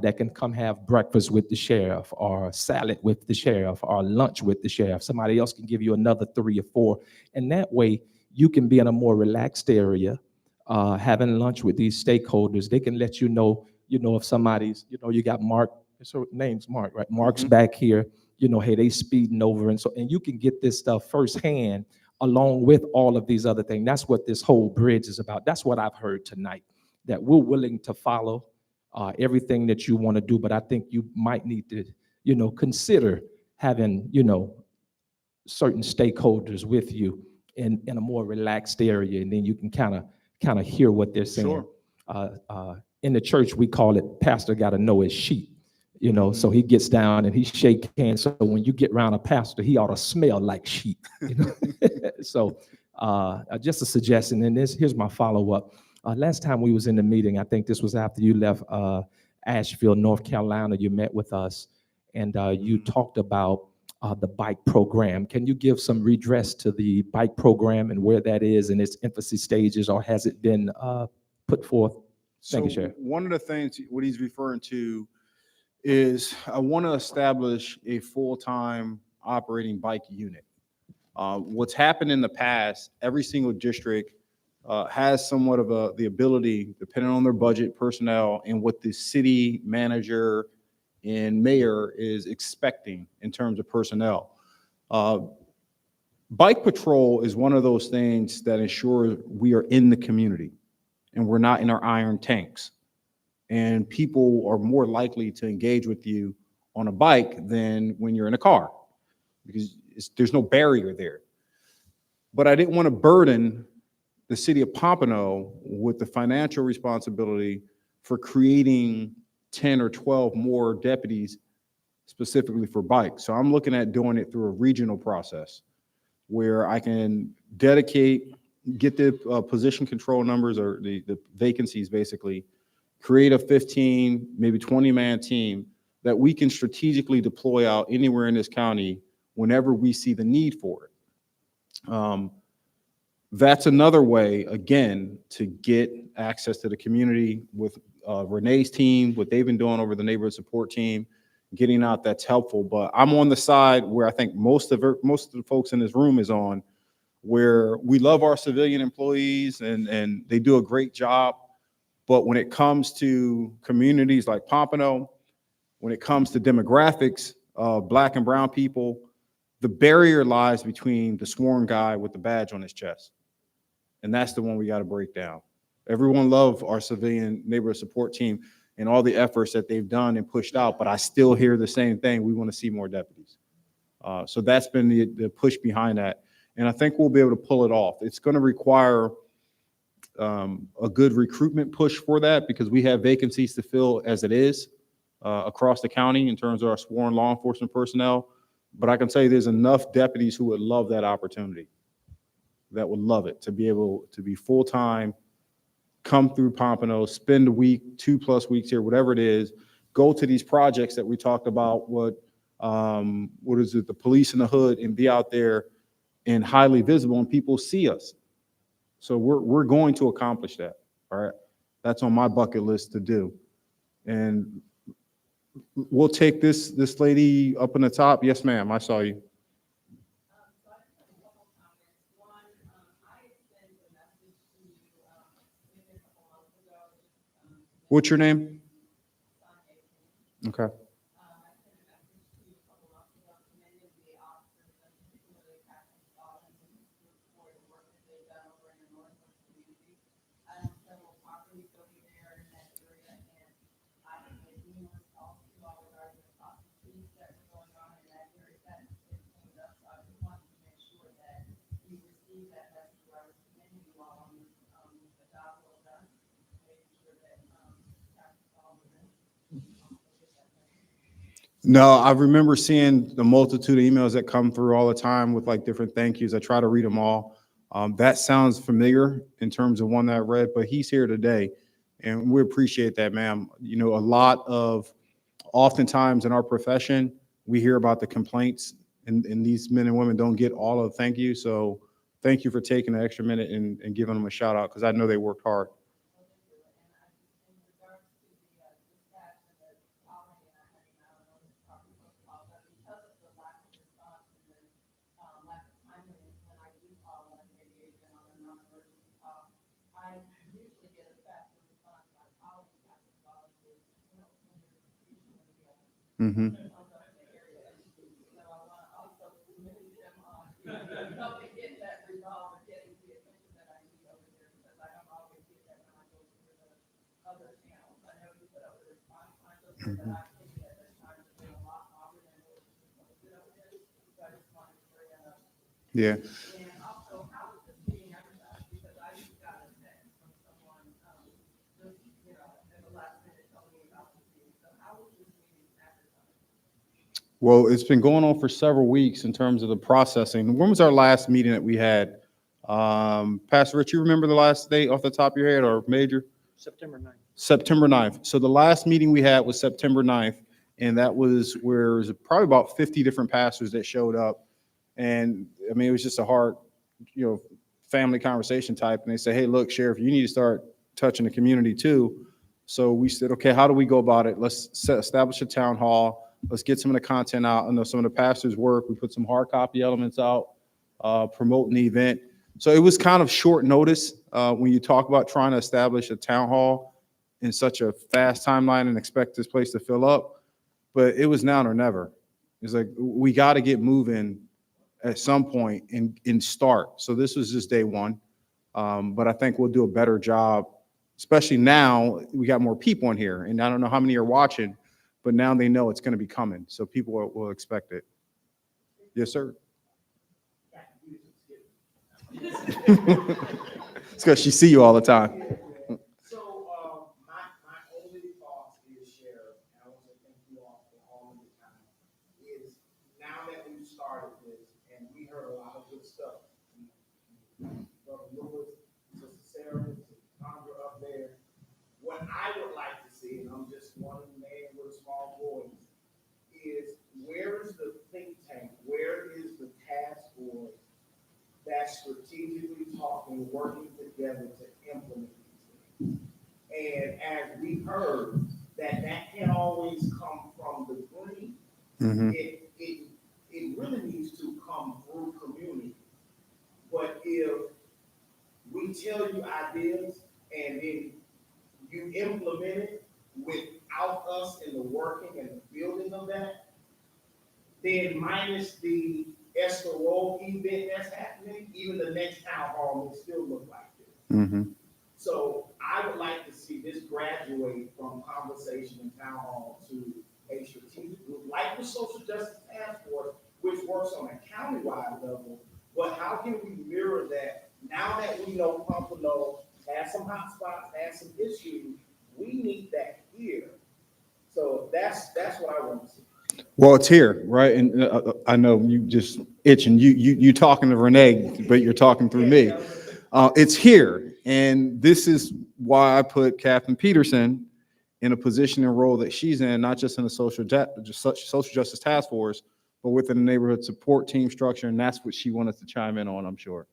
that can come have breakfast with the sheriff or salad with the sheriff or lunch with the sheriff. Somebody else can give you another 3 or 4. And that way you can be in a more relaxed area, having lunch with these stakeholders. They can let you know, if somebody's, you got Mark, so name's Mark, right? Mark's back here, hey, they speeding over. And you can get this stuff firsthand along with all of these other things. That's what this whole bridge is about. That's what I've heard tonight, that we're willing to follow everything that you want to do. But I think you might need to, consider having, certain stakeholders with you in a more relaxed area. And then you can kind of hear what they're saying. Sure. In the church, we call it pastor got to know his sheep. So he gets down and he shake hands. So when you get around a pastor, he ought to smell like sheep. So just a suggestion. And here's my follow-up. Last time we was in the meeting, I think this was after you left Asheville, North Carolina, you met with us and you talked about the bike program. Can you give some redress to the bike program and where that is in its infancy stages, or has it been put forth? Thank you, Sheriff. One of the things, what he's referring to is I want to establish a full-time operating bike unit. What's happened in the past, every single district has somewhat of the ability, depending on their budget, personnel, and what the city manager and mayor is expecting in terms of personnel. Bike patrol is one of those things that ensures we are in the community and we're not in our iron tanks. And people are more likely to engage with you on a bike than when you're in a car because there's no barrier there. But I didn't want to burden the city of Pompano with the financial responsibility for creating 10 or 12 more deputies specifically for bikes. So I'm looking at doing it through a regional process where I can get the position control numbers or the vacancies basically, create a 15, maybe 20-man team that we can strategically deploy out anywhere in this county whenever we see the need for it. That's another way, again, to get access to the community with Renee's team, what they've been doing over the neighborhood support team, getting out, that's helpful. But I'm on the side where I think most of the folks in this room is on, where we love our civilian employees and they do a great job. But when it comes to communities like Pompano, when it comes to demographics, Black and brown people, the barrier lies between the sworn guy with the badge on his chest. And that's the one we got to break down. Everyone loves our civilian neighborhood support team and all the efforts that they've done and pushed out, but I still hear the same thing. We want to see more deputies. So that's been the push behind that. And I think we'll be able to pull it off. It's going to require a good recruitment push for that because we have vacancies to fill as it is across the county in terms of our sworn law enforcement personnel. But I can tell you there's enough deputies who would love that opportunity, that would love it, to be able to be full-time, come through Pompano, spend a week, 2+ weeks here, whatever it is, go to these projects that we talked about, what is it, the police in the hood, and be out there and highly visible and people see us. So we're going to accomplish that, all right? That's on my bucket list to do. And we'll take this lady up in the top. Yes, ma'am, I saw you. What's your name? Okay. No, I remember seeing the multitude of emails that come through all the time with like different thank yous. I try to read them all. That sounds familiar in terms of one that I read, but he's here today and we appreciate that, ma'am. You know, oftentimes in our profession, we hear about the complaints and these men and women don't get all of thank you. So thank you for taking an extra minute and giving them a shout out because I know they worked hard. Mm-hmm. Mm-hmm. Yeah. Well, it's been going on for several weeks in terms of the processing. When was our last meeting that we had? Pastor Rich, you remember the last date off the top of your head or Major? September 9th. September 9th. So the last meeting we had was September 9th, and that was where it was probably about 50 different pastors that showed up. And I mean, it was just a hard, family conversation type. And they say, hey, look, Sheriff, you need to start touching the community too. So we said, okay, how do we go about it? Let's establish a town hall. Let's get some of the content out. I know some of the pastors' work. We put some hard copy elements out, promoting the event. So it was kind of short notice when you talk about trying to establish a town hall in such a fast timeline and expect this place to fill up. But it was now or never. It's like, we got to get moving at some point and start. So this was just day one. But I think we'll do a better job, especially now we got more people in here. And I don't know how many are watching, but now they know it's going to be coming. So people will expect it. Yes, sir. It's because she see you all the time. So, my only thought is, Sheriff, and I want to thank you all for all of the time, is now that we've started this, and we heard a lot of good stuff. Brother Lewis, Sister Sarah, Sandra up there. What I would like to see, and I'm just one man with a small voice, is where is the think tank? Where is the task force that's strategically talking, working together to implement these things? And as we heard, that can't always come from the green. It really needs to come through community. But if we tell you ideas and then you implement it without us in the working and the building of that, then minus the Escrow event that's happening, even the next town hall will still look like this. So I would like to see this graduate from conversation in town hall to a strategic group, like the Social Justice Task Force, which works on a countywide level. But how can we mirror that now that we know Pompano has some hot spots, has some issues? We need that here. So that's what I want to see. Well, it's here, right? And I know you just itching. You talking to Renee, but you're talking through me. It's here, and this is why I put Captain Peterson in a position and role that she's in, not just in the social justice task force, but within the neighborhood support team structure, and that's what she wanted to chime in on, I'm sure.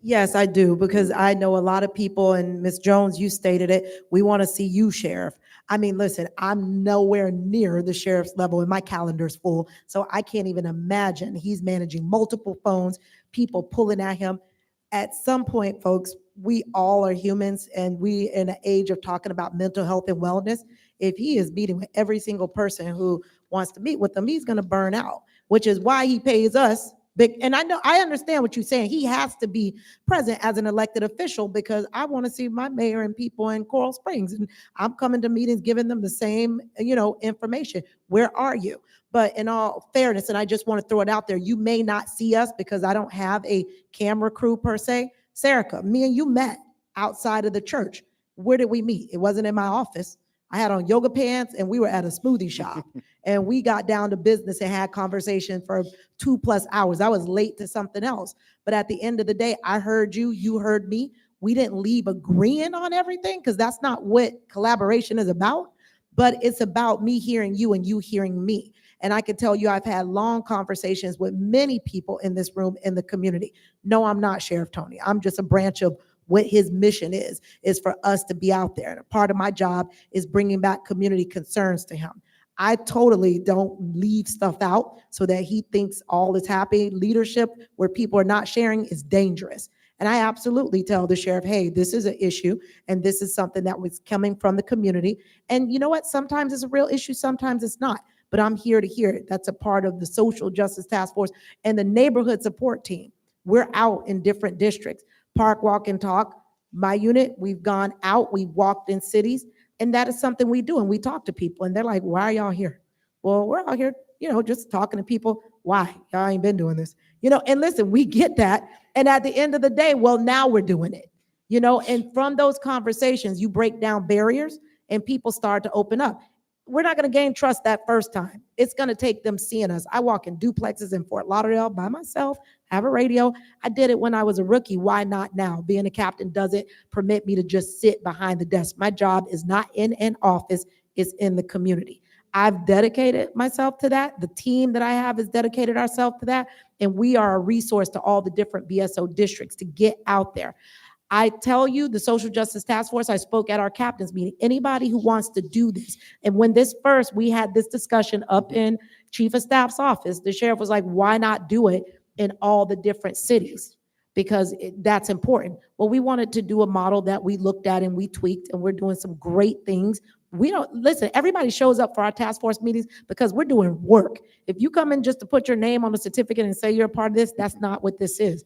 Yes, I do, because I know a lot of people, and Ms. Jones, you stated it, we want to see you, Sheriff. I mean, listen, I'm nowhere near the sheriff's level and my calendar's full, so I can't even imagine. He's managing multiple phones, people pulling at him. At some point, folks, we all are humans, and we in an age of talking about mental health and wellness. If he is meeting with every single person who wants to meet with him, he's going to burn out, which is why he pays us big. And I understand what you're saying. He has to be present as an elected official, because I want to see my mayor and people in Coral Springs, and I'm coming to meetings, giving them the same, information. Where are you? But in all fairness, and I just want to throw it out there, you may not see us because I don't have a camera crew per se. Serica, me and you met outside of the church. Where did we meet? It wasn't in my office. I had on yoga pants and we were at a smoothie shop and we got down to business and had conversation for 2+ hours. I was late to something else. But at the end of the day, I heard you, you heard me. We didn't leave agreeing on everything, because that's not what collaboration is about. But it's about me hearing you and you hearing me. And I can tell you, I've had long conversations with many people in this room in the community. No, I'm not Sheriff Tony. I'm just a branch of what his mission is for us to be out there. And a part of my job is bringing back community concerns to him. I totally don't leave stuff out so that he thinks all is happy. Leadership where people are not sharing is dangerous. And I absolutely tell the sheriff, hey, this is an issue, and this is something that was coming from the community. And you know what? Sometimes it's a real issue, sometimes it's not. But I'm here to hear it. That's a part of the Social Justice Task Force and the neighborhood support team. We're out in different districts. Park, walk, and talk. My unit, we've gone out, we've walked in cities, and that is something we do. And we talk to people, and they're like, why are y'all here? Well, we're out here, just talking to people. Why? Y'all ain't been doing this. And listen, we get that. And at the end of the day, well, now we're doing it. And from those conversations, you break down barriers and people start to open up. We're not going to gain trust that first time. It's going to take them seeing us. I walk in duplexes in Fort Lauderdale by myself, have a radio. I did it when I was a rookie. Why not now? Being a captain doesn't permit me to just sit behind the desk. My job is not in an office, it's in the community. I've dedicated myself to that. The team that I have has dedicated ourselves to that. And we are a resource to all the different BSO districts to get out there. I tell you, the Social Justice Task Force, I spoke at our captain's meeting, anybody who wants to do this. And when we had this discussion up in Chief of Staff's office, the sheriff was like, why not do it in all the different cities? Because that's important. Well, we wanted to do a model that we looked at and we tweaked, and we're doing some great things. Listen, everybody shows up for our task force meetings because we're doing work. If you come in just to put your name on a certificate and say you're a part of this, that's not what this is.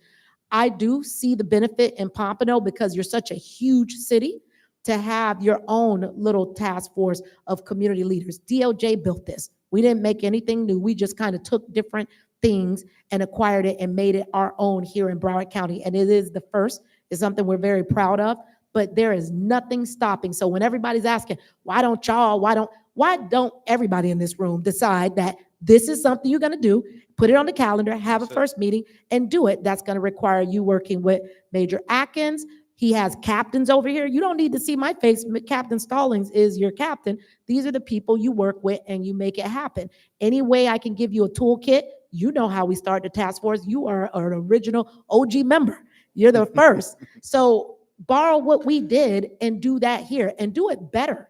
I do see the benefit in Pompano because you're such a huge city to have your own little task force of community leaders. DOJ built this. We didn't make anything new. We just kind of took different things and acquired it and made it our own here in Broward County. And it is the first. It's something we're very proud of, but there is nothing stopping. So when everybody's asking, why don't everybody in this room decide that this is something you're going to do, put it on the calendar, have a first meeting and do it. That's going to require you working with Major Atkins. He has captains over here. You don't need to see my face. Captain Stallings is your captain. These are the people you work with and you make it happen. Any way I can give you a toolkit, you know how we start the task force. You are an original OG member. You're the first. So borrow what we did and do that here and do it better.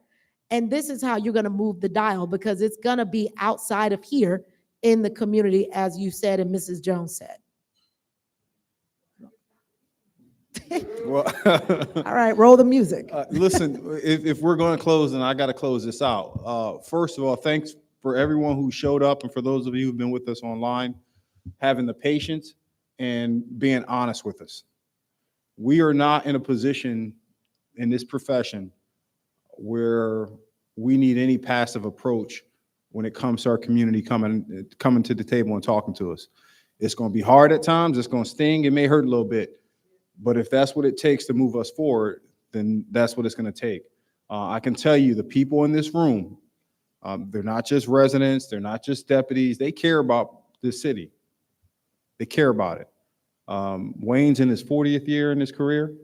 And this is how you're going to move the dial, because it's going to be outside of here in the community, as you said and Mrs. Jones said. Well, all right, roll the music. Listen, if we're going to close, then I got to close this out. First of all, thanks for everyone who showed up, and for those of you who've been with us online, having the patience and being honest with us. We are not in a position in this profession where we need any passive approach when it comes to our community coming to the table and talking to us. It's going to be hard at times. It's going to sting. It may hurt a little bit. But if that's what it takes to move us forward, then that's what it's going to take. I can tell you the people in this room, they're not just residents. They're not just deputies. They care about this city. They care about it. Wayne's in his 40th year in his career.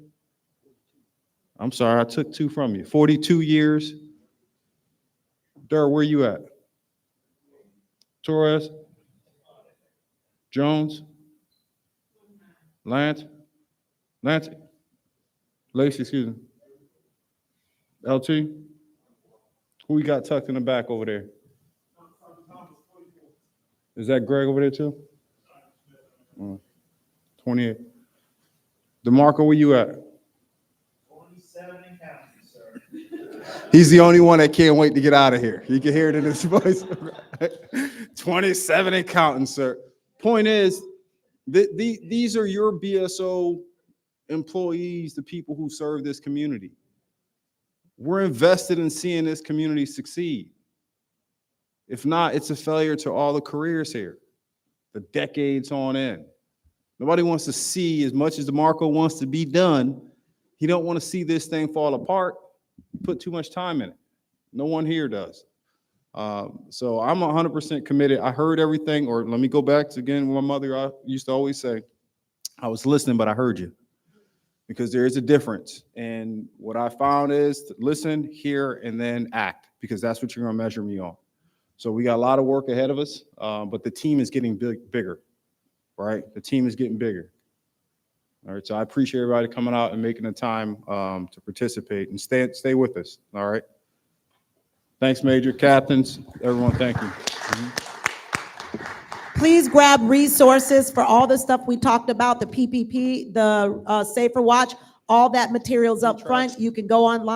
I'm sorry, I took 2 from you. 42 years. Durr, where you at? Torres? Jones? Lance? Lacey, excuse me. LT? Who we got tucked in the back over there? Is that Greg over there too? 28. DeMarco, where you at? 27 and counting, sir. He's the only one that can't wait to get out of here. You can hear it in his voice. 27 and counting, sir. Point is, these are your BSO employees, the people who serve this community. We're invested in seeing this community succeed. If not, it's a failure to all the careers here, the decades on end. Nobody wants to see, as much as DeMarco wants to be done, he don't want to see this thing fall apart, put too much time in it. No one here does. So I'm 100% committed. I heard everything, or let me go back to again what my mother used to always say. I was listening, but I heard you. Because there is a difference. And what I found is to listen, hear, and then act, because that's what you're going to measure me on. So we got a lot of work ahead of us, but the team is getting bigger, right? The team is getting bigger. All right, so I appreciate everybody coming out and making the time to participate, and stay with us, all right? Thanks, Major, captains, everyone, thank you. Please grab resources for all the stuff we talked about, the PPP, the SaferWatch, all that materials up front. You can go online.